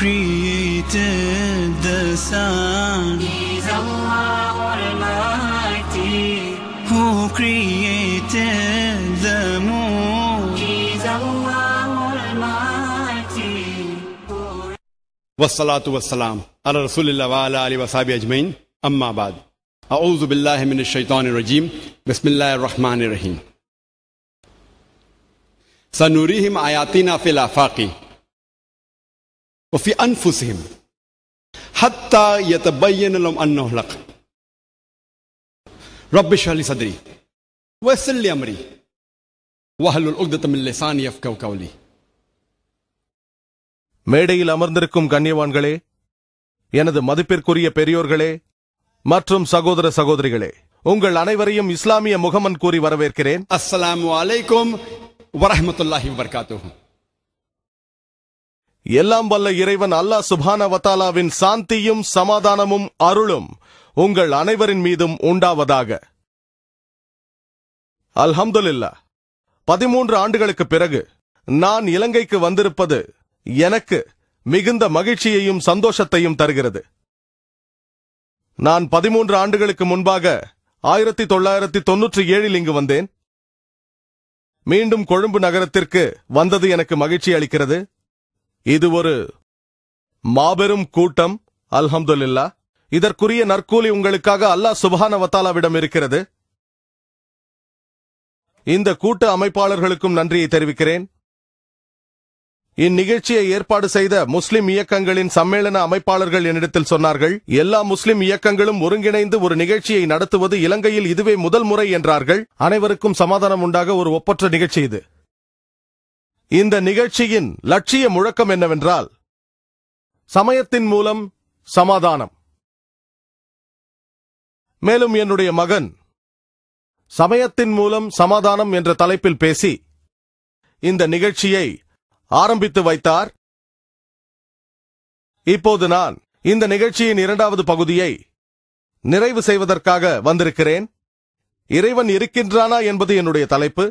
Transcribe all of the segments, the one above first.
created the sun? He's Allah Almighty. Who created the moon? He's Allah Almighty. والصلاة والسلام على رسول الله وعلى آله وصحبه أجمعين أما بعد أعوذ بالله من الشيطان الرجيم بسم الله الرحمن الرحيم سنريهم آياتنا في الآفاق وفي أنفسهم حتى يتبين لهم أنه الحق رب اشرح لي صدري ويسر لي أمري واحلل عقدة من لساني يفقهوا قولي. மேடையில் அமர்ந்திருக்கும் கண்ணியவான்களே, எனது மதிப்பிற்குரிய பெரியோர்களே மற்றும் சகோதர சகோதரிகளே, உங்கள் அனைவரையும் இஸ்லாமிய முகமன் கூறி வரவேற்கிறேன். அஸ்ஸலாமு அலைக்கும் வரஹ்மத்துல்லாஹி வபரகாத்துஹு. எல்லாம் வல்ல இறைவன் அல்லாஹ் சுப்ஹானஹு வ தஆலாவின் சாந்தியும் சமாதானமும் அருளும் உங்கள் அனைவரின் மீதும் உண்டாவதாக. அல்ஹம்துலில்லாஹ், 13 ஆண்டுகளுக்கு பிறகு நான் இலங்கைக்கு வந்திருப்பது எனக்கு மிகுந்த மகிழ்ச்சியையும் சந்தோஷத்தையும் தருகிறது. நான் 13 ஆண்டுகளுக்கு முன்பாக 1997 இங்கு வந்தேன். மீண்டும் கொழும்பு நகரத்திற்கு வந்தது எனக்கு மகிழ்ச்சி அளிக்கிறது. இது ஒரு மாபெரும் கூட்டம். அல்ஹம்துலில்லாஹ், இதற்குரிய நற்கூலி உங்களுக்காக அல்லாஹ் சுப்ஹானஹு வ தஆலாவிடம் இருக்கிறது. இந்த கூட்ட அமைப்பாளர்களுக்கும் நன்றியை தெரிவிக்கிறேன். இந்நிகழ்ச்சியை ஏற்பாடு செய்த முஸ்லிம் இயக்கங்களின் சம்மேளன அமைப்பாளர்கள் என்னிடத்தில் சொன்னார்கள், எல்லா முஸ்லிம் இயக்கங்களும் ஒருங்கிணைந்து ஒரு நிகழ்ச்சியை நடத்துவது இலங்கையில் இதுவே முதல் முறை என்றார்கள். அனைவருக்கும் சமாதானம் உண்டாக ஒரு ஒப்பற்ற நிகழ்ச்சி இது. இந்த நிகழ்ச்சியின் லட்சிய முழக்கம் என்னவென்றால், சமயத்தின் மூலம் சமாதானம். மேலும் என்னுடைய மகன் சமயத்தின் மூலம் சமாதானம் என்ற தலைப்பில் பேசி இந்த நிகழ்ச்சியை ஆரம்பித்து வைத்தார். இப்போது நான் இந்த நிகழ்ச்சியின் 2வது பகுதியை நிறைவு செய்வதற்காக வந்திருக்கிறேன். இறைவன் இருக்கின்றானா என்பது என்னுடைய தலைப்பு.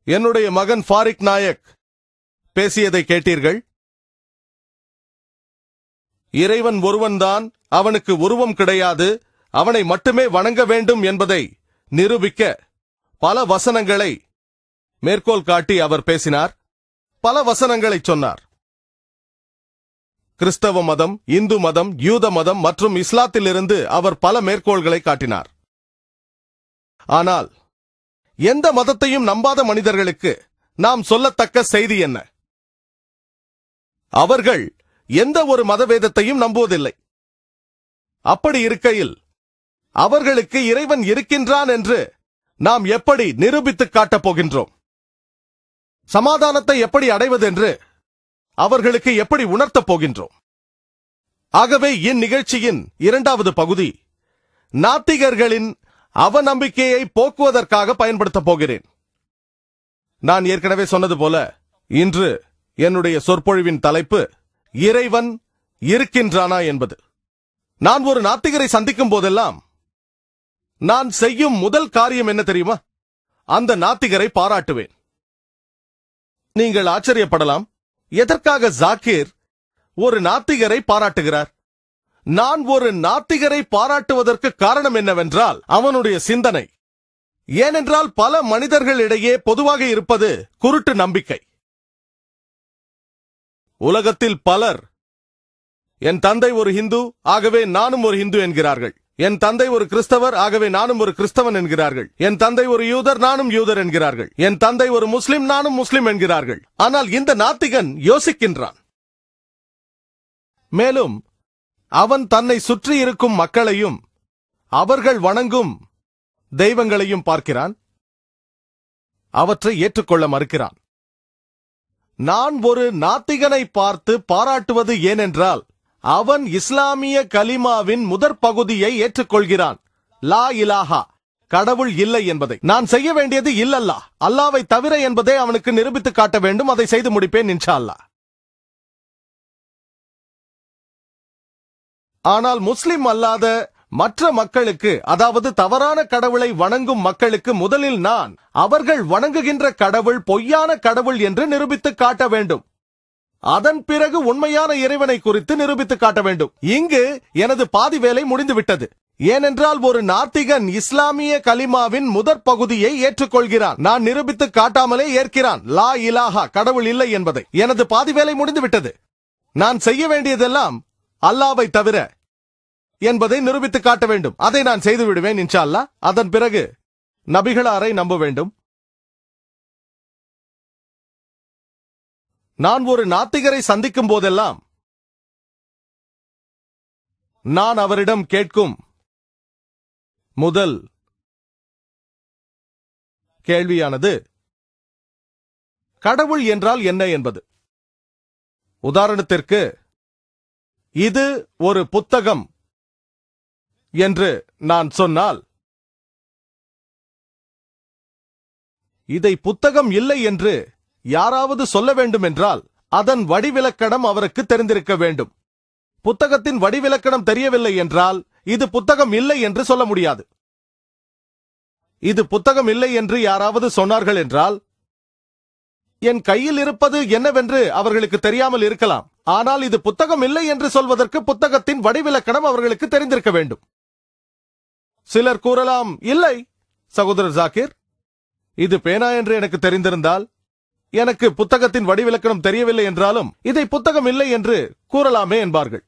என்னுடைய மகன் ஃபாரிக் நாயக் பேசியதை கேட்டீர்கள். இறைவன் ஒருவன்தான், அவனுக்கு உருவம் கிடையாது, அவனை மட்டுமே வணங்க வேண்டும் என்பதை நிரூபிக்க பல வசனங்களை மேற்கோள் காட்டி அவர் பேசினார். பல வசனங்களை சொன்னார். கிறிஸ்தவ மதம், இந்து மதம், யூத மதம் மற்றும் இஸ்லாத்திலிருந்து அவர் பல மேற்கோள்களை காட்டினார். ஆனால் எந்த மதத்தையும் நம்பாத மனிதர்களுக்கு நாம் சொல்லத்தக்க செய்தி என்ன? அவர்கள் எந்த ஒரு மதவேதத்தையும் நம்புவதில்லை. அப்படி இருக்கையில் அவர்களுக்கு இறைவன் இருக்கின்றான் என்று நாம் எப்படி நிரூபித்துக் காட்டப் போகின்றோம்? சமாதானத்தை எப்படி அடைவதென்று அவர்களுக்கு எப்படி உணர்த்தப் போகின்றோம்? ஆகவே இந்நிகழ்ச்சியின் 2வது பகுதி நாத்திகர்களின் அவநம்பிக்கையை போக்குவதற்காக பயன்படுத்தப் போகிறேன். நான் ஏற்கனவே சொன்னது போல இன்று என்னுடைய சொற்பொழிவின் தலைப்பு இறைவன் இருக்கின்றானா என்பது. நான் ஒரு நாத்திகரை சந்திக்கும் போதெல்லாம் நான் செய்யும் முதல் காரியம் என்ன தெரியுமா? அந்த நாத்திகரை பாராட்டுவேன். நீங்கள் ஆச்சரியப்படலாம், எதற்காக ஜாக்கிர் ஒரு நாத்திகரை பாராட்டுகிறார்? நான் ஒரு நாத்திகரை பாராட்டுவதற்கு காரணம் என்னவென்றால் அவனுடைய சிந்தனை. ஏனென்றால் பல மனிதர்களிடையே பொதுவாக இருப்பது குருட்டு நம்பிக்கை. உலகத்தில் பலர் என் தந்தை ஒரு ஹிந்து, ஆகவே நானும் ஒரு ஹிந்து என்கிறார்கள். என் தந்தை ஒரு கிறிஸ்தவர், ஆகவே நானும் ஒரு கிறிஸ்தவன் என்கிறார்கள். என் தந்தை ஒரு யூதர், நானும் யூதர் என்கிறார்கள். என் தந்தை ஒரு முஸ்லிம், நானும் முஸ்லிம் என்கிறார்கள். ஆனால் இந்த நாத்திகன் யோசிக்கின்றான். மேலும் அவன் தன்னை சுற்றி இருக்கும் மக்களையும் அவர்கள் வணங்கும் தெய்வங்களையும் பார்க்கிறான். அவற்றை ஏற்றுக்கொள்ள மறுக்கிறான். நான் ஒரு நாத்திகனை பார்த்து பாராட்டுவது ஏனென்றால் அவன் இஸ்லாமிய கலிமாவின் முதற் பகுதியை ஏற்றுக்கொள்கிறான். லா இலாஹா, கடவுள் இல்லை என்பதை. நான் செய்ய வேண்டியது இல்லல்லா, அல்லாவை தவிர என்பதை அவனுக்கு நிரூபித்து காட்ட வேண்டும். அதை செய்து முடிப்பேன் இன்ஷா அல்லாஹ். ஆனால் முஸ்லிம் அல்லாத மற்ற மக்களுக்கு, அதாவது தவறான கடவுளை வணங்கும் மக்களுக்கு முதலில் நான் அவர்கள் வணங்குகின்ற கடவுள் பொய்யான கடவுள் என்று நிரூபித்து காட்ட வேண்டும். அதன் பிறகு உண்மையான இறைவனை குறித்து நிரூபித்து காட்ட வேண்டும். இங்கு எனது பாதி வேலை முடிந்துவிட்டது. ஏனென்றால் ஒரு நாத்திகன் இஸ்லாமிய கலிமாவின் முதற் பகுதியை ஏற்றுக்கொள்கிறான். நான் நிரூபித்து காட்டாமலே ஏற்கிறான் லா இலாஹா, கடவுள் இல்லை என்பதை. எனது பாதி வேலை முடிந்துவிட்டது. நான் செய்ய வேண்டியதெல்லாம் அல்லாவை தவிர என்பதை நிரூபித்து காட்ட வேண்டும். அதை நான் செய்து விடுவேன் இன்ஷா அல்லாஹ். அதன் பிறகு நபிகளாரை நம்ப வேண்டும். நான் ஒரு நாத்திகரை சந்திக்கும் போதெல்லாம் நான் அவரிடம் கேட்கும் முதல் கேள்வியானது கடவுள் என்றால் என்ன என்பது. உதாரணத்திற்கு, இது ஒரு புத்தகம் என்று நான் சொன்னால், இதை புத்தகம் இல்லை என்று யாராவது சொல்ல வேண்டும் என்றால் அதன் வடிவிலக்கணம் அவருக்கு தெரிந்திருக்க வேண்டும். புத்தகத்தின் வடிவிலக்கணம் தெரியவில்லை என்றால் இது புத்தகம் இல்லை என்று சொல்ல முடியாது. இது புத்தகம் இல்லை என்று யாராவது சொன்னார்கள் என்றால் என் கையில் இருப்பது என்னவென்று அவர்களுக்கு தெரியாமல் இருக்கலாம். ஆனால் இது புத்தகம் இல்லை என்று சொல்வதற்கு புத்தகத்தின் வடிவிலக்கணம் அவர்களுக்கு தெரிந்திருக்க வேண்டும். சிலர் கூறலாம், இல்லை சகோதரர் ஜாகிர், இது பேனா என்று எனக்கு தெரிந்திருந்தால், எனக்கு புத்தகத்தின் வடிவிலக்கணம் தெரியவில்லை என்றாலும் இதை புத்தகம் இல்லை என்று கூறலாமே என்பார்கள்.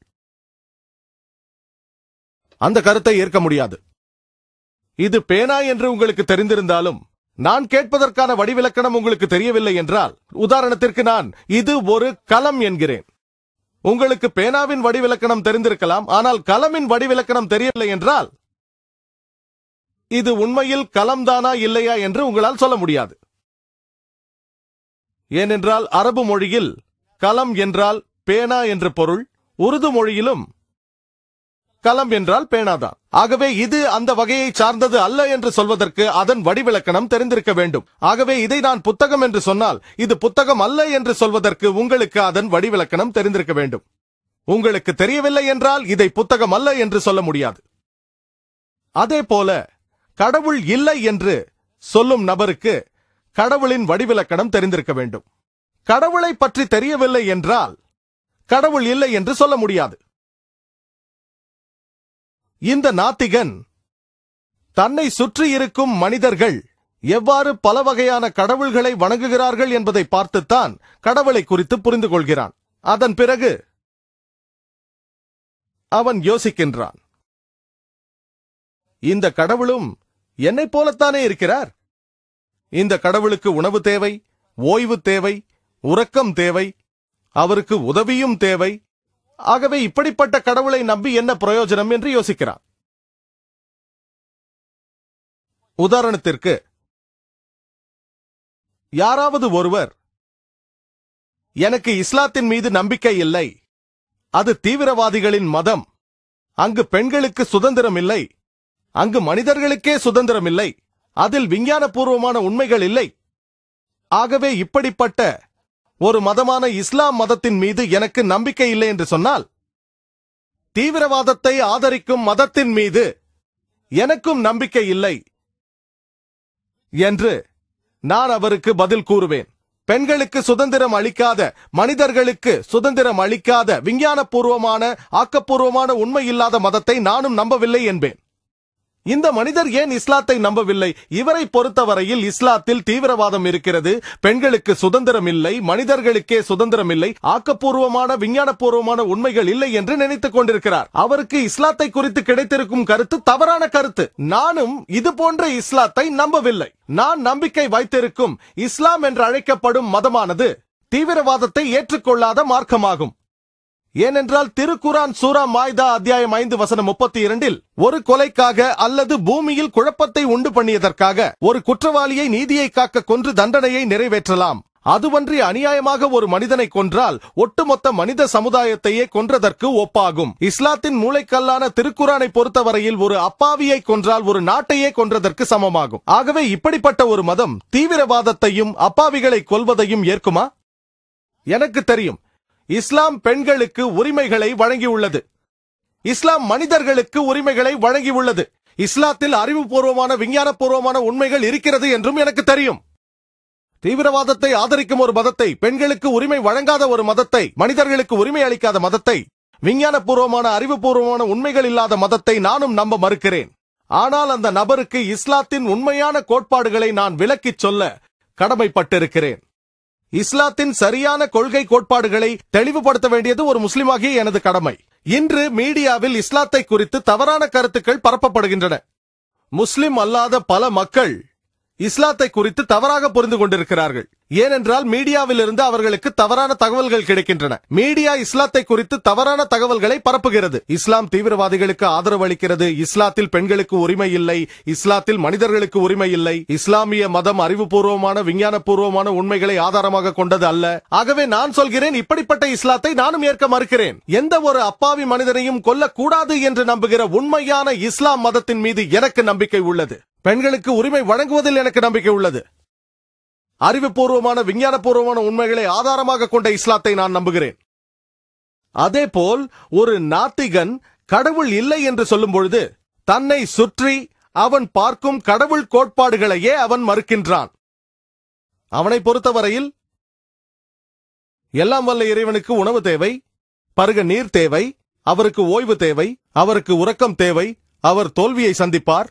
அந்த கருத்தை ஏற்க முடியாது. இது பேனா என்று உங்களுக்கு தெரிந்திருந்தாலும் நான் கேட்பதற்கான வடிவிலக்கணம் உங்களுக்கு தெரியவில்லை என்றால், உதாரணத்திற்கு நான் இது ஒரு கலம் என்கிறேன். உங்களுக்கு பேனாவின் வடிவிலக்கணம் தெரிந்திருக்கலாம், ஆனால் கலமின் வடிவிலக்கணம் தெரியவில்லை என்றால் இது உண்மையில் கலம்தானா இல்லையா என்று உங்களால் சொல்ல முடியாது. ஏனென்றால் அரபு மொழியில் கலம் என்றால் பேனா என்று பொருள், உருது மொழியிலும் கலம் என்றால் பேனாதான். ஆகவே இது அந்த வகையை சார்ந்தது அல்ல என்று சொல்வதற்கு அதன் வடிவிலக்கணம் தெரிந்திருக்க வேண்டும். ஆகவே இதை நான் புத்தகம் என்று சொன்னால் இது புத்தகம் அல்ல என்று சொல்வதற்கு உங்களுக்கு அதன் வடிவிலக்கணம் தெரிந்திருக்க வேண்டும். உங்களுக்கு தெரியவில்லை என்றால் இதை புத்தகம் அல்ல என்று சொல்ல முடியாது. அதே போல கடவுள் இல்லை என்று சொல்லும் நபருக்கு கடவுளின் வடிவிலக்கணம் தெரிந்திருக்க வேண்டும். கடவுளை பற்றி தெரியவில்லை என்றால் கடவுள் இல்லை என்று சொல்ல முடியாது. இந்த நாத்திகன் தன்னை சுற்றி இருக்கும் மனிதர்கள் எவ்வாறு பல வகையான கடவுள்களை வணங்குகிறார்கள் என்பதை பார்த்துத்தான் கடவுளை குறித்து புரிந்து கொள்கிறான். அதன் பிறகு அவன் யோசிக்கின்றான், இந்த கடவுளும் என்னைப் போலத்தானே இருக்கிறார். இந்த கடவுளுக்கு உணவு தேவை, ஓய்வு தேவை, உறக்கம் தேவை, அவருக்கு உதவியும் தேவை. ஆகவே இப்படிப்பட்ட கடவுளை நம்பி என்ன பிரயோஜனம் என்று யோசிக்கிறான். உதாரணத்திற்கு, யாராவது ஒருவர் எனக்கு இஸ்லாத்தின் மீது நம்பிக்கை இல்லை, அது தீவிரவாதிகளின் மதம், அங்கு பெண்களுக்கு சுதந்திரம் இல்லை, அங்கு மனிதர்களுக்கே சுதந்திரம் இல்லை, அதில் விஞ்ஞானபூர்வமான உண்மைகள் இல்லை, ஆகவே இப்படிப்பட்ட ஒரு மதமான இஸ்லாம் மதத்தின் மீது எனக்கு நம்பிக்கை இல்லை என்று சொன்னால், தீவிரவாதத்தை ஆதரிக்கும் மதத்தின் மீது எனக்கும் நம்பிக்கை இல்லை என்று நான் அவருக்கு பதில் கூறுவேன். பெண்களுக்கு சுதந்திரம் அளிக்காத, மனிதர்களுக்கு சுதந்திரம் அளிக்காத, விஞ்ஞானபூர்வமான ஆக்கப்பூர்வமான உண்மை இல்லாத மதத்தை நானும் நம்பவில்லை என்பேன். இந்த மனிதர் ஏன் இஸ்லாத்தை நம்பவில்லை? இவரை பொறுத்தவரையில் இஸ்லாத்தில் தீவிரவாதம் இருக்கிறது, பெண்களுக்கு சுதந்திரம் இல்லை, மனிதர்களுக்கே சுதந்திரம் இல்லை, ஆக்கப்பூர்வமான விஞ்ஞானபூர்வமான உண்மைகள் இல்லை என்று நினைத்துக் கொண்டிருக்கிறார். அவருக்கு இஸ்லாத்தை குறித்து கிடைத்திருக்கும் கருத்து தவறான கருத்து. நானும் இது போன்ற இஸ்லாத்தை நம்பவில்லை. நான் நம்பிக்கை வைத்திருக்கும் இஸ்லாம் என்று அழைக்கப்படும் மதமானது தீவிரவாதத்தை ஏற்றுக்கொள்ளாத மார்க்கமாகும். ஏனென்றால் திருக்குரான் சூரா மாய்தா அத்தியாயம் 5:32 ஒரு கொலைக்காக அல்லது பூமியில் குழப்பத்தை உண்டு பண்ணியதற்காக ஒரு குற்றவாளியை நீதியை காக்க கொன்று தண்டனையை நிறைவேற்றலாம். அதுவன்றி அநியாயமாக ஒரு மனிதனை கொன்றால் ஒட்டுமொத்த மனித சமுதாயத்தையே கொன்றதற்கு ஒப்பாகும். இஸ்லாத்தின் மூளைக்கல்லான திருக்குரானை பொறுத்தவரையில் ஒரு அப்பாவியை கொன்றால் ஒரு நாட்டையே கொன்றதற்கு சமமாகும். ஆகவே இப்படிப்பட்ட ஒரு மதம் தீவிரவாதத்தையும் அப்பாவிகளை கொல்வதையும் ஏற்குமா? எனக்கு தெரியும், இஸ்லாம் பெண்களுக்கு உரிமைகளை வழங்கியுள்ளது. இஸ்லாம் மனிதர்களுக்கு உரிமைகளை வழங்கியுள்ளது. இஸ்லாத்தில் அறிவுபூர்வமான விஞ்ஞானபூர்வமான உண்மைகள் இருக்கிறது என்றும் எனக்கு தெரியும். தீவிரவாதத்தை ஆதரிக்கும் ஒரு மதத்தை, பெண்களுக்கு உரிமை வழங்காத ஒரு மதத்தை, மனிதர்களுக்கு உரிமை அளிக்காத மதத்தை, விஞ்ஞானபூர்வமான அறிவுபூர்வமான உண்மைகள் இல்லாத மதத்தை நானும் நம்ப மறுக்கிறேன். ஆனால் அந்த நபருக்கு இஸ்லாத்தின் உண்மையான கோட்பாடுகளை நான் விளக்கிச் சொல்ல கடமைப்பட்டிருக்கிறேன். இஸ்லாத்தின் சரியான கொள்கை கோட்பாடுகளை தெளிவுபடுத்த வேண்டியது ஒரு முஸ்லிமாகிய எனது கடமை. இன்று மீடியாவில் இஸ்லாத்தை குறித்து தவறான கருத்துக்கள் பரப்பப்படுகின்றன. முஸ்லிம் அல்லாத பல மக்கள் இஸ்லாத்தை குறித்து தவறாக புரிந்து கொண்டிருக்கிறார்கள். ஏனென்றால் மீடியாவில் இருந்து அவர்களுக்கு தவறான தகவல்கள் கிடைக்கின்றன. மீடியா இஸ்லாத்தை குறித்து தவறான தகவல்களை பரப்புகிறது. இஸ்லாம் தீவிரவாதிகளுக்கு ஆதரவு அளிக்கிறது, இஸ்லாத்தில் பெண்களுக்கு உரிமை இல்லை, இஸ்லாத்தில் மனிதர்களுக்கு உரிமை இல்லை, இஸ்லாமிய மதம் அறிவுபூர்வமான விஞ்ஞானபூர்வமான உண்மைகளை ஆதாரமாக கொண்டது அல்ல. ஆகவே நான் சொல்கிறேன், இப்படிப்பட்ட இஸ்லாத்தை நானும் ஏற்க மறுக்கிறேன். எந்த ஒரு அப்பாவி மனிதனையும் கொல்லக்கூடாது என்று நம்புகிற உண்மையான இஸ்லாம் மதத்தின் மீது எனக்கு நம்பிக்கை உள்ளது. பெண்களுக்கு உரிமை வழங்குவதில் எனக்கு நம்பிக்கை உள்ளது. அறிவுபூர்வமான விஞ்ஞானபூர்வமான உண்மைகளை ஆதாரமாக கொண்ட இஸ்லாத்தை நான் நம்புகிறேன். அதேபோல் ஒரு நாத்திகன் கடவுள் இல்லை என்று சொல்லும் பொழுது தன்னை சுற்றி அவன் பார்க்கும் கடவுள் கோட்பாடுகளையே அவன் மறுக்கின்றான். அவனை பொறுத்தவரையில் எல்லாம் வல்ல இறைவனுக்கு உணவு தேவை, பருக நீர் தேவை, அவருக்கு ஓய்வு தேவை, அவருக்கு உறக்கம் தேவை, அவர் தோல்வியை சந்திப்பார்,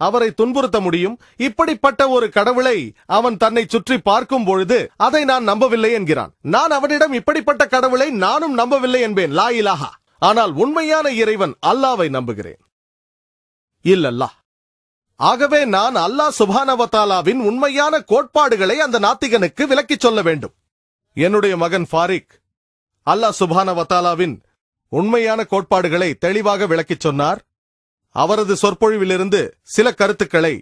அவரை துன்புறுத்த முடியும். இப்படிப்பட்ட ஒரு கடவுளை அவன் தன்னை சுற்றி பார்க்கும் பொழுது அதை நான் நம்பவில்லை என்கிறான். நான் அவனிடம் இப்படிப்பட்ட கடவுளை நானும் நம்பவில்லை என்பேன், லா இலாஹா. ஆனால் உண்மையான இறைவன் அல்லாவை நம்புகிறேன். இல்லல்லா. ஆகவே நான் அல்லாஹ் சுப்ஹானஹு வ தஆலாவின் உண்மையான கோட்பாடுகளை அந்த நாத்திகனுக்கு விளக்கிச் சொல்ல வேண்டும். என்னுடைய மகன் ஃபாரிக் அல்லாஹ் சுப்ஹானஹு வ தஆலாவின் உண்மையான கோட்பாடுகளை தெளிவாக விளக்கிச் சொன்னார். அவரது சொற்பொழிவிலிருந்து சில கருத்துக்களை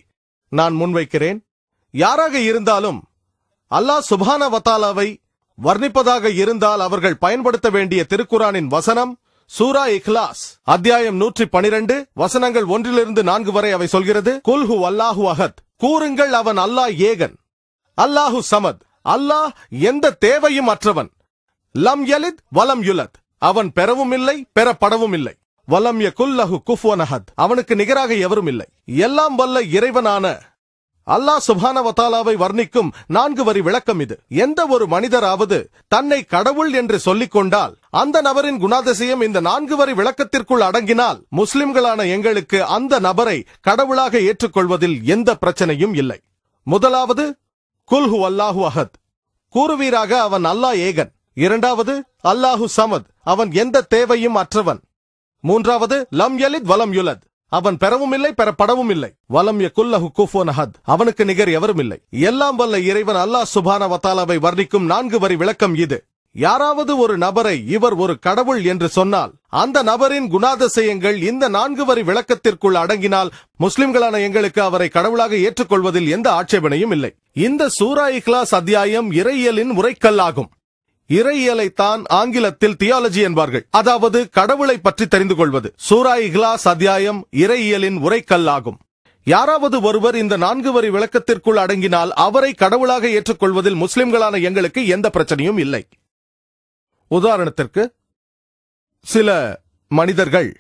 நான் முன்வைக்கிறேன். யாராக இருந்தாலும் அல்லாஹ் சுப்ஹானஹு வ தஆலாவை வர்ணிப்பதாக இருந்தால் அவர்கள் பயன்படுத்த வேண்டிய திருக்குரானின் வசனம் சூரா இக்லாஸ் அத்தியாயம் 112 வசனங்கள் 1-4 வரை அவை சொல்கிறது. குல் ஹு அல்லாஹு அஹத், கூறுங்கள் அவன் அல்லாஹ் ஏகன், அல்லாஹு சமத், அல்லாஹ் எந்த தேவையும் அற்றவன், லம் யலித் வலம் யுலத், அவன் பெறவும் இல்லை பெறப்படவும் இல்லை, வலம் யகுல் லஹு குஃபுவன் அஹத், அவனுக்கு நிகராக எவரும் இல்லை. எல்லாம் வல்ல இறைவனான அல்லாஹ் சுப்ஹானஹு வ தஆலாவை வர்ணிக்கும் 4 வரி விளக்கம் இது. எந்த ஒரு மனிதராவது தன்னை கடவுள் என்று சொல்லிக் கொண்டால் அந்த நபரின் குணாதிசயம் இந்த 4 வரி விளக்கத்திற்குள் அடங்கினால் முஸ்லிம்களான எங்களுக்கு அந்த நபரை கடவுளாக ஏற்றுக்கொள்வதில் எந்த பிரச்சனையும் இல்லை. முதலாவது, குல் ஹு அல்லாஹு அஹத், கூறுவீராக அவன் அல்லாஹ் ஏகன். இரண்டாவது, அல்லாஹு சமத், அவன் எந்த தேவையும் அற்றவன். மூன்றாவது, லம் யலித் வலம் யுலத், அவன் பெறவும் இல்லை பெறப்படவும் இல்லை. வலம் யகுல் லஹு குஃபுவன் அஹத், அவனுக்கு நிகர் எவரும் இல்லை. எல்லாம் வல்ல இறைவன் அல்லாஹ் சுப்ஹானஹு வ தஆலாவை வர்ணிக்கும் 4 வரி விளக்கம் இது. யாராவது ஒரு நபரை இவர் ஒரு கடவுள் என்று சொன்னால் அந்த நபரின் குணாதிசயங்கள் இந்த 4 வரி விளக்கத்திற்குள் அடங்கினால் முஸ்லிம்களான எங்களுக்கு அவரை கடவுளாக ஏற்றுக்கொள்வதில் எந்த ஆட்சேபனையும் இல்லை. இந்த சூரா இக்லாஸ் அத்தியாயம் இறையியலின் முறைக்கல்லாகும். இறையியலைத்தான் ஆங்கிலத்தில் தியாலஜி என்பார்கள், அதாவது கடவுளை பற்றி தெரிந்து கொள்வது. சூரா இக்லாஸ் அத்தியாயம் இறையியலின் உரைக்கல்லாகும். யாராவது ஒருவர் இந்த 4 வரி விளக்கத்திற்குள் அடங்கினால் அவரை கடவுளாக ஏற்றுக்கொள்வதில் முஸ்லிம்களான எங்களுக்கு எந்த பிரச்சனையும் இல்லை. உதாரணத்திற்கு, சில மனிதர்கள்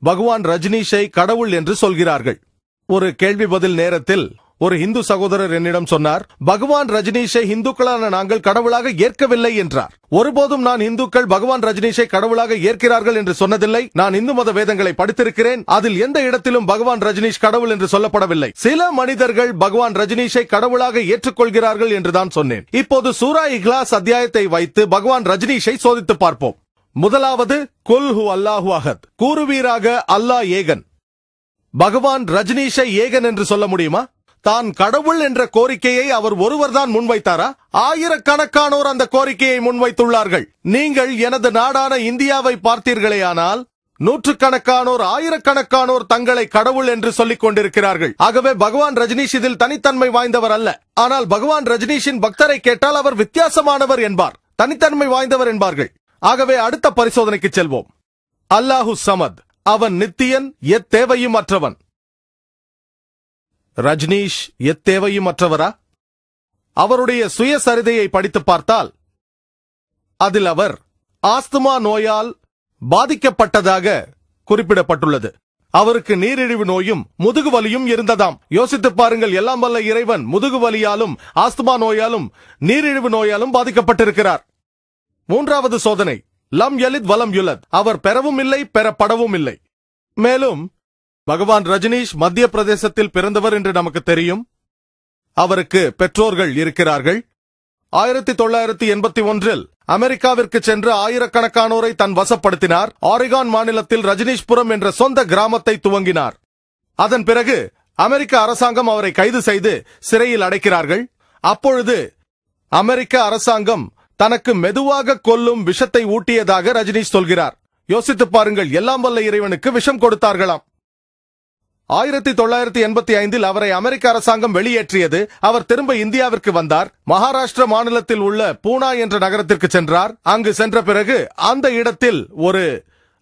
பகவான் ரஜினிஷை கடவுள் என்று சொல்கிறார்கள். ஒரு கேள்வி பதில் நேரத்தில் ஒரு இந்து சகோதரர் என்னிடம் சொன்னார், பகவான் ரஜினிஷை இந்துக்களான நாங்கள் கடவுளாக ஏற்கவில்லை என்றார். ஒருபோதும் நான் இந்துக்கள் பகவான் ரஜினிஷை கடவுளாக ஏற்கிறார்கள் என்று சொன்னதில்லை. நான் இந்து மத வேதங்களை படித்திருக்கிறேன். அதில் எந்த இடத்திலும் பகவான் ரஜினிஷ் கடவுள் என்று சொல்லப்படவில்லை. சில மனிதர்கள் பகவான் ரஜினிஷை கடவுளாக ஏற்றுக்கொள்கிறார்கள் என்றுதான் சொன்னேன். இப்போது சூரா இக்லாஸ் அத்தியாயத்தை வைத்து பகவான் ரஜினிஷை சோதித்து பார்ப்போம். முதலாவது, குல் ஹு அல்லாஹு அஹத், கூறுவீராக அல்லாஹ் ஏகன். பகவான் ரஜினிஷை ஏகன் என்று சொல்ல முடியுமா? தான் கடவுள் என்ற கோரிக்கையை அவர் ஒருவர்தான் முன்வைத்தாரா? ஆயிரக்கணக்கானோர் அந்த கோரிக்கையை முன்வைத்துள்ளார்கள். நீங்கள் எனது நாடான இந்தியாவை பார்த்தீர்களேயானால் நூற்றுக்கணக்கானோர் ஆயிரக்கணக்கானோர் தங்களை கடவுள் என்று சொல்லிக் கொண்டிருக்கிறார்கள். ஆகவே பகவான் ரஜினிஷ் இதில் தனித்தன்மை வாய்ந்தவர் அல்ல. ஆனால் பகவான் ரஜினிஷின் பக்தரை கேட்டால் அவர் வித்தியாசமானவர் என்பார், தனித்தன்மை வாய்ந்தவர் என்பார்கள். ஆகவே அடுத்த பரிசோதனைக்கு செல்வோம். அல்லாஹு சமத், அவன் நித்தியன், எத்தேவையும் அற்றவன். ரஜினிஷ் எத்தேவையும் அற்றவரா? அவருடைய சுயசரிதையை படித்து பார்த்தால் அதில் அவர் ஆஸ்துமா நோயால் பாதிக்கப்பட்டதாக குறிப்பிடப்பட்டுள்ளது. அவருக்கு நீரிழிவு நோயும் முதுகு வலியும் இருந்ததாம். யோசித்து பாருங்கள், எல்லாம் வல்ல இறைவன் முதுகு வலியாலும் ஆஸ்துமா நோயாலும் நீரிழிவு நோயாலும் பாதிக்கப்பட்டிருக்கிறார். மூன்றாவது சோதனை, லம் யலித் வலம் யுலத். அவர் பெறவும் இல்லை, பெறப்படவும் இல்லை. மேலும் பகவான் ரஜினீஷ் மத்திய பிரதேசத்தில் பிறந்தவர் என்று நமக்கு தெரியும். அவருக்கு பெற்றோர்கள் இருக்கிறார்கள். 1981 அமெரிக்காவிற்கு சென்று ஆயிரக்கணக்கானோரை தன் வசப்படுத்தினார். ஆரிகான் மாநிலத்தில் ரஜினீஷ்புரம் என்ற சொந்த கிராமத்தை துவங்கினார். அதன் பிறகு அமெரிக்க அரசாங்கம் அவரை கைது செய்து சிறையில் அடைக்கிறார்கள். அப்பொழுது அமெரிக்க அரசாங்கம் தனக்கு மெதுவாக கொல்லும் விஷத்தை ஊட்டியதாக ரஜினீஷ் சொல்கிறார். யோசித்து பாருங்கள், எல்லாம் வல்ல இறைவனுக்கு விஷம் கொடுத்தார்களாம். 1985 அவரை அமெரிக்க அரசாங்கம் வெளியேற்றியது. அவர் திரும்ப இந்தியாவிற்கு வந்தார். மகாராஷ்டிர மாநிலத்தில் உள்ள பூனா என்ற நகரத்திற்கு சென்றார். அங்கு சென்ற பிறகு அந்த இடத்தில் ஒரு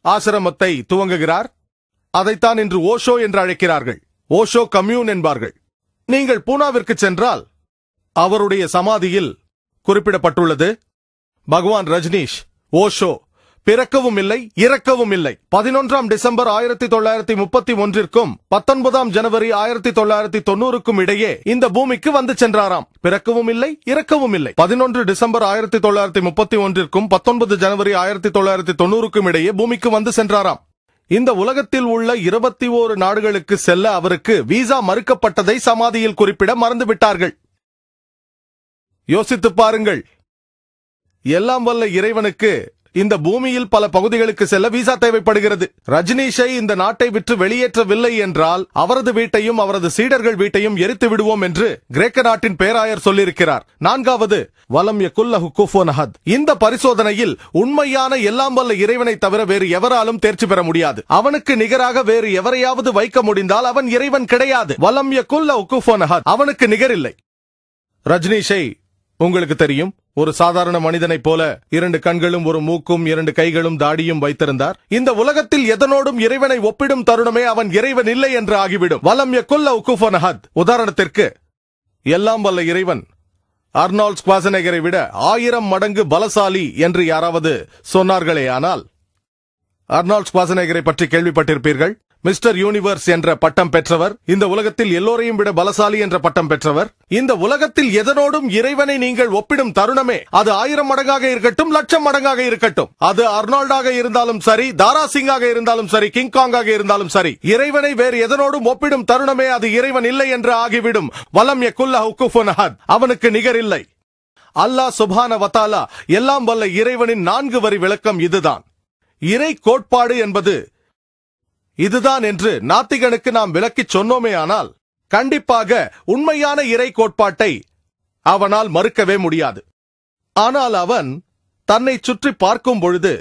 ஆசிரமத்தை துவங்குகிறார். அதைத்தான் இன்று ஓஷோ என்று அழைக்கிறார்கள். ஓஷோ கம்யூன் என்பார்கள். நீங்கள் பூனாவிற்கு சென்றால் அவருடைய சமாதியில் குறிப்பிடப்பட்டுள்ளது, பகவான் ரஜினீஷ் ஓஷோ பிறக்கவும் இல்லை, இறக்கவும் இல்லை. 11 டிசம்பர் 1931 19 ஜனவரி 1990 இடையே இந்த பூமிக்கு வந்து சென்றாராம். பிறக்கவும் இல்லை, இறக்கவும் இல்லை. 11 டிசம்பர் 1931 19 ஜனவரி 1990 இடையே பூமிக்கு வந்து சென்றாராம். இந்த உலகத்தில் உள்ள 21 நாடுகளுக்கு செல்ல அவருக்கு விசா மறுக்கப்பட்டதை சமாதியில் குறிப்பிட மறந்துவிட்டார்கள். யோசித்து பாருங்கள், எல்லாம் வல்ல இறைவனுக்கு இந்த பூமியில் பல பகுதிகளுக்கு செல்ல விசா தேவைப்படுகிறது. ரஜினீஷை இந்த நாட்டை விட்டு வெளியேற்றவில்லை என்றால் அவரது வீட்டையும் அவரது சீடர்கள் வீட்டையும் எரித்து விடுவோம் என்று கிரேக்க நாட்டின் பேராயர் சொல்லியிருக்கிறார். 4வது, வலம் யகுல்லஹு குஃபுவன் அஹத். இந்த பரிசோதனையில் உண்மையான எல்லாம் வல்ல இறைவனை தவிர வேறு எவராலும் தேர்ச்சி பெற முடியாது. அவனுக்கு நிகராக வேறு எவரையாவது வைக்க முடிந்தால் அவன் இறைவன் கிடையாது. வலம் யகுல்லஹு குஃபுவன் அஹத். அவனுக்கு நிகரில்லை. ரஜினீஷை உங்களுக்கு தெரியும், ஒரு சாதாரண மனிதனைப் போல 2 கண்களும் ஒரு மூக்கும் 2 கைகளும் தாடியும் வைத்திருந்தார். இந்த உலகத்தில் எதனோடும் இறைவனை ஒப்பிடும் தருணமே அவன் இறைவன் இல்லை என்று ஆகிவிடும். வலம் யகுல்லஹு குஃபுவன் அஹத். உதாரணத்திற்கு, எல்லாம் வல்ல இறைவன் அர்னால்ட் ஸ்குவாசனேகரை விட 1000 மடங்கு பலசாலி என்று யாராவது சொன்னார்களே ஆனால், அர்னால்ட் ஸ்குவாசனேகரை பற்றி கேள்விப்பட்டிருப்பீர்கள். மிஸ்டர் யூனிவர்ஸ் என்ற பட்டம் பெற்றவர், இந்த உலகத்தில் எல்லோரையும் விட பலசாலி என்ற பட்டம் பெற்றவர். இந்த உலகத்தில் எதனோடும் இறைவனை நீங்கள் ஒப்பிடும் தருணமே, அது 1000 மடங்காக இருக்கட்டும், 1,00,000 மடங்காக இருக்கட்டும், அது அர்னால்டாக இருந்தாலும் சரி, தாரா சிங்காக இருந்தாலும் சரி, கிங்காங்காக இருந்தாலும் சரி, இறைவனை வேறு எதனோடும் ஒப்பிடும் தருணமே அது இறைவன் இல்லை என்று ஆகிவிடும். வலம் யகுல்லஹு குஃபுவன் அஹத். அவனுக்கு நிகரில்லை. அல்லாஹ் சுப்ஹானஹு வ தஆலா எல்லாம் வல்ல இறைவனின் 4 வரி விளக்கம் இதுதான். இறை கோட்பாடு என்பது இதுதான் என்று நாத்திகனுக்கு நாம் விளக்கிச் சொன்னோமே ஆனால், கண்டிப்பாக உண்மையான இறை கோட்பாட்டை அவனால் மறுக்கவே முடியாது. ஆனால் அவன் தன்னை சுற்றி பார்க்கும் பொழுது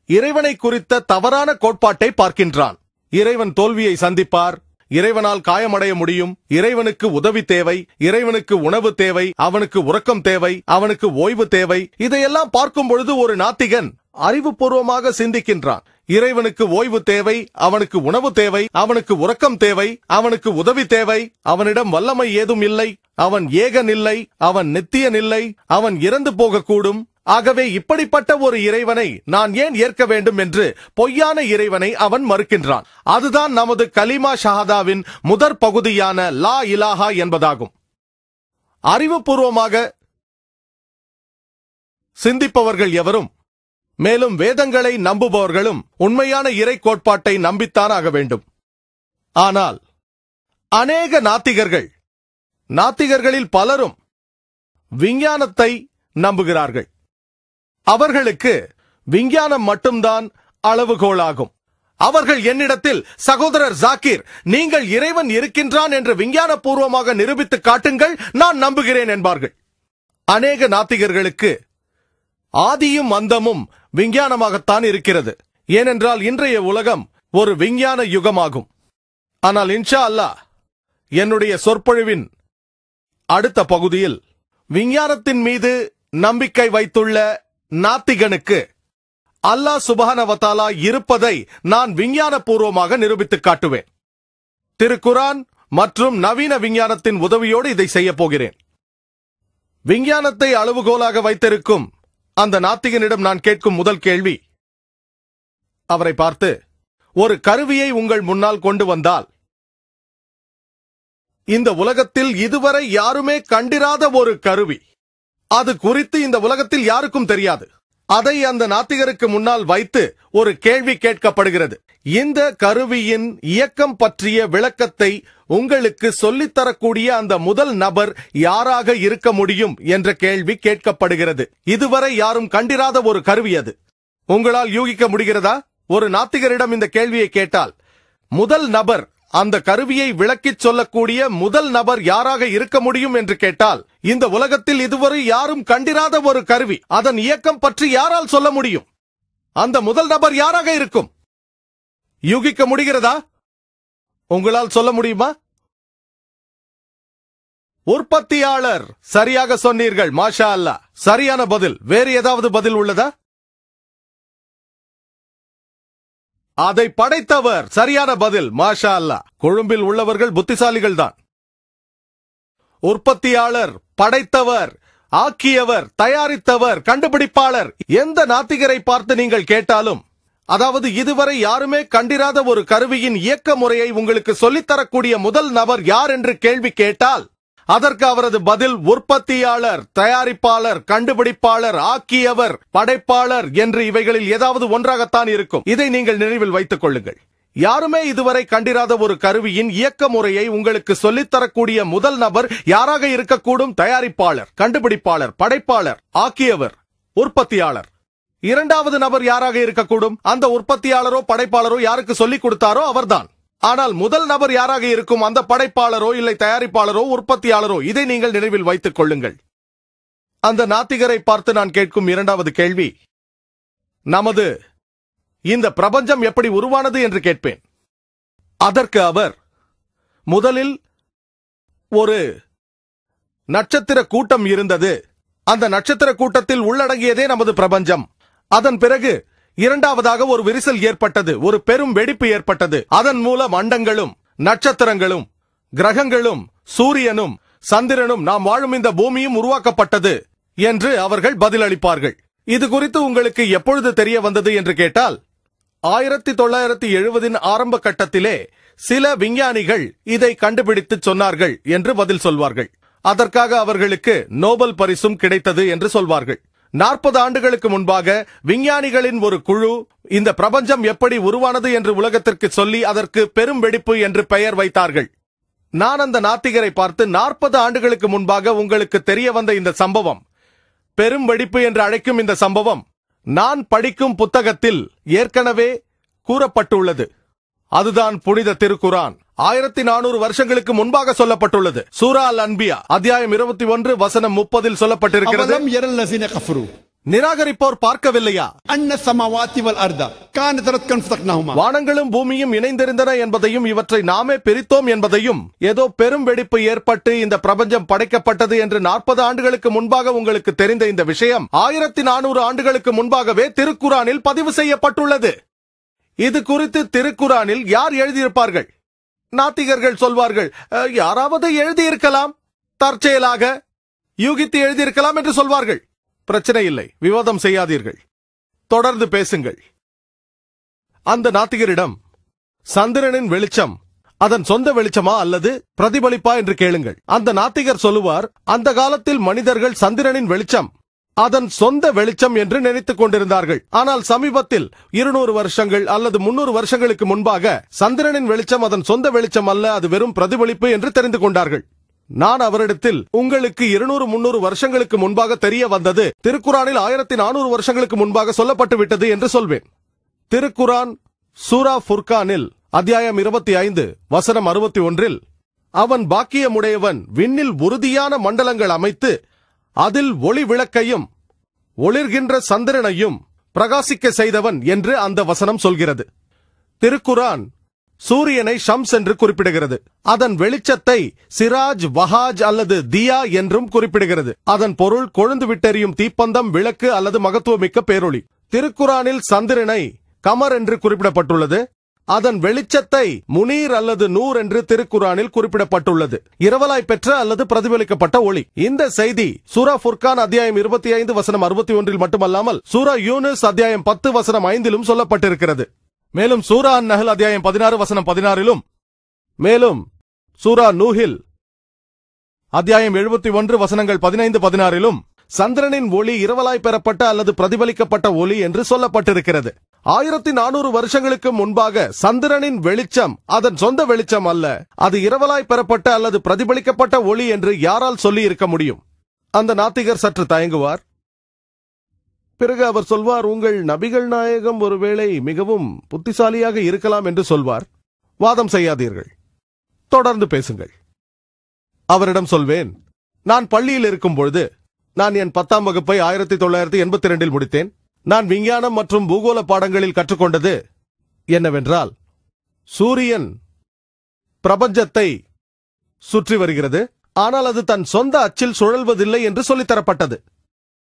இறைவனை குறித்த தவறான கோட்பாட்டை பார்க்கின்றான். இறைவன் தோல்வியை சந்திப்பார், இறைவனால் காயமடைய முடியும், இறைவனுக்கு உதவி தேவை, இறைவனுக்கு உணவு தேவை, அவனுக்கு உறக்கம் தேவை, அவனுக்கு ஓய்வு தேவை. இதையெல்லாம் பார்க்கும் பொழுது ஒரு நாத்திகன் அறிவுபூர்வமாக சிந்திக்கின்றான். இறைவனுக்கு ஓய்வு தேவை, அவனுக்கு உணவு தேவை, அவனுக்கு உறக்கம் தேவை, அவனுக்கு உதவி தேவை, அவனிடம் வல்லமை ஏதும் இல்லை, அவன் ஏகன் இல்லை, அவன் நித்தியன் இல்லை, அவன் இறந்து போகக்கூடும். ஆகவே இப்படிப்பட்ட ஒரு இறைவனை நான் ஏன் ஏற்க வேண்டும் என்று பொய்யான இறைவனை அவன் மறுக்கின்றான். அதுதான் நமது கலிமா ஷஹாதாவின் முதற் பகுதியான லா இலாஹா என்பதாகும். அறிவுபூர்வமாக சிந்திப்பவர்கள் எவரும், மேலும் வேதங்களை நம்புபவர்களும் உண்மையான இறை கோட்பாட்டை நம்பித்தான் ஆக வேண்டும். ஆனால் அநேக நாத்திகர்களில் பலரும் விஞ்ஞானத்தை நம்புகிறார்கள். அவர்களுக்கு விஞ்ஞானம் மட்டும்தான் அளவுகோலாகும். அவர்கள் என்னிடத்தில், சகோதரர் ஜாக்கிர், நீங்கள் இறைவன் இருக்கின்றான் என்று விஞ்ஞானபூர்வமாக நிரூபித்து காட்டுங்கள், நான் நம்புகிறேன் என்பார்கள். அநேக நாத்திகர்களுக்கு ஆதியும் அந்தமும் விஞ்ஞானமாகத்தான் இருக்கிறது. ஏனென்றால் இன்றைய உலகம் ஒரு விஞ்ஞான யுகமாகும். ஆனால் இன்ஷா அல்லாஹ் என்னுடைய சொற்பொழிவின் அடுத்த பகுதியில் விஞ்ஞானத்தின் மீது நம்பிக்கை வைத்துள்ள நாத்திகனுக்கு அல்லாஹ் சுப்ஹானஹு வ தஆலா இருப்பதை நான் விஞ்ஞானபூர்வமாக நிரூபித்து காட்டுவேன். திருக்குரான் மற்றும் நவீன விஞ்ஞானத்தின் உதவியோடு இதை செய்ய போகிறேன். விஞ்ஞானத்தை அளவுகோலாக வைத்திருக்கும் அந்த நாத்திகனிடம் நான் கேட்கும் முதல் கேள்வி, அவரை பார்த்து, ஒரு கருவியை உங்கள் முன்னால் கொண்டு வந்தால், இந்த உலகத்தில் இதுவரை யாருமே கண்டிராத ஒரு கருவி, அது குறித்து இந்த உலகத்தில் யாருக்கும் தெரியாது, அதை அந்த நாத்திகருக்கு முன்னால் வைத்து ஒரு கேள்வி கேட்கப்படுகிறது. இந்த கருவியின் இயக்கம் பற்றிய விளக்கத்தை உங்களுக்கு சொல்லித்தரக்கூடிய அந்த முதல் நபர் யாராக இருக்க முடியும் என்ற கேள்வி கேட்கப்படுகிறது. இதுவரை யாரும் கண்டிராத ஒரு கருவி அது. உங்களால் யூகிக்க முடிகிறதா? ஒரு நாத்திகரிடம் இந்த கேள்வியை கேட்டால் முதல் நபர், அந்த கருவியை விளக்கிச் சொல்லக்கூடிய முதல் நபர் யாராக இருக்க முடியும் என்று கேட்டால், இந்த உலகத்தில் இதுவரை யாரும் கண்டிராத ஒரு கருவி, அதன் இயக்கம் பற்றி யாரால் சொல்ல முடியும்? அந்த முதல் நபர் யாராக இருக்கும்? யூகிக்க முடிகிறதா? உங்களால் சொல்ல முடியுமா? உற்பத்தியாளர். சரியாக சொன்னீர்கள். மாஷா அல்லாஹ். சரியான பதில். வேறு ஏதாவது பதில் உள்ளதா? அதை படைத்தவர். சரியான பதில். மாஷா அல்லாஹ். கொழும்பில் உள்ளவர்கள் புத்திசாலிகள் தான். உற்பத்தியாளர், படைத்தவர், ஆக்கியவர், தயாரித்தவர், கண்டுபிடிப்பாளர். எந்த நாத்திகரை பார்த்து நீங்கள் கேட்டாலும், அதாவது இதுவரை யாருமே கண்டிராத ஒரு கருவியின் இயக்க முறையை உங்களுக்கு சொல்லித்தரக்கூடிய முதல் நபர் யார் என்று கேள்வி கேட்டால், அதற்கு அவரது பதில் உற்பத்தியாளர், தயாரிப்பாளர், கண்டுபிடிப்பாளர், ஆக்கியவர், படைப்பாளர் என்று இவைகளில் ஏதாவது ஒன்றாகத்தான் இருக்கும். இதை நீங்கள் நினைவில் வைத்துக் கொள்ளுங்கள். யாருமே இதுவரை கண்டிராத ஒரு கருவியின் இயக்க முறையை உங்களுக்கு சொல்லித்தரக்கூடிய முதல் நபர் யாராக இருக்கக்கூடும்? தயாரிப்பாளர், கண்டுபிடிப்பாளர், படைப்பாளர், ஆக்கியவர், உற்பத்தியாளர். இரண்டாவது நபர் யாராக இருக்கக்கூடும்? அந்த உற்பத்தியாளரோ படைப்பாளரோ யாருக்கு சொல்லிக் கொடுத்தாரோ அவர்தான். ஆனால் முதல் நபர் யாராக இருக்கும்? அந்த படைப்பாளரோ இல்லை தயாரிப்பாளரோ உற்பத்தியாளரோ. இதை நீங்கள் நினைவில் வைத்துக் கொள்ளுங்கள். அந்த நாத்திகரை பார்த்து நான் கேட்கும் இரண்டாவது கேள்வி, நமது இந்த பிரபஞ்சம் எப்படி உருவானது என்று கேட்பேன். அதற்கு அவர், முதலில் ஒரு நட்சத்திர கூட்டம் இருந்தது, அந்த நட்சத்திர கூட்டத்தில் உள்ளடங்கியதே நமது பிரபஞ்சம். அதன் பிறகு இரண்டாவதாக ஒரு விரிசல் ஏற்பட்டது, ஒரு பெரும் வெடிப்பு ஏற்பட்டது. அதன் மூலம் அண்டங்களும் நட்சத்திரங்களும் கிரகங்களும் சூரியனும் சந்திரனும் நாம் வாழும் இந்த பூமியும் உருவாக்கப்பட்டது என்று அவர்கள் பதிலளிப்பார்கள். இது குறித்து உங்களுக்கு எப்பொழுது தெரிய வந்தது என்று கேட்டால், 1970 ஆரம்ப கட்டத்திலே சில விஞ்ஞானிகள் இதை கண்டுபிடித்து சொன்னார்கள் என்று பதில் சொல்வார்கள். அதற்காக அவர்களுக்கு நோபல் பரிசும் கிடைத்தது என்று சொல்வார்கள். 40 ஆண்டுகளுக்கு முன்பாக விஞ்ஞானிகளின் ஒரு குழு இந்த பிரபஞ்சம் எப்படி உருவானது என்று உலகத்திற்கு சொல்லி அதற்கு பெரும் வெடிப்பு என்று பெயர் வைத்தார்கள். நான் அந்த நாத்திகரை பார்த்து, 40 ஆண்டுகளுக்கு முன்பாக உங்களுக்கு தெரிய வந்த இந்த சம்பவம், பெரும் வெடிப்பு என்று அழைக்கும் இந்த சம்பவம், நான் படிக்கும் புத்தகத்தில் ஏற்கனவே கூறப்பட்டுள்ளது. அதுதான் புனித திருக்குரான். 1400 வருஷங்களுக்கு முன்பாக சொல்லப்பட்டுள்ளது. சூரா அல் அன்பியா அத்தியாயம் 21 வசனம் 30 சொல்லப்பட்டிருக்கிறது. நிராகரிப்போர் பார்க்கவில்லையா? வானங்களும் பூமியும் இணைந்திருந்தன என்பதையும் இவற்றை நாமே பிரித்தோம் என்பதையும், ஏதோ பெரும் வெடிப்பு ஏற்பட்டு இந்த பிரபஞ்சம் படைக்கப்பட்டது என்று 40 ஆண்டுகளுக்கு முன்பாக உங்களுக்கு தெரிந்த இந்த விஷயம் 1400 ஆண்டுகளுக்கு முன்பாகவே திருக்குரானில் பதிவு செய்யப்பட்டுள்ளது. இது குறித்து திருக்குரானில் யார் எழுதியிருப்பார்கள்? நாத்திகர்கள் சொல்வார்கள், யாராவது எழுதியிருக்கலாம், தற்செயலாக யூகித்து எழுதியிருக்கலாம் என்று சொல்வார்கள். பிரச்சனை இல்லை, விவாதம் செய்யாதீர்கள், தொடர்ந்து பேசுங்கள். அந்த நாத்திகரிடம் சந்திரனின் வெளிச்சம் அதன் சொந்த வெளிச்சமா அல்லது பிரதிபலிப்பா என்று கேளுங்கள். அந்த நாத்திகர் சொல்லுவார், அந்த காலத்தில் மனிதர்கள் சந்திரனின் வெளிச்சம் அதன் சொந்த வெளிச்சம் என்று நினைத்துக் கொண்டிருந்தார்கள். ஆனால் சமீபத்தில் 200 வருஷங்கள் அல்லது 300 வருஷங்களுக்கு முன்பாக சந்திரனின் வெளிச்சம் அதன் சொந்த வெளிச்சம் அல்ல, அது வெறும் பிரதிபலிப்பு என்று தெரிந்து கொண்டார்கள். நான் அவரிடத்தில், உங்களுக்கு 200-300 வருஷங்களுக்கு முன்பாக தெரிய வந்தது திருக்குரானில் 1400 வருஷங்களுக்கு முன்பாக சொல்லப்பட்டு விட்டது என்று சொல்வேன். திருக்குரான் சூரா ஃபுர்கானில் அத்தியாயம் 25 வசனம் 61, அவன் பாக்கியமுடையவன், விண்ணில் உறுதியான மண்டலங்கள் அமைத்து அதில் ஒளி விளக்கையும் ஒளிர்கின்ற சந்திரனையும் பிரகாசிக்க செய்தவன் என்று அந்த வசனம் சொல்கிறது. திருக்குரான் சூரியனை ஷம்ஸ் என்று குறிப்பிடுகிறது. அதன் வெளிச்சத்தை சிராஜ், வஹாஜ் அல்லது தியா என்றும் குறிப்பிடுகிறது. அதன் பொருள் கொழுந்து விட்டெறியும் தீப்பந்தம், விளக்கு அல்லது மகத்துவமிக்க பேரொளி. திருக்குரானில் சந்திரனை கமர் என்று குறிப்பிடப்பட்டுள்ளது. அதன் வெளிச்சத்தை முனீர் அல்லது நூர் என்று திருக்குரானில் குறிப்பிடப்பட்டுள்ளது. இரவலாய் பெற்ற அல்லது பிரதிபலிக்கப்பட்ட ஒளி. இந்த செய்தி சூரா ஃபுர்கான் அத்தியாயம் 25 வசனம் 61 மட்டுமல்லாமல் சூரா யூனுஸ் அத்தியாயம் 10 வசனம் 5 சொல்லப்பட்டிருக்கிறது. மேலும் சூரா அன்-நஹ்ல் அத்தியாயம் 16 வசனம் 16 மேலும் சூரா நூஹில் அத்தியாயம் 71 வசனங்கள் 15-16 சந்திரனின் ஒளி இரவலாய் பெறப்பட்ட அல்லது பிரதிபலிக்கப்பட்ட ஒளி என்று சொல்லப்பட்டிருக்கிறது. 1400 வருஷங்களுக்கு முன்பாக சந்திரனின் வெளிச்சம் அதன் சொந்த வெளிச்சம் அல்ல, அது இரவலாய் பெறப்பட்ட அல்லது பிரதிபலிக்கப்பட்ட ஒளி என்று யாரால் சொல்லி இருக்க முடியும்? அந்த நாத்திகர் சற்று தயங்குவார். பிறகு அவர் சொல்வார், உங்கள் நபிகள் நாயகம் ஒருவேளை மிகவும் புத்திசாலியாக இருக்கலாம் என்று சொல்வார். வாதம் செய்யாதீர்கள், தொடர்ந்து பேசுங்கள். அவரிடம் சொல்வேன், நான் பள்ளியில் இருக்கும் பொழுது நான் என் 10ஆம் வகுப்பை 1982 முடித்தேன். நான் விஞ்ஞானம் மற்றும் பூகோள பாடங்களில் கற்றுக்கொண்டது என்னவென்றால், சூரியன் பிரபஞ்சத்தை சுற்றி வருகிறது, ஆனால் அது தன் சொந்த அச்சில் சுழல்வதில்லை என்று சொல்லித்தரப்பட்டது.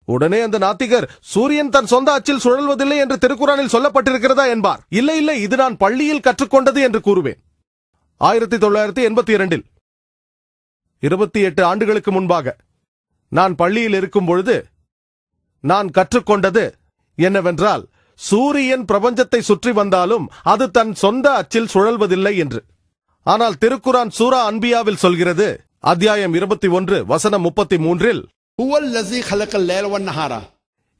உடனே அந்த நாத்திகர், சூரியன் தன் சொந்த அச்சில் சுழல்வதில்லை என்று திருக்குரானில் சொல்லப்பட்டிருக்கிறதா என்பார். இல்லை இல்லை, இது நான் பள்ளியில் கற்றுக்கொண்டது என்று கூறுவேன். 1982 28 ஆண்டுகளுக்கு முன்பாக நான் பள்ளியில் இருக்கும் பொழுது நான் கற்றுக்கொண்டது என்னவென்றால், சூரியன் பிரபஞ்சத்தை சுற்றி வந்தாலும் அது தன் சொந்த அச்சில் சுழல்வதில்லை என்று. ஆனால் திருக்குரான் சூரா அன்பியாவில் சொல்கிறது, அத்தியாயம் 21 வசனம் 33 هو الذي خلق الليل والنهار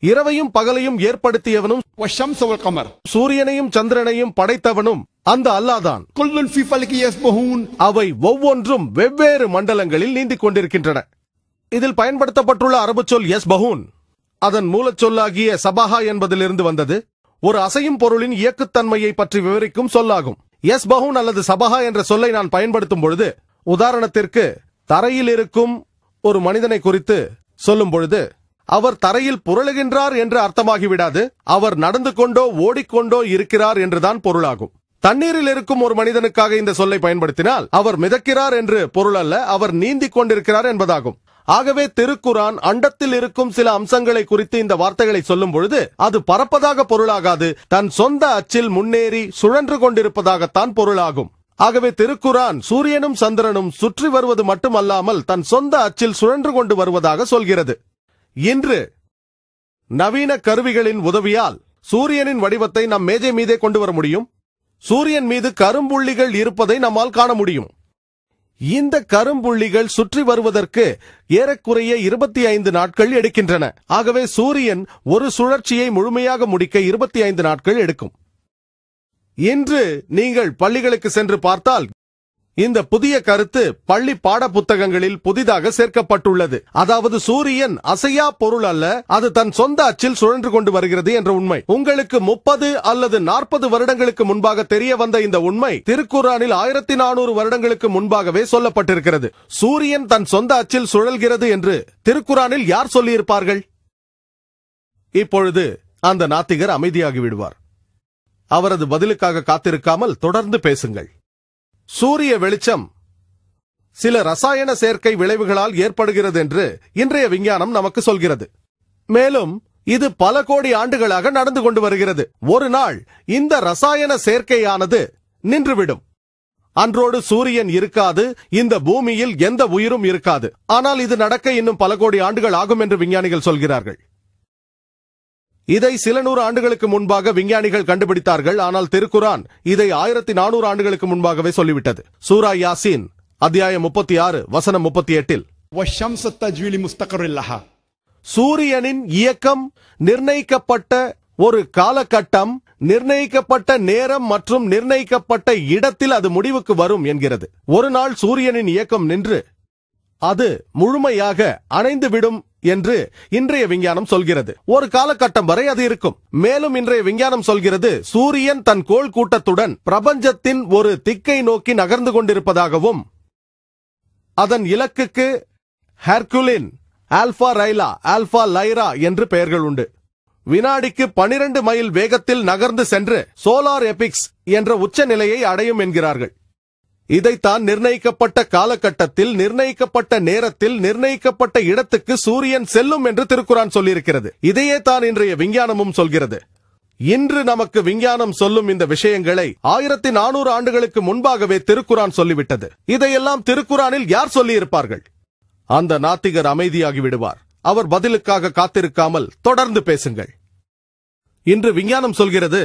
இரவையும் பகலையும் ஏற்படுத்தியவனும் والشمس والقمر சூரியனையும் சந்திரனையும் படைத்தவனும் அந்த அல்லாஹ்தான். كل في فلك يسبحون அவை ஒவ்வொன்றும் வெவ்வேறு மண்டலங்களில் நீந்திக் கொண்டிருக்கின்றன. இதில் பயன்படுத்தப்பட்டுள்ள அரபு சொல் யஸ்பஹூன் அதன் மூலச்சொல்லாகிய சபஹா என்பதிலிருந்து வந்தது. ஒரு அசையும் பொருளின் இயக்குத்தன்மையை பற்றி விவரிக்கும் சொல்லாகும். யஸ்பஹூன் அல்லது சபஹா என்ற சொல்லை நான் பயன்படுத்தும் பொழுது, உதாரணத்திற்கு தரையில் இருக்கும் ஒரு மனிதனை குறித்து சொல்லும் பொழுது, அவர் தரையில் புரளுகின்றார் என்று அர்த்தமாகிவிடாது, அவர் நடந்து கொண்டோ ஓடிக்கொண்டோ இருக்கிறார் என்றுதான் பொருளாகும். தண்ணீரில் இருக்கும் ஒரு மனிதனுக்காக இந்த சொல்லை பயன்படுத்தினால் அவர் மிதக்கிறார் என்று பொருள் அல்ல, அவர் நீந்திக் கொண்டிருக்கிறார் என்பதாகும். ஆகவே திருக்குரான் அண்டத்தில் இருக்கும் சில அம்சங்களை குறித்து இந்த வார்த்தைகளை சொல்லும் பொழுது அது பறப்பதாக பொருளாகாது, தன் சொந்த அச்சில் முன்னேறி சுழன்று கொண்டிருப்பதாகத்தான் பொருளாகும். ஆகவே திருக்குரான் சூரியனும் சந்திரனும் சுற்றி வருவது மட்டுமல்லாமல் தன் சொந்த அச்சில் சுழன்று கொண்டு வருவதாக சொல்கிறது. இன்று நவீன கருவிகளின் உதவியால் சூரியனின் வடிவத்தை நம் மேஜை மீதே கொண்டு வர முடியும். சூரியன் மீது கரும்புள்ளிகள் இருப்பதை நம்மால் காண முடியும். இந்த கரும்புள்ளிகள் சுற்றி வருவதற்கு ஏறக்குறைய 25 நாட்கள் எடுக்கின்றன. ஆகவே சூரியன் ஒரு சுழற்சியை முழுமையாக முடிக்க 25 நாட்கள் எடுக்கும். இன்று நீங்கள் பள்ளிகளுக்கு சென்று பார்த்தால் இந்த புதிய கருத்து பள்ளி பாட புத்தகங்களில் புதிதாக சேர்க்கப்பட்டுள்ளது. அதாவது சூரியன் அசையா பொருள் அல்ல, அது தன் சொந்த அச்சில் சுழன்று கொண்டு வருகிறது என்ற உண்மை. உங்களுக்கு 30 அல்லது 40 வருடங்களுக்கு முன்பாக தெரிய வந்த இந்த உண்மை திருக்குரானில் 1400 வருடங்களுக்கு முன்பாகவே சொல்லப்பட்டிருக்கிறது. சூரியன் தன் சொந்த அச்சில் சுழல்கிறது என்று திருக்குரானில் யார் சொல்லியிருப்பார்கள்? இப்பொழுது அந்த நாத்திகர் அமைதியாகி விடுவார். அவரது பதிலுக்காக காத்திருக்காமல் தொடர்ந்து பேசுங்கள். சூரிய வெளிச்சம் சில ரசாயன சேர்க்கை விளைவுகளால் ஏற்படுகிறது என்று இன்றைய விஞ்ஞானம் நமக்கு சொல்கிறது. மேலும் இது பல கோடி ஆண்டுகளாக நடந்து கொண்டு வருகிறது. ஒரு நாள் இந்த ரசாயன சேர்க்கையானது நின்றுவிடும். அன்றோடு சூரியன் இருக்காது, இந்த பூமியில் எந்த உயிரும் இருக்காது. ஆனால் இது நடக்க இன்னும் பல கோடி ஆண்டுகள் ஆகும் என்று விஞ்ஞானிகள் சொல்கிறார்கள். இதை சில 100 ஆண்டுகளுக்கு முன்பாக விஞ்ஞானிகள் கண்டுபிடித்தார்கள். ஆனால் திருக்குரான் இதை 1400 ஆண்டுகளுக்கு முன்பாகவே சொல்லிவிட்டது. சூரா யாசீன் அத்தியாயம் 36 வசனம் 38 والشمس تجري لمستقر لها சூரியனின் இயக்கம் நிர்ணயிக்கப்பட்ட ஒரு காலகட்டம், நிர்ணயிக்கப்பட்ட நேரம் மற்றும் நிர்ணயிக்கப்பட்ட இடத்தில் அது முடிவுக்கு வரும் என்கிறது. ஒரு நாள் சூரியனின் இயக்கம் நின்று அது முழுமையாக அணைந்துவிடும் என்று இன்றைய விஞ்ஞானம் சொல்கிறது. ஒரு காலகட்டம் வரை அது இருக்கும். மேலும் இன்றைய விஞ்ஞானம் சொல்கிறது, சூரியன் தன் கோள் கூட்டத்துடன் பிரபஞ்சத்தின் ஒரு திக்கை நோக்கி நகர்ந்து கொண்டிருப்பதாகவும், அதன் இலக்குக்கு ஹெர்குலின், ஆல்பா ரைலா, ஆல்பா லைரா என்று பெயர்கள் உண்டு. வினாடிக்கு 12 மைல் வேகத்தில் நகர்ந்து சென்று சோலார் எபிக்ஸ் என்ற உச்ச நிலையை அடையும் என்கிறார்கள். இதைத்தான் நிர்ணயிக்கப்பட்ட காலகட்டத்தில், நிர்ணயிக்கப்பட்ட நேரத்தில், நிர்ணயிக்கப்பட்ட இடத்துக்கு சூரியன் செல்லும் என்று திருக்குரான் சொல்லியிருக்கிறது. இதையே தான் இன்றைய விஞ்ஞானமும் சொல்கிறது. இன்று நமக்கு விஞ்ஞானம் சொல்லும் இந்த விஷயங்களை 1400 ஆண்டுகளுக்கு முன்பாகவே திருக்குரான் சொல்லிவிட்டது. இதையெல்லாம் திருக்குரானில் யார் சொல்லியிருப்பார்கள்? அந்த நாத்திகர் அமைதியாகி விடுவார். அவர் பதிலுக்காக காத்திருக்காமல் தொடர்ந்து பேசுங்கள். இன்று விஞ்ஞானம் சொல்கிறது,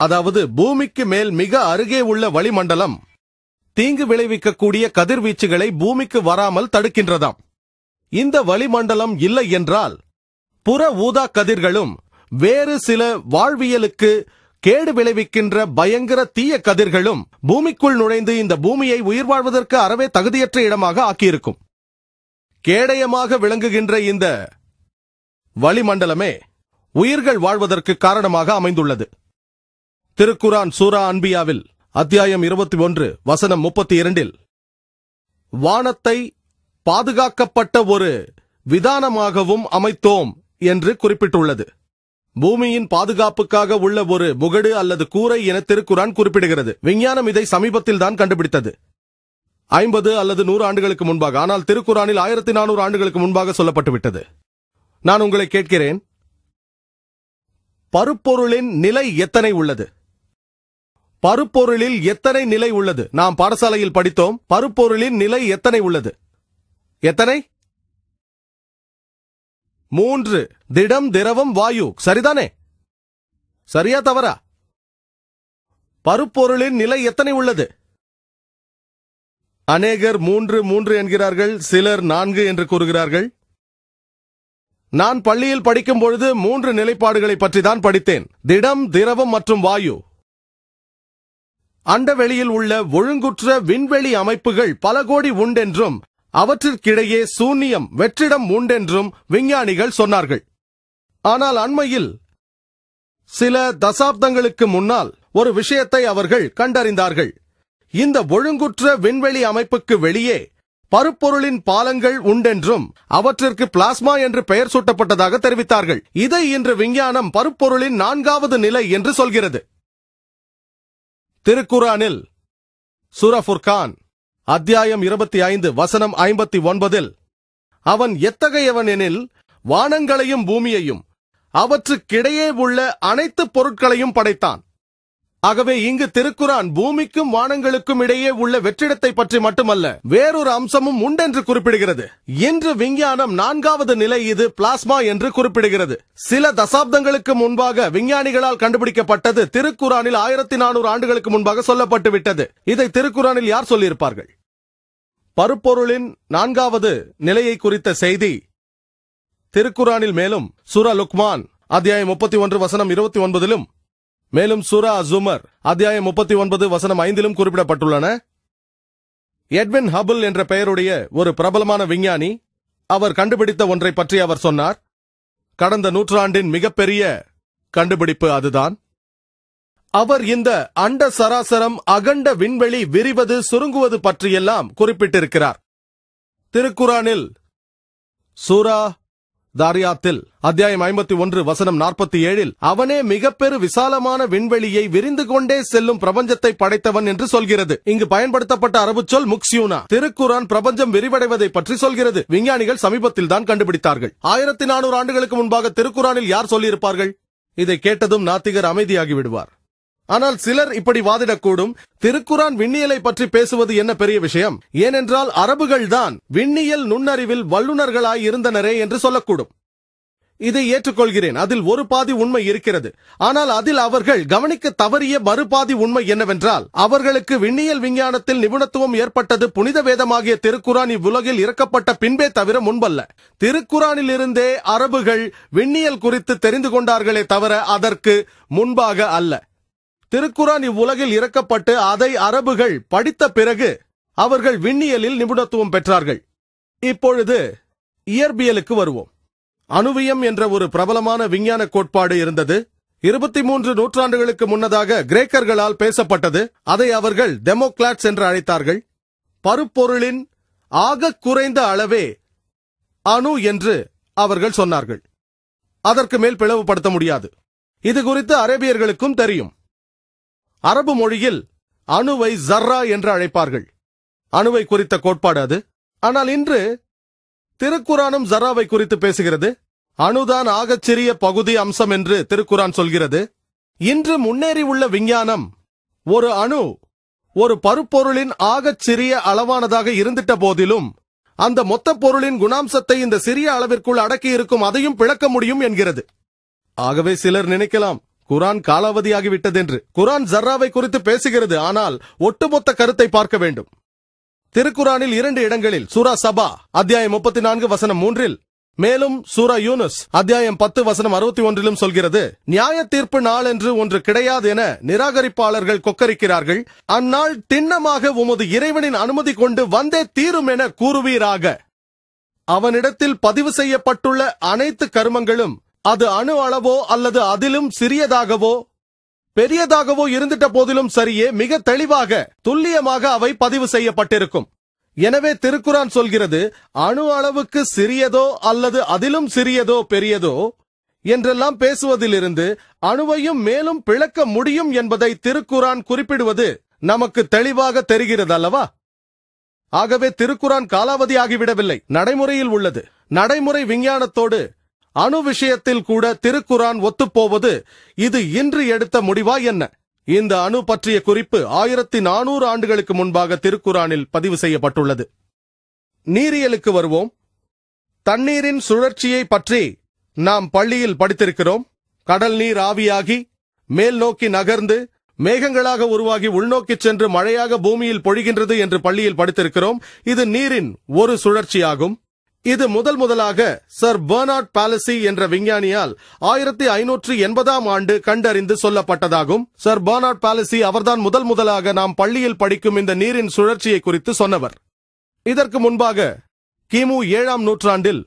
அதாவது பூமிக்கு மேல் மிக அருகே உள்ள வளிமண்டலம் தீங்கு விளைவிக்கக்கூடிய கதிர்வீச்சுகளை பூமிக்கு வராமல் தடுக்கின்றதாம். இந்த வளிமண்டலம் இல்லை என்றால் புற ஊதா கதிர்களும் வேறு சில வாழ்வியலுக்கு கேடு விளைவிக்கின்ற பயங்கர தீய கதிர்களும் பூமிக்குள் நுழைந்து இந்த பூமியை உயிர் வாழ்வதற்கு அறவே தகுதியற்ற இடமாக ஆக்கியிருக்கும். கேடயமாக விளங்குகின்ற இந்த வளிமண்டலமே உயிர்கள் வாழ்வதற்கு காரணமாக அமைந்துள்ளது. திருக்குரான் சூரா அன்பியாவில் அத்தியாயம் 21 வசனம் 32 வானத்தை பாதுகாக்கப்பட்ட ஒரு விதானமாகவும் அமைத்தோம் என்று குறிப்பிட்டுள்ளது. பூமியின் பாதுகாப்புக்காக உள்ள ஒரு முகடு அல்லது கூரை என திருக்குரான் குறிப்பிடுகிறது. விஞ்ஞானம் இதை சமீபத்தில் தான் கண்டுபிடித்தது, 50 அல்லது 100 ஆண்டுகளுக்கு முன்பாக. ஆனால் திருக்குரானில் 1400 ஆண்டுகளுக்கு முன்பாக சொல்லப்பட்டுவிட்டது. நான் உங்களை கேட்கிறேன், பருப்பொருளின் நிலை எத்தனை உள்ளது? பருப்பொருளில் எத்தனை நிலை உள்ளது? நாம் பாடசாலையில் படித்தோம். பருப்பொருளின் நிலை எத்தனை உள்ளது? எத்தனை? 3. திடம், திரவம், வாயு. சரிதானே? சரியா தவறா? பருப்பொருளின் நிலை எத்தனை உள்ளது? அநேகர் 3 என்கிறார்கள், சிலர் 4 என்று கூறுகிறார்கள். நான் பள்ளியில் படிக்கும் பொழுது 3 நிலைப்பாடுகளை பற்றி தான் படித்தேன்: திடம், திரவம் மற்றும் வாயு. அண்டவெளியில் உள்ள ஒழுங்குற்ற விண்வெளி அமைப்புகள் பல கோடி உண்டென்றும் அவற்றிற்கிடையே சூன்யம், வெற்றிடம் உண்டென்றும் விஞ்ஞானிகள் சொன்னார்கள். ஆனால் அண்மையில் சில தசாப்தங்களுக்கு முன்னால் ஒரு விஷயத்தை அவர்கள் கண்டறிந்தார்கள். இந்த ஒழுங்குற்ற விண்வெளி அமைப்புக்கு வெளியே பருப்பொருளின் பாலங்கள் உண்டென்றும் அவற்றிற்கு பிளாஸ்மா என்று பெயர் சூட்டப்பட்டதாக தெரிவித்தார்கள். இதை இன்று விஞ்ஞானம் பருப்பொருளின் 4வது நிலை என்று சொல்கிறது. திருக்குரானில் சூரா ஃபுர்கான் அத்தியாயம் 25 வசனம் 59 அவன் எத்தகையவன் எனில் வானங்களையும் பூமியையும் அவற்றுக்கிடையே உள்ள அனைத்து பொருட்களையும் படைத்தான். ஆகவே இங்கு திருக்குரான் பூமிக்கும் வானங்களுக்கும் இடையே உள்ள வெற்றிடத்தை பற்றி மட்டுமல்ல, வேறொரு அம்சமும் உண்டென்று குறிப்பிடுகிறது. இன்று விஞ்ஞானம் 4வது நிலை, இது பிளாஸ்மா என்று குறிப்பிடுகிறது. சில தசாப்தங்களுக்கு முன்பாக விஞ்ஞானிகளால் கண்டுபிடிக்கப்பட்டது திருக்குரானில் 1400 ஆண்டுகளுக்கு முன்பாக சொல்லப்பட்டு விட்டது. இதை திருக்குரானில் யார் சொல்லியிருப்பார்கள்? பருப்பொருளின் 4வது நிலையை குறித்த செய்தி திருக்குரானில் மேலும் சூரா லுக்மான் அத்தியாயம் 31 வசனம் 29 மேலும் சூரா அஸ்-ஸுமர் அத்தியாயம் 39 வசனம் 5 குறிப்பிடப்பட்டுள்ளன. எட்வின் ஹபிள் என்ற பெயருடைய ஒரு பிரபலமான விஞ்ஞானி, அவர் கண்டுபிடித்த ஒன்றை பற்றி அவர் சொன்னார். கடந்த நூற்றாண்டின் மிகப்பெரிய கண்டுபிடிப்பு அதுதான். அவர் இந்த அண்ட சராசரம், அகண்ட விண்வெளி விரிவது, சுருங்குவது பற்றியெல்லாம் குறிப்பிட்டிருக்கிறார். திருக்குரானில் சூரா தாரியாத்தில் அத்தியாயம் 51 வசனம் 47 அவனே மிகப்பெரு விசாலமான விண்வெளியை விரிந்து கொண்டே செல்லும் பிரபஞ்சத்தை படைத்தவன் என்று சொல்கிறது. இங்கு பயன்படுத்தப்பட்ட அரபு சொல் முக்சியூனா. திருக்குரான் பிரபஞ்சம் விரிவடைவதை பற்றி சொல்கிறது. விஞ்ஞானிகள் சமீபத்தில் தான் கண்டுபிடித்தார்கள். 1400 ஆண்டுகளுக்கு முன்பாக திருக்குரானில் யார் சொல்லியிருப்பார்கள்? இதை கேட்டதும் நாத்திகர் அமைதியாகி விடுவார். ஆனால் சிலர் இப்படி வாதிடக்கூடும், திருக்குரான் விண்ணியலை பற்றி பேசுவது என்ன பெரிய விஷயம், ஏனென்றால் அரபுகள் தான் விண்ணியல் நுண்ணறிவில் வல்லுநர்களாய் இருந்தனரே என்று சொல்லக்கூடும். இதை ஏற்றுக்கொள்கிறேன், அதில் ஒரு பாதி உண்மை இருக்கிறது. ஆனால் அதில் அவர்கள் கவனிக்க தவறிய மறுபாதி உண்மை என்னவென்றால், அவர்களுக்கு விண்ணியல் விஞ்ஞானத்தில் நிபுணத்துவம் ஏற்பட்டது புனித வேதமாகிய திருக்குரான் இவ்வுலகில் இறக்கப்பட்ட பின்பே தவிர முன்பல்ல. திருக்குரானில் இருந்தே அரபுகள் விண்ணியல் குறித்து தெரிந்து கொண்டார்களே தவிர அதற்கு முன்பாக அல்ல. திருக்குரான் இவ்வுலகில் இறக்கப்பட்டு அதை அரபுகள் படித்த பிறகு அவர்கள் விண்ணியலில் நிபுணத்துவம் பெற்றார்கள். இப்பொழுது இயற்பியலுக்கு வருவோம். அணுவியம் என்ற ஒரு பிரபலமான விஞ்ஞான கோட்பாடு இருந்தது. 23 நூற்றாண்டுகளுக்கு முன்னதாக கிரேக்கர்களால் பேசப்பட்டது. அதை அவர்கள் டெமோக்ராட்ஸ் என்று அழைத்தார்கள். பருப்பொருளின் ஆக குறைந்த அளவே அணு என்று அவர்கள் சொன்னார்கள். அதற்கு மேல் பிளவுபடுத்த முடியாது. இது குறித்து அரேபியர்களுக்கும் தெரியும். அரபு மொழியில் அணுவை ஜர்ரா என்று அழைப்பார்கள். அணுவை குறித்த கோட்பாடு அது. ஆனால் இன்று திருக்குரானும் ஜர்ராவை குறித்து பேசுகிறது. அணுதான் ஆகச் சிறிய பகுதி அம்சம் என்று திருக்குரான் சொல்கிறது. இன்று முன்னேறி உள்ள விஞ்ஞானம் ஒரு அணு ஒரு பருப்பொருளின் ஆகச் சிறிய அளவானதாக இருந்திட்ட போதிலும் அந்த மொத்த பொருளின் குணாம்சத்தை இந்த சிறிய அளவிற்குள் அடக்கி இருக்கும், அதையும் பிளக்க முடியும் என்கிறது. ஆகவே சிலர் நினைக்கலாம், குரான் காலாவதியாகிவிட்டதென்று. குரான் ஜர்ராவை குறித்து பேசுகிறது, ஆனால் ஒட்டுமொத்த கருத்தை பார்க்க வேண்டும். திருக்குரானில் 2 இடங்களில் சூரா சபா அத்தியாயம் 34 வசனம் 3 மேலும் சூரா யூனுஸ் அத்தியாயம் 10 வசனம் 61 சொல்கிறது, நியாய தீர்ப்பு நாள் என்று ஒன்று கிடையாது என நிராகரிப்பாளர்கள் கொக்கரிக்கிறார்கள். அந்நாள் திண்ணமாக உமது இறைவனின் அனுமதி கொண்டு வந்தே தீரும் என கூறுவீராக. அவனிடத்தில் பதிவு செய்யப்பட்டுள்ள அனைத்து கர்மங்களும் அது அணு அளவோ அல்லது அதிலும் சிறியதாகவோ பெரியதாகவோ இருந்துட்ட போதிலும் சரியே, மிக தெளிவாக துல்லியமாக அவை பதிவு செய்யப்பட்டிருக்கும். எனவே திருக்குரான் சொல்கிறது, அணு அளவுக்கு சிறியதோ அல்லது அதிலும் சிறியதோ பெரியதோ என்றெல்லாம் பேசுவதிலிருந்து அணுவையும் மேலும் பிளக்க முடியும் என்பதை திருக்குரான் குறிப்பிடுவது நமக்கு தெளிவாக தெரிகிறது அல்லவா? ஆகவே திருக்குரான் காலாவதியாகிவிடவில்லை, நடைமுறையில் உள்ளது. நடைமுறை விஞ்ஞானத்தோடு அணு விஷயத்தில் கூட திருக்குரான் ஒத்துப்போவது இது இன்று எடுத்த முடிவா என்ன? இந்த அணு பற்றிய குறிப்பு 1400 ஆண்டுகளுக்கு முன்பாக திருக்குரானில் பதிவு செய்யப்பட்டுள்ளது. நீரியலுக்கு வருவோம். தண்ணீரின் சுழற்சியை பற்றி நாம் பள்ளியில் படித்திருக்கிறோம். கடல் நீர் ஆவியாகி மேல் நோக்கி நகர்ந்து மேகங்களாக உருவாகி உள்நோக்கி சென்று மழையாக பூமியில் பொழிகின்றது என்று பள்ளியில் படித்திருக்கிறோம். இது நீரின் ஒரு சுழற்சியாகும். இது முதலாக சர் பெர்னார்ட் பாலசி என்ற விஞ்ஞானியால் 1580ஆம் ஆண்டு கண்டறிந்து சொல்லப்பட்டதாகும். சர் பெர்னார்ட் பாலசி அவர்தான் முதலாக நாம் பள்ளியில் படிக்கும் இந்த நீரின் சுழற்சியை குறித்து சொன்னவர். இதற்கு முன்பாக கிமு 7ஆம் நூற்றாண்டில்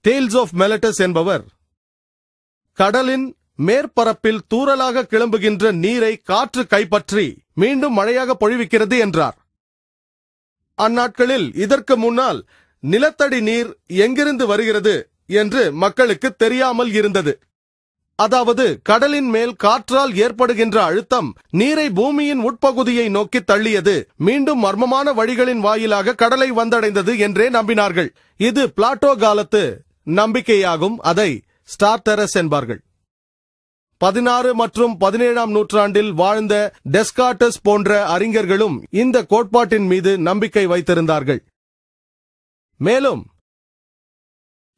தேல்ஸ் ஆஃப் மெலட்டஸ் என்பவர் கடலின் மேற்பரப்பில் தூறலாக கிளம்புகின்ற நீரை காற்று கைப்பற்றி மீண்டும் மழையாக பொழிவிக்கிறது என்றார். அந்நாட்களில் இதற்கு முன்னால் நிலத்தடி நீர் எங்கிருந்து வருகிறது என்று மக்களுக்கு தெரியாமல் இருந்தது. அதாவது கடலின் மேல் காற்றால் ஏற்படுகின்ற அழுத்தம் நீரை பூமியின் உட்பகுதியை நோக்கி தள்ளியது, மீண்டும் மர்மமான வழிகளின் வாயிலாக கடலை வந்தடைந்தது என்றே நம்பினார்கள். இது பிளாட்டோ காலத்து நம்பிக்கையாகும். அதை ஸ்டார் டெரஸ் என்பார்கள். 16 மற்றும் 17ஆம் நூற்றாண்டில் வாழ்ந்த டெஸ்கார்டஸ் போன்ற அறிஞர்களும் இந்த கோட்பாட்டின் மீது நம்பிக்கை வைத்திருந்தார்கள். மேலும்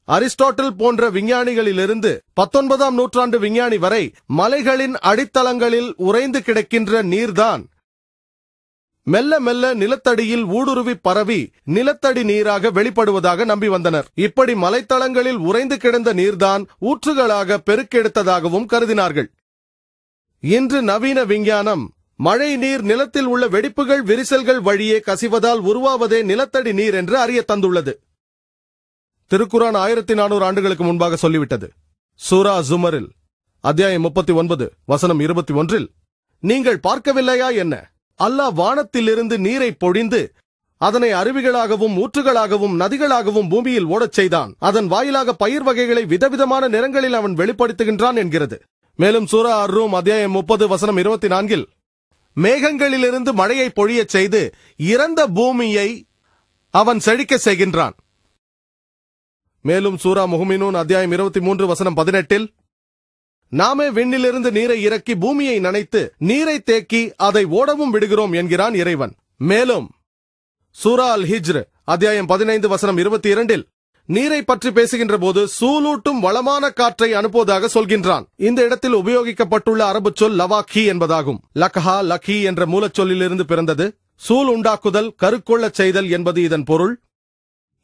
அரிஸ்டாட்டில் போன்ற விஞ்ஞானிகளிலிருந்து 19ஆம் நூற்றாண்டு விஞ்ஞானி வரை மலைகளின் அடித்தளங்களில் உறைந்து கிடக்கின்ற நீர்தான் மெல்ல மெல்ல நிலத்தடியில் ஊடுருவி பரவி நிலத்தடி நீராக வெளிப்படுவதாக நம்பி வந்தனர். இப்படி மலைத்தளங்களில் உறைந்து கிடந்த நீர்தான் ஊற்றுகளாக பெருக்கெடுத்ததாகவும் கருதினார்கள். இன்று நவீன விஞ்ஞானம் மழை நீர் நிலத்தில் உள்ள வெடிப்புகள் விரிசல்கள் வழியே கசிவதால் உருவாவதே நிலத்தடி நீர் என்று அறிய தந்துள்ளது. திருக்குரான் 1400 ஆண்டுகளுக்கு முன்பாக சொல்லிவிட்டது. சூரா ஜுமரில் அத்தியாயம் 39 வசனம் 21 நீங்கள் பார்க்கவில்லையா என்ன? அல்லாஹ் வானத்திலிருந்து நீரை பொழிந்து அதனை அருவிகளாகவும் ஊற்றுகளாகவும் நதிகளாகவும் பூமியில் ஓடச் செய்தான். அதன் வாயிலாக பயிர் வகைகளை விதவிதமான நிறங்களில் அவன் வெளிப்படுத்துகின்றான் என்கிறது. மேலும் சூரா அர்-ரூம் அத்தியாயம் 30 வசனம் 24 மேகங்களிலிருந்து மழையை பொழியச் செய்து இறந்த பூமியை அவன் செழிக்க செய்கின்றான். மேலும் சூரா முஹ்மினூன் அத்தியாயம் 23 வசனம் 18 நாமே விண்ணிலிருந்து நீரை இறக்கி பூமியை நனைத்து நீரை தேக்கி அதை ஓடவும் விடுகிறோம் என்கிறான் இறைவன். மேலும் சூரா அல் ஹிஜ்ர் அத்தியாயம் 15 வசனம் 22 நீரை பற்றி பேசுகின்ற போது சூலூட்டும் வளமான காற்றை அனுப்புவதாக சொல்கின்றான். இந்த இடத்தில் உபயோகிக்கப்பட்டுள்ள அரபு சொல் லவாக்கி என்பதாகும். லக்ஹா லக்கி என்ற மூலச்சொல்லிலிருந்து பிறந்தது. சூல் உண்டாக்குதல், கருக்கொள்ளச் செய்தல் என்பது இதன் பொருள்.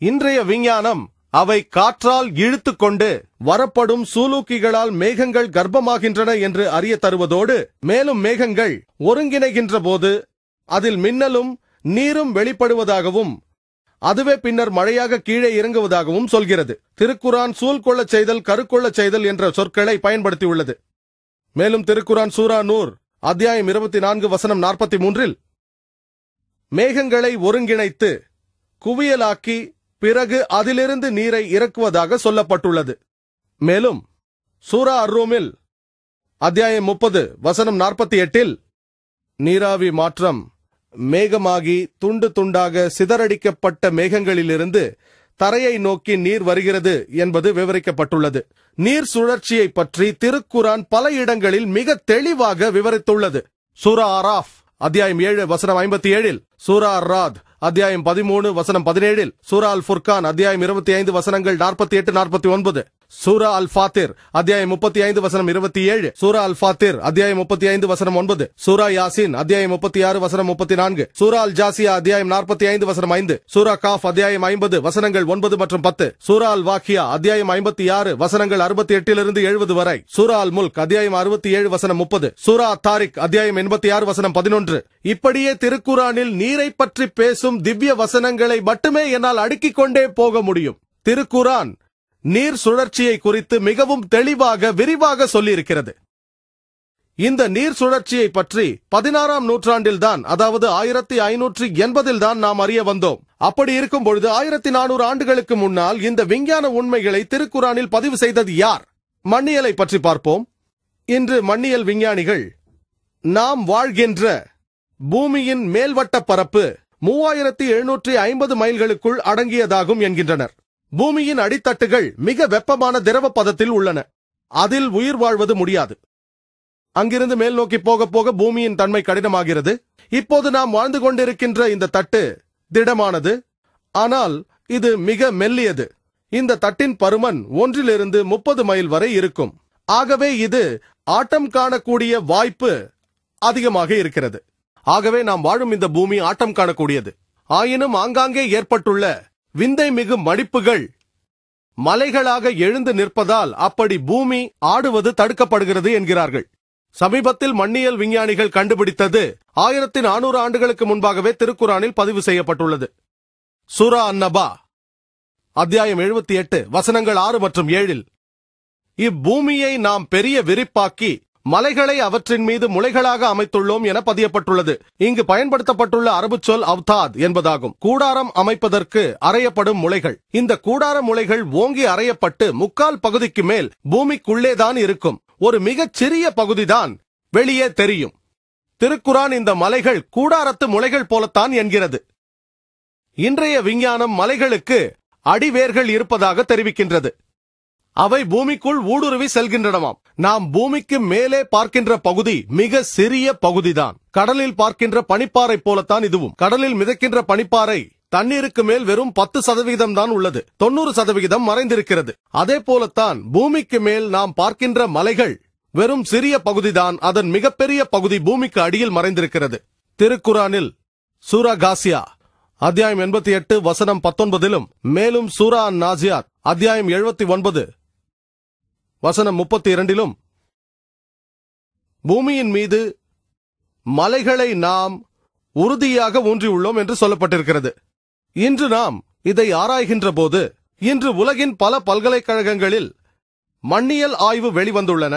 இன்றைய விஞ்ஞானம் அவை காற்றால் இழுத்துக் கொண்டு வரப்படும் சூலூக்கிகளால் மேகங்கள் கர்ப்பமாகின்றன என்று அறிய தருவதோடு, மேலும் மேகங்கள் ஒருங்கிணைகின்ற போது அதில் மின்னலும் நீரும் வெளிப்படுவதாகவும் அதுவே பின்னர் மழையாக கீழே இறங்குவதாகவும் சொல்கிறது. திருக்குரான் சூல் கொள்ளச் செய்தல், கருக்கொள்ளச் செய்தல் என்ற சொற்களை பயன்படுத்தியுள்ளது. மேலும் திருக்குரான் சூரா நூர் அத்தியாயம் 24 வசனம் 43 மேகங்களை ஒருங்கிணைத்து குவியலாக்கி பிறகு அதிலிருந்து நீரை இறக்குவதாக சொல்லப்பட்டுள்ளது. மேலும் சூரா அர்-ரூமில் அத்தியாயம் 30 வசனம் 48 நீராவி மாற்றம் மேகமாகி துண்டு துண்டாக சிதறடிக்கப்பட்ட மேகங்களிலிருந்து தரையை நோக்கி நீர் வருகிறது என்பது விவரிக்கப்பட்டுள்ளது. நீர் சுழற்சியை பற்றி திருக்குரான் பல இடங்களில் மிக தெளிவாக விவரித்துள்ளது. சூரா ஆராஃப் அத்தியாயம் 7 வசனம் 57 சூரா அர்-ராத் அத்தியாயம் 13 வசனம் 17 சூரா அல் ஃபுர்கான் அத்தியாயம் 25 வசனங்கள் 48-49 சூரா அல் ஃபாத்திர் அத்தியாயம் 35 வசனம் 27, சூரா அல் ஃபாத்திர் அத்தியாயம் 35 வசனம் 9, சூரா யாசின் அத்தியாயம் 36 வசனம் 34, சூரா அல் ஜாசியா அத்தியாயம் 45 வசனம் 5, சூரா காஃப் அத்தியாயம் 50 வசனங்கள் 9 மற்றும் 10, சூரா அல் வாக்கியா அத்தியாயம் 56 வசனங்கள் 68 70 வரை, சூரா அல் முல்க் அத்தியாயம் 67 வசனம் 30, சூரா தாரிக் அத்தியாயம் 86 வசனம் 11. இப்படியே திருக்குரானில் நீரை பற்றி பேசும் திவ்ய வசனங்களை மட்டுமே என்னால் அடுக்கிக் கொண்டே போக முடியும். திருக்குரான் நீர் சுழற்சியை குறித்து மிகவும் தெளிவாக விரிவாக சொல்லியிருக்கிறது. இந்த நீர் சுழற்சியை பற்றி 16ஆம் நூற்றாண்டில்தான், அதாவது 1580 தான் நாம் அறிய வந்தோம். அப்படி இருக்கும் பொழுது 1400 ஆண்டுகளுக்கு முன்னால் இந்த விஞ்ஞான உண்மைகளை திருக்குரானில் பதிவு செய்தது யார்? மண்ணியலை பற்றி பார்ப்போம். இன்று மண்ணியல் விஞ்ஞானிகள் நாம் வாழ்கின்ற பூமியின் மேல்வட்ட பரப்பு 3750 மைல்களுக்குள் அடங்கியதாகும் என்கின்றனர். பூமியின் அடித்தட்டுகள் மிக வெப்பமான திரவ பதத்தில் உள்ளன. அதில் உயிர் வாழ்வது முடியாது. அங்கிருந்து மேல் நோக்கி போக போக பூமியின் தன்மை கடினமாகிறது. இப்போது நாம் வாழ்ந்து கொண்டிருக்கின்ற இந்த தட்டு திடமானது, ஆனால் இது மிக மெல்லியது. இந்த தட்டின் பருமன் 1 to 30 மைல் வரை இருக்கும். ஆகவே இது ஆட்டம் காணக்கூடிய வாய்ப்பு அதிகமாக இருக்கிறது. ஆகவே நாம் வாழும் இந்த பூமி ஆட்டம் காணக்கூடியது. ஆயினும் ஆங்காங்கே ஏற்பட்டுள்ள விந்தை மிகு மடிப்புகள் மலைகளாக எழுந்து நிற்பதால் அப்படி பூமி ஆடுவது தடுக்கப்படுகிறது என்கிறார்கள். சமீபத்தில் மண்ணியல் விஞ்ஞானிகள் கண்டுபிடித்தது 1400 ஆண்டுகளுக்கு முன்பாகவே திருக்குரானில் பதிவு செய்யப்பட்டுள்ளது. சூரா அன்-நபா அத்தியாயம் 78 வசனங்கள் 6 மற்றும் 7. இப்பூமியை நாம் பெரிய விரிப்பாக்கி மலைகளை அவற்றின் மீது முளைகளாக அமைத்துள்ளோம் என பதியப்பட்டுள்ளது. இங்கு பயன்படுத்தப்பட்டுள்ள அரபு சொல் அவ்தாத் என்பதாகும். கூடாரம் அமைப்பதற்கு அறையப்படும் முளைகள். இந்த கூடார முளைகள் ஓங்கி அறையப்பட்டு 3/4 பகுதிக்கு மேல் பூமிக்குள்ளேதான் இருக்கும். ஒரு மிகச் சிறிய பகுதிதான் வெளியே தெரியும். திருக்குரான் இந்த மலைகள் கூடாரத்து முளைகள் போலத்தான் என்கிறது. இன்றைய விஞ்ஞானம் மலைகளுக்கு அடிவேர்கள் இருப்பதாக தெரிவிக்கின்றது. அவை பூமிக்குள் ஊடுருவி செல்கின்றனவாம். நாம் பூமிக்கு மேலே பார்க்கின்ற பகுதி மிக சிறிய பகுதிதான். கடலில் பார்க்கின்ற பனிப்பாறை போலத்தான் இதுவும். கடலில் மிதக்கின்ற பனிப்பாறை தண்ணீருக்கு மேல் வெறும் 10% தான் உள்ளது. 90% மறைந்திருக்கிறது. அதே போலத்தான் பூமிக்கு மேல் நாம் பார்க்கின்ற மலைகள் வெறும் சிறிய பகுதிதான். அதன் மிகப்பெரிய பகுதி பூமிக்கு அடியில் மறைந்திருக்கிறது. திருக்குரானில் சூரா காசியா அத்தியாயம் 88 வசனம் 19, மேலும் சூரா அன்-நாசியாத் அத்தியாயம் 79 வசனம் 32 பூமியின் மீது மலைகளை நாம் உறுதியாக ஊன்றியுள்ளோம் என்று சொல்லப்பட்டிருக்கிறது. இன்று நாம் இதை ஆராய்கின்ற போது, இன்று உலகின் பல பல்கலைக்கழகங்களில் மண்ணியல் ஆய்வு வெளிவந்துள்ளன.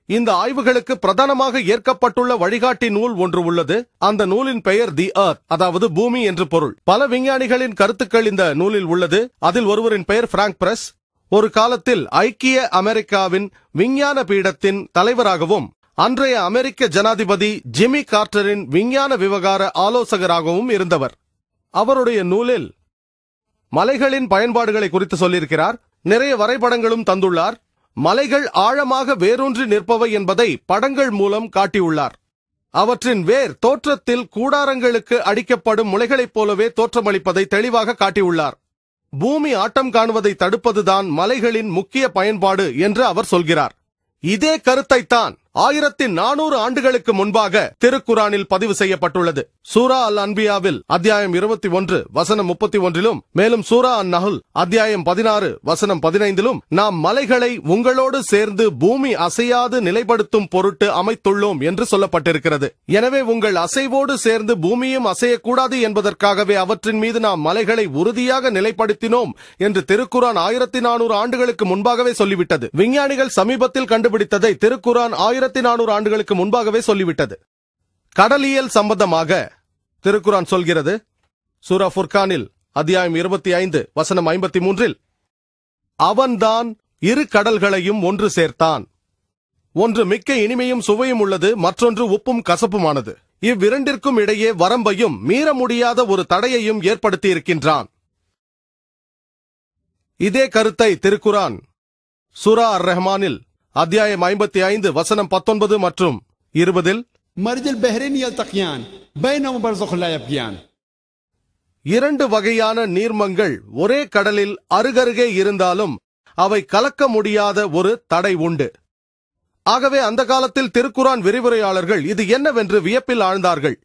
இந்த ஆய்வுகளுக்கு பிரதானமாக ஏற்கப்பட்டுள்ள வழிகாட்டி நூல் ஒன்று உள்ளது. அந்த நூலின் பெயர் தி எர்த், அதாவது பூமி என்று பொருள். பல விஞ்ஞானிகளின் கருத்துக்கள் இந்த நூலில் உள்ளது. அதில் ஒருவரின் பெயர் பிராங்க் பிரஸ். ஒரு காலத்தில் ஐக்கிய அமெரிக்காவின் விஞ்ஞான பீடத்தின் தலைவராகவும் அன்றைய அமெரிக்க ஜனாதிபதி ஜிம்மி கார்ட்டரின் விஞ்ஞான விவகார ஆலோசகராகவும் இருந்தவர். அவருடைய நூலில் மலைகளின் பயன்பாடுகளை குறித்து சொல்லியிருக்கிறார். நிறைய வரைபடங்களும் தந்துள்ளார். மலைகள் ஆழமாக வேரூன்றி நிற்பவை என்பதை படங்கள் மூலம் காட்டியுள்ளார். அவற்றின் வேர் தோற்றத்தில் கூடாரங்களுக்கு அடிக்கப்படும் முளைகளைப் போலவே தோற்றமளிப்பதை தெளிவாக காட்டியுள்ளார். பூமி ஆட்டம் காணுவதை தடுப்பதுதான் மலைகளின் முக்கிய பயன்பாடு என்று அவர் சொல்கிறார். இதே கருத்தைத்தான் 1400 ஆண்டுகளுக்கு முன்பாக திருக்குரானில் பதிவு செய்யப்பட்டுள்ளது. சூரா அல் அன்பியாவில் அத்தியாயம் 21 வசனம் 31, மேலும் சூரா அன்-நஹ்ல் அத்தியாயம் 16 வசனம் 15 நாம் மலைகளை உங்களோடு சேர்ந்து பூமி அசையாது நிலைப்படுத்தும் பொருட்டு அமைத்துள்ளோம் என்று சொல்லப்பட்டிருக்கிறது. எனவே உங்கள் அசைவோடு சேர்ந்து பூமியும் அசையக்கூடாது என்பதற்காகவே அவற்றின் மீது நாம் மலைகளை உறுதியாக நிலைப்படுத்தினோம் என்று திருக்குரான் 1400 ஆண்டுகளுக்கு முன்பாகவே சொல்லிவிட்டது. விஞ்ஞானிகள் சமீபத்தில் கண்டுபிடித்ததை திருக்குரான் 1400 ஆண்டுகளுக்கு முன்பாகவே சொல்லிவிட்டது. கடலியல் சம்பந்தமாக திருக்குரான் சொல்கிறது. சூரா ஃபுர்கானில் அத்தியாயம் 25 வசனம் 53, அவன்தான் இரு கடல்களையும் ஒன்று சேர்த்தான். ஒன்று மிக்க இனிமையும் சுவையும் உள்ளது, மற்றொன்று உப்பும் கசப்புமானது. இவ்விரண்டிற்கும் இடையே வரம்பையும் மீற முடியாத ஒரு தடையையும் ஏற்படுத்தி இருக்கின்றான். இதே கருத்தை திருக்குரான் சூரா அர்-ரஹ்மானில் அத்தியாயம் 55 வசனம் 19 மற்றும் 20 مرج البحرين يلتقيان بينهما برزخ لا يبغيان. இரண்டு வகையான நீர்மங்கள் ஒரே கடலில் அருகருகே இருந்தாலும் அவை கலக்க முடியாத ஒரு தடை உண்டு. ஆகவே அந்த காலத்தில் திருக்குரான் விரிவுரையாளர்கள் இது என்னவென்று வியப்பில் ஆழ்ந்தார்கள்.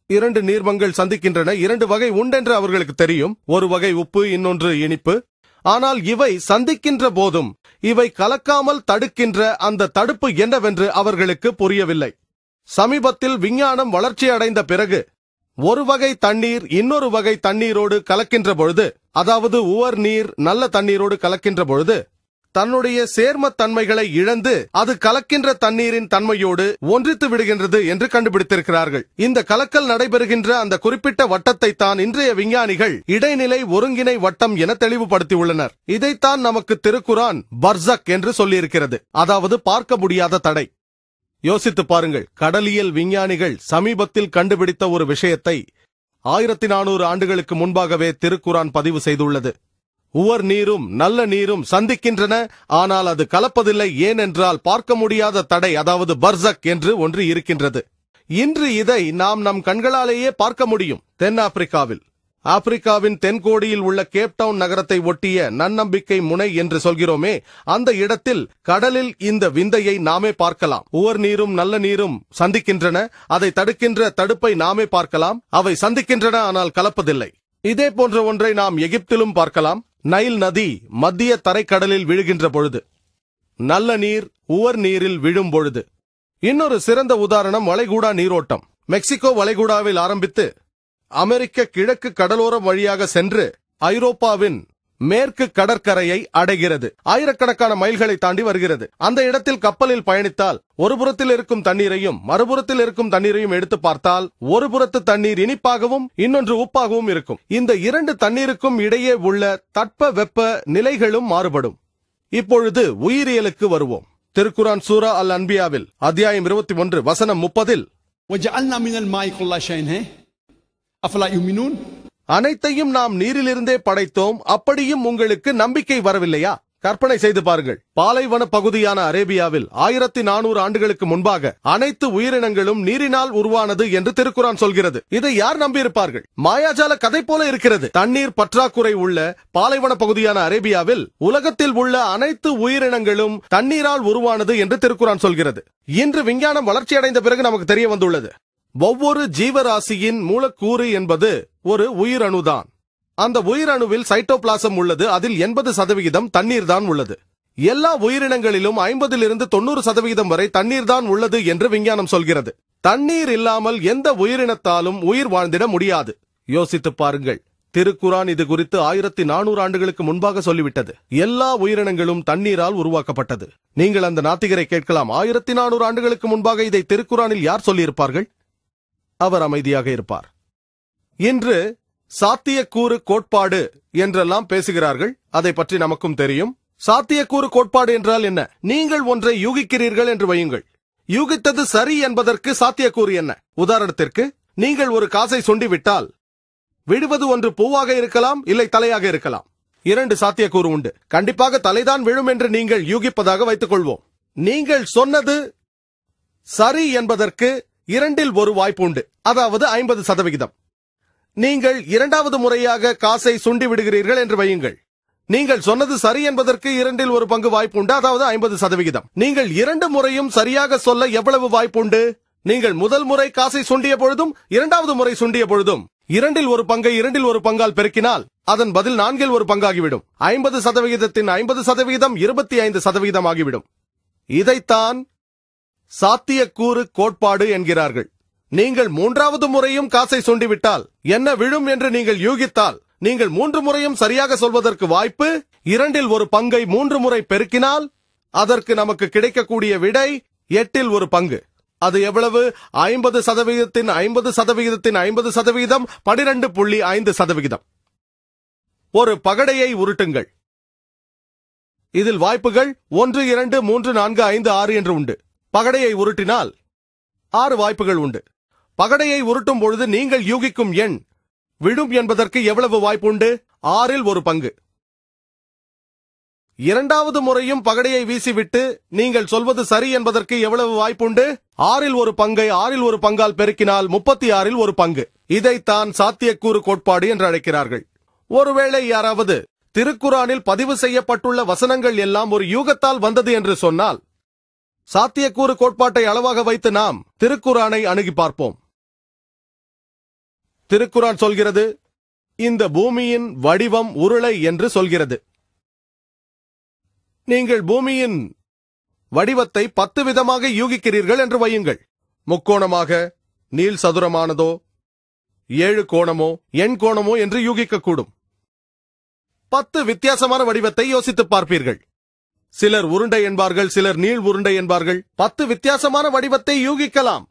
2 நீர்மங்கள் சந்திக்கின்றன, 2 வகை உண்டென்று அவர்களுக்கு தெரியும். ஒரு வகை உப்பு, இன்னொன்று இனிப்பு. ஆனால் இவை சந்திக்கின்ற போதும் இவை கலக்காமல் தடுக்கின்ற அந்த தடுப்பு என்னவென்று அவர்களுக்கு புரியவில்லை. சமீபத்தில் விஞ்ஞானம் வளர்ச்சி அடைந்த பிறகு ஒரு வகை தண்ணீர் இன்னொரு வகை தண்ணீரோடு கலக்கின்ற பொழுது, அதாவது உவர் நீர் நல்ல தண்ணீரோடு கலக்கின்ற பொழுது தன்னுடைய சேர்ம தன்மைகளை இழந்து அது கலக்கின்ற தண்ணீரின் தன்மையோடு ஒன்றித்து விடுகின்றது என்று கண்டுபிடித்திருக்கிறார்கள். இந்த கலக்கல் நடைபெறுகின்ற அந்த குறிப்பிட்ட வட்டத்தை தான் இன்றைய விஞ்ஞானிகள் இடைநிலை ஒருங்கிணை வட்டம் என தெளிவுபடுத்தியுள்ளனர். இதைத்தான் நமக்கு திருக்குரான் பர்சக் என்று சொல்லியிருக்கிறது, அதாவது பார்க்க முடியாத தடை. யோசித்து பாருங்கள், கடலியல் விஞ்ஞானிகள் சமீபத்தில் கண்டுபிடித்த ஒரு விஷயத்தை 1400 ஆண்டுகளுக்கு முன்பாகவே திருக்குரான் பதிவு செய்துள்ளது. உவர் நீரும் நல்ல நீரும் சந்திக்கின்றன, ஆனால் அது கலப்பதில்லை. ஏனென்றால் பார்க்க முடியாத தடை, அதாவது பர்சக் என்று ஒன்று இருக்கின்றது. இன்று இதை நாம் நம் கண்களாலேயே பார்க்க முடியும். தென்னாப்பிரிக்காவில், ஆப்பிரிக்காவின் தென்கோடியில் உள்ள கேப்டவுன் நகரத்தை ஒட்டிய நன்னம்பிக்கை முனை என்று சொல்கிறோமே, அந்த இடத்தில் கடலில் இந்த விந்தையை நாமே பார்க்கலாம். உவர் நீரும் நல்ல நீரும் சந்திக்கின்றன, அதை தடுக்கின்ற தடுப்பை நாமே பார்க்கலாம். அவை சந்திக்கின்றன, ஆனால் கலப்பதில்லை. இதே போன்ற ஒன்றை நாம் எகிப்திலும் பார்க்கலாம். நைல் நதி மத்திய தரைக்கடலில் விழுகின்ற பொழுது, நல்ல நீர் உவர் நீரில் விழும் பொழுது. இன்னொரு சிறந்த உதாரணம் வளைகுடா நீரோட்டம். மெக்சிகோ வளைகுடாவில் ஆரம்பித்து அமெரிக்க கிழக்கு கடலோரம் வழியாக சென்று ஐரோப்பாவின் மேற்கு கடற்கரையை அடைகிறது. ஆயிரக்கணக்கான மைல்களை தாண்டி வருகிறது. அந்த இடத்தில் கப்பலில் பயணித்தால் ஒரு புறத்தில் இருக்கும் தண்ணீரையும் மறுபுறத்தில் இருக்கும் தண்ணீரையும் எடுத்து பார்த்தால் ஒரு புறத்து தண்ணீர் இனிப்பாகவும் இன்னொன்று உப்பாகவும் இருக்கும். இந்த 2 தண்ணீருக்கும் இடையே உள்ள தட்ப வெப்ப நிலைகளும் மாறுபடும். இப்பொழுது உயிரியலுக்கு வருவோம். திருக்குரான் சூரா அல் அன்பியாவில் அத்தியாயம் 21 வசனம் 30 وَجَعَلْنَا مِنَ الْمَاءِ كُلَّ شَيْءٍ أَفَلَا يُؤْمِنُونَ அனைத்தையும் நாம் நீரிலிருந்தே படைத்தோம், அப்படியும் உங்களுக்கு நம்பிக்கை வரவில்லையா? கற்பனை செய்து பாருங்கள். பாலைவன பகுதியான அரேபியாவில் 1400 ஆண்டுகளுக்கு முன்பாக அனைத்து உயிரினங்களும் நீரினால் உருவானது என்று திருக்குரான் சொல்கிறது. இதை யார் நம்பியிருப்பார்கள்? மாயாஜால கதை போல இருக்கிறது. தண்ணீர் பற்றாக்குறை உள்ள பாலைவன பகுதியான அரேபியாவில் உலகத்தில் உள்ள அனைத்து உயிரினங்களும் தண்ணீரால் உருவானது என்று திருக்குரான் சொல்கிறது. இன்று விஞ்ஞானம் வளர்ச்சியடைந்த பிறகு நமக்கு தெரிய வந்துள்ளது, ஒவ்வொரு ஜீவராசியின் மூலக்கூறு என்பது ஒரு உயிரணுதான். அந்த உயிரணுவில் சைட்டோபிளாசம் உள்ளது. அதில் 80% தண்ணீர் தான் உள்ளது. எல்லா உயிரினங்களிலும் 50 to 90% வரை தண்ணீர் தான் உள்ளது என்று விஞ்ஞானம் சொல்கிறது. தண்ணீர் இல்லாமல் எந்த உயிரினத்தாலும் உயிர் வாழ்ந்திட முடியாது. யோசித்து பாருங்கள், திருக்குரான் இது குறித்து 1400 ஆண்டுகளுக்கு முன்பாக சொல்லிவிட்டது. எல்லா உயிரினங்களும் தண்ணீரால் உருவாக்கப்பட்டது. நீங்கள் அந்த நாத்திகரை கேட்கலாம், 1400 ஆண்டுகளுக்கு முன்பாக இதை திருக்குரானில் யார் சொல்லியிருப்பார்கள்? அவர் அமைதியாக இருப்பார். இன்று சாத்தியக்கூறு கோட்பாடு என்றெல்லாம் பேசுகிறார்கள். அதை பற்றி நமக்கும் தெரியும். சாத்தியக்கூறு கோட்பாடு என்றால் என்ன? நீங்கள் ஒன்றை யூகிக்கிறீர்கள் என்று வையுங்கள். யூகித்தது சரி என்பதற்கு சாத்தியக்கூறு என்ன? உதாரணத்திற்கு, நீங்கள் ஒரு காசை சுண்டிவிட்டால் விழுவது ஒன்று பூவாக இருக்கலாம், இல்லை தலையாக இருக்கலாம். 2 சாத்தியக்கூறு உண்டு. கண்டிப்பாக தலைதான் விழும் என்று நீங்கள் யூகிப்பதாக வைத்துக் கொள்வோம். நீங்கள் சொன்னது சரி என்பதற்கு 2 1 வாய்ப்பு உண்டு, அதாவது 50%. நீங்கள் 2வது முறையாக காசை சுண்டி விடுகிறீர்கள் என்று வையுங்கள். நீங்கள் சொன்னது சரி என்பதற்கு 2 1 பங்கு வாய்ப்பு உண்டு, அதாவது 50%. நீங்கள் 2 முறையும் சரியாக சொல்ல எவ்வளவு வாய்ப்பு உண்டு? நீங்கள் முதல் முறை காசை சுண்டிய பொழுதும் 2வது முறை சுண்டிய பொழுதும் 2 1 பங்கை 2 1 பங்கால் பெருக்கினால் அதன் பதில் 4 1 பங்காகிவிடும். 50%-இன் 50% 25% ஆகிவிடும். இதைத்தான் சாத்தியக்கூறு கோட்பாடு என்கிறார்கள். நீங்கள் 3வது முறையும் காசை சுண்டிவிட்டால் என்ன விழும் என்று நீங்கள் யூகித்தால், நீங்கள் 3 முறையும் சரியாக சொல்வதற்கு வாய்ப்பு 2 1 பங்கை 3 முறை பெருக்கினால் அதற்கு நமக்கு கிடைக்கக்கூடிய விடை 8 1 பங்கு. அது எவ்வளவு? 50%-இன் 50%-இன் 50% 12.5%. ஒரு பகடையை உருட்டுங்கள். இதில் வாய்ப்புகள் 1 2 3 4 5 6 என்று உண்டு. பகடையை உருட்டினால் 6 வாய்ப்புகள் உண்டு. பகடையை உருட்டும் பொழுது நீங்கள் யூகிக்கும் எண் விழும் என்பதற்கு எவ்வளவு வாய்ப்பு உண்டு? 6 1 பங்கு. 2வது முறையும் பகடையை வீசிவிட்டு நீங்கள் சொல்வது சரி என்பதற்கு எவ்வளவு வாய்ப்புண்டு? 6 1 பங்கை 6 1 பங்கால் பெருக்கினால் 36 1 பங்கு. இதைத்தான் சாத்தியக்கூறு கோட்பாடு என்று அழைக்கிறார்கள். ஒருவேளை யாராவது திருக்குரானில் பதிவு செய்யப்பட்டுள்ள வசனங்கள் எல்லாம் ஒரு யூகத்தால் வந்தது என்று சொன்னால், சாத்தியக்கூறு கோட்பாட்டை அளவாக வைத்து நாம் திருக்குரானை அணுகி பார்ப்போம். திருக்குரான் சொல்கிறது, இந்த பூமியின் வடிவம் உருளை என்று சொல்கிறது. நீங்கள் பூமியின் வடிவத்தை 10 விதமாக யூகிக்கிறீர்கள் என்று வையுங்கள். முக்கோணமாக, நீள் சதுரமானதோ, 7 கோணமோ, எண் கோணமோ என்று யூகிக்கக்கூடும். 10 வித்தியாசமான வடிவத்தை யோசித்துப் பார்ப்பீர்கள். சிலர் உருண்டை என்பார்கள், சிலர் நீள் உருண்டை என்பார்கள். 10 வித்தியாசமான வடிவத்தை யூகிக்கலாம்.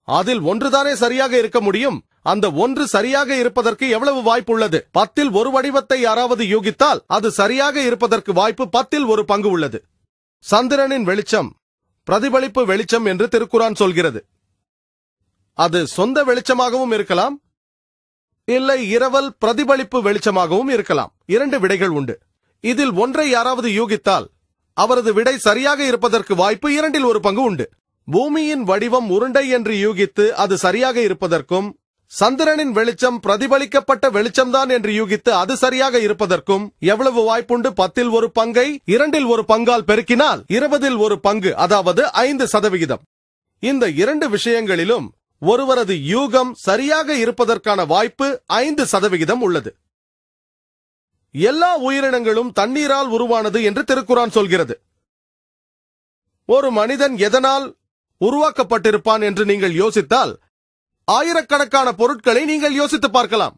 அதில் ஒன்றுதானே சரியாக இருக்க முடியும். அந்த ஒன்று சரியாக இருப்பதற்கு எவ்வளவு வாய்ப்பு உள்ளது? 10இல் ஒரு வடிவத்தை யாராவது யூகித்தால் அது சரியாக இருப்பதற்கு வாய்ப்பு 10இல் ஒரு பங்கு உள்ளது. சந்திரனின் வெளிச்சம் பிரதிபலிப்பு வெளிச்சம் என்று திருக்குரான் சொல்கிறது. அது சொந்த வெளிச்சமாகவும் இருக்கலாம், இல்லை இரவல் பிரதிபலிப்பு வெளிச்சமாகவும் இருக்கலாம். 2 விடைகள் உண்டு. இதில் ஒன்றை யாராவது யூகித்தால் அவரது விடை சரியாக இருப்பதற்கு வாய்ப்பு 2இல் ஒரு பங்கு உண்டு. பூமியின் வடிவம் உருண்டை என்று யூகித்து அது சரியாக இருப்பதற்கும், சந்திரனின் வெளிச்சம் பிரதிபலிக்கப்பட்ட வெளிச்சம்தான் என்று யூகித்து அது சரியாக இருப்பதற்கும் எவ்வளவு வாய்ப்புண்டு? 10இல் ஒரு பங்கை 2இல் ஒரு பங்கால் பெருக்கினால் 20இல் ஒரு பங்கு, அதாவது 5%. இந்த 2 விஷயங்களிலும் ஒருவரது யூகம் சரியாக இருப்பதற்கான வாய்ப்பு 5% உள்ளது. எல்லா உயிரினங்களும் தண்ணீரால் உருவானது என்று திருக்குரான் சொல்கிறது. ஒரு மனிதன் எதனால் உருவாக்கப்பட்டிருப்பான் என்று நீங்கள் யோசித்தால் ஆயிரக்கணக்கான பொருட்களை நீங்கள் யோசித்து பார்க்கலாம்.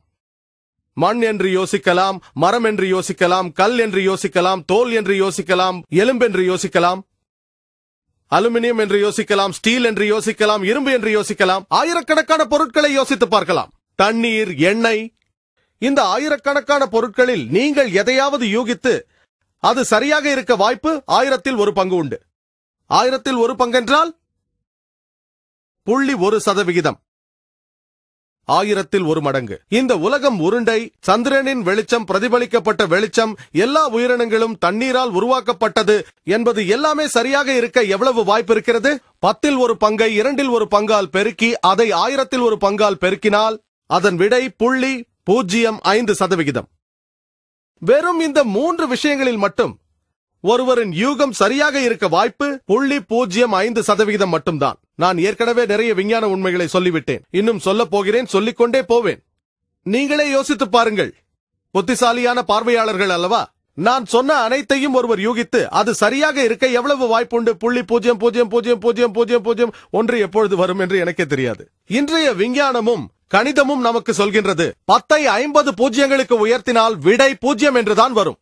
மண் என்று யோசிக்கலாம், மரம் என்று யோசிக்கலாம், கல் என்று யோசிக்கலாம், தோல் என்று யோசிக்கலாம், எலும்பென்று யோசிக்கலாம், அலுமினியம் என்று யோசிக்கலாம், ஸ்டீல் என்று யோசிக்கலாம், இரும்பு என்று யோசிக்கலாம். ஆயிரக்கணக்கான பொருட்களை யோசித்து பார்க்கலாம். தண்ணீர், எண்ணெய், இந்த ஆயிரக்கணக்கான பொருட்களில் நீங்கள் எதையாவது யூகித்து அது சரியாக இருக்க வாய்ப்பு 1000இல் ஒரு பங்கு உண்டு. 1000இல் ஒரு பங்கென்றால் 0.1%. 1000இல் ஒரு மடங்கு. இந்த உலகம் உருண்டை, சந்திரனின் வெளிச்சம் பிரதிபலிக்கப்பட்ட வெளிச்சம், எல்லா உயிரினங்களும் தண்ணீரால் உருவாக்கப்பட்டது என்பது எல்லாமே சரியாக இருக்க எவ்வளவு வாய்ப்பு இருக்கிறது? 10இல் ஒரு பங்கை 2இல் ஒரு பங்கால் பெருக்கி அதை 1000இல் ஒரு பங்கால் பெருக்கினால் அதன் விடை 0.05%. வெறும் இந்த 3 விஷயங்களில் மட்டும் ஒருவரின் யூகம் சரியாக இருக்க வாய்ப்பு 0.05% மட்டும்தான். நான் ஏற்கனவே நிறைய விஞ்ஞான உண்மைகளை சொல்லிவிட்டேன். இன்னும் சொல்லப் போகிறேன், சொல்லிக்கொண்டே போவேன். நீங்களே யோசித்து பாருங்கள். புத்திசாலியான பார்வையாளர்கள் அல்லவா? நான் சொன்ன அனைத்தையும் ஒருவர் யூகித்து அது சரியாக இருக்க எவ்வளவு வாய்ப்புண்டு? 0.0000001 எப்பொழுது வரும் என்று எனக்கே தெரியாது. இன்றைய விஞ்ஞானமும் கணிதமும் நமக்கு சொல்கின்றது, 10ஐ 50 பூஜ்யங்களுக்கு உயர்த்தினால் விடை 0 என்றுதான் வரும்.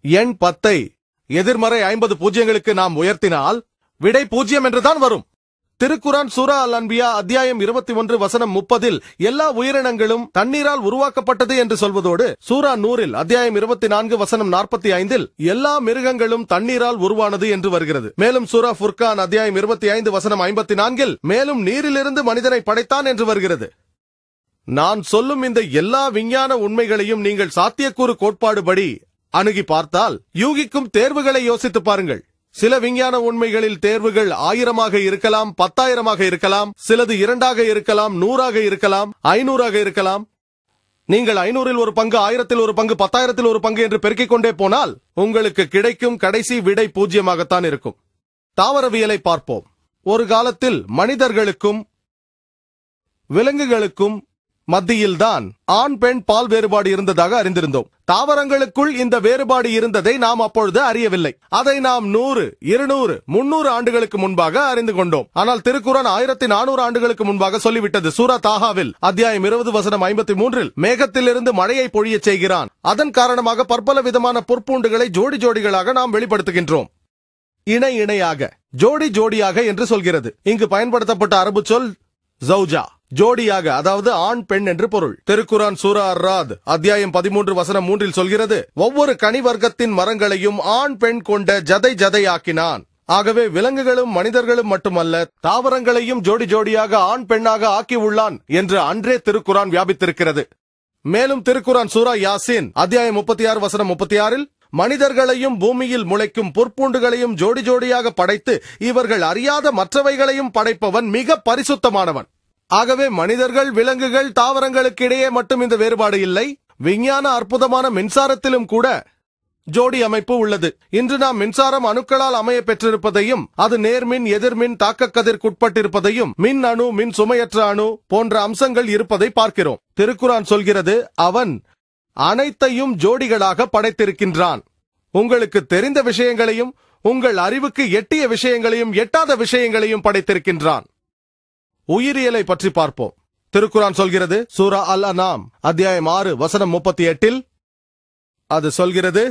எண் 10ஐ எதிர்மறை 50 பூஜ்யங்களுக்கு நாம் உயர்த்தினால் விடை 0 என்றுதான் வரும். திருக்குரான் சூரா அல் அன்பியா அத்தியாயம் 21 வசனம் 30இல் எல்லா உயிரினங்களும் தண்ணீரால் உருவாக்கப்பட்டது என்று சொல்வதோடு, சூரா நூரில் அத்தியாயம் 24 வசனம் 45இல் எல்லா மிருகங்களும் தண்ணீரால் உருவானது என்று வருகிறது. மேலும் சூரா ஃபுர்கான் அத்தியாயம் 25 வசனம் 54இல் மேலும் நீரிலிருந்து மனிதனை படைத்தான் என்று வருகிறது. நான் சொல்லும் இந்த எல்லா விஞ்ஞான உண்மைகளையும் நீங்கள் சாத்தியக்கூறு கோட்பாடுபடி அணுகி பார்த்தால் யூகிக்கும் தேர்வுகளை யோசித்து பாருங்கள். சில விஞ்ஞான உண்மைகளில் தேர்வுகள் 1000ஆக இருக்கலாம், 10,000ஆக இருக்கலாம், சிலது 2ஆக இருக்கலாம், 100ஆக இருக்கலாம், 500ஆக இருக்கலாம். நீங்கள் 500இல் ஒரு பங்கு, 1000இல் ஒரு பங்கு, 10,000இல் ஒரு பங்கு என்று பெருக்கிக் கொண்டே போனால் உங்களுக்கு கிடைக்கும் கடைசி விடை 0ஆகத்தான் இருக்கும். தாவரவியலை பார்ப்போம். ஒரு காலத்தில் மனிதர்களுக்கும் விலங்குகளுக்கும் மத்தியில்தான் ஆண் பெண் பால் வேறுபாடு இருந்ததாக அறிந்திருந்தோம். தாவரங்களுக்குள் இந்த வேறுபாடு இருந்ததை நாம் அப்பொழுது அறியவில்லை. அதை நாம் 100, 200, 300 ஆண்டுகளுக்கு முன்பாக அறிந்து கொண்டோம். ஆனால் திருக்குரான் 1400 ஆண்டுகளுக்கு முன்பாக சொல்லிவிட்டது. சூரா தாஹாவில் அத்தியாயம் 20 வசனம் 53இல் மேகத்திலிருந்து மழையை பொழியச் செய்கிறான். அதன் காரணமாக பற்பல விதமான பொற்பூண்டுகளை ஜோடி ஜோடிகளாக நாம் வெளிப்படுத்துகின்றோம். இணை இணையாக, ஜோடி ஜோடியாக என்று சொல்கிறது. இங்கு பயன்படுத்தப்பட்ட அரபு சொல் ஜௌஜா, ஜோடியாக, அதாவது ஆண் பெண் என்று பொருள். திருக்குரான் சூரா அர்-ராத் அத்தியாயம் 13 வசனம் 3இல் சொல்கிறது, ஒவ்வொரு கனி வர்க்கத்தின் மரங்களையும் ஆண் பெண் கொண்ட ஜதை ஜதையாக்கினான். ஆகவே விலங்குகளும் மனிதர்களும் மட்டுமல்ல, தாவரங்களையும் ஜோடி ஜோடியாக ஆண் பெண்ணாக ஆக்கி உள்ளான் என்று அன்றே திருக்குரான் வியாபித்திருக்கிறது. மேலும் திருக்குரான் சூரா யாசின் அத்தியாயம் 36 வசனம் 36இல் மனிதர்களையும் பூமியில் முளைக்கும் பொற்பூண்டுகளையும் ஜோடி ஜோடியாக படைத்து இவர்கள் அறியாத மற்றவைகளையும் படைப்பவன் மிக பரிசுத்தமானவன். ஆகவே மனிதர்கள், விலங்குகள், தாவரங்களுக்கு இடையே மட்டும் இந்த வேறுபாடு இல்லை. விஞ்ஞான அற்புதமான மின்சாரத்திலும் கூட ஜோடி அமைப்பு உள்ளது. இன்று நாம் மின்சாரம் அணுக்களால் அமைய பெற்றிருப்பதையும், அது நேர்மின் எதிர்மின் தாக்க கதிர்க்குட்பட்டிருப்பதையும், மின் அணு மின் சுமையற்ற அணு போன்ற அம்சங்கள் இருப்பதை பார்க்கிறோம். திருக்குரான் சொல்கிறது, அவன் அனைத்தையும் ஜோடிகளாக படைத்திருக்கின்றான். உங்களுக்கு தெரிந்த விஷயங்களையும் உங்கள் அறிவுக்கு எட்டிய விஷயங்களையும் எட்டாத விஷயங்களையும் படைத்திருக்கின்றான். உயிரியலை பற்றி பார்ப்போம். திருக்குரான் சொல்கிறது, சூரா அல் அனாம் அத்தியாயம் 6 வசனம் 38, அது சொல்கிறது,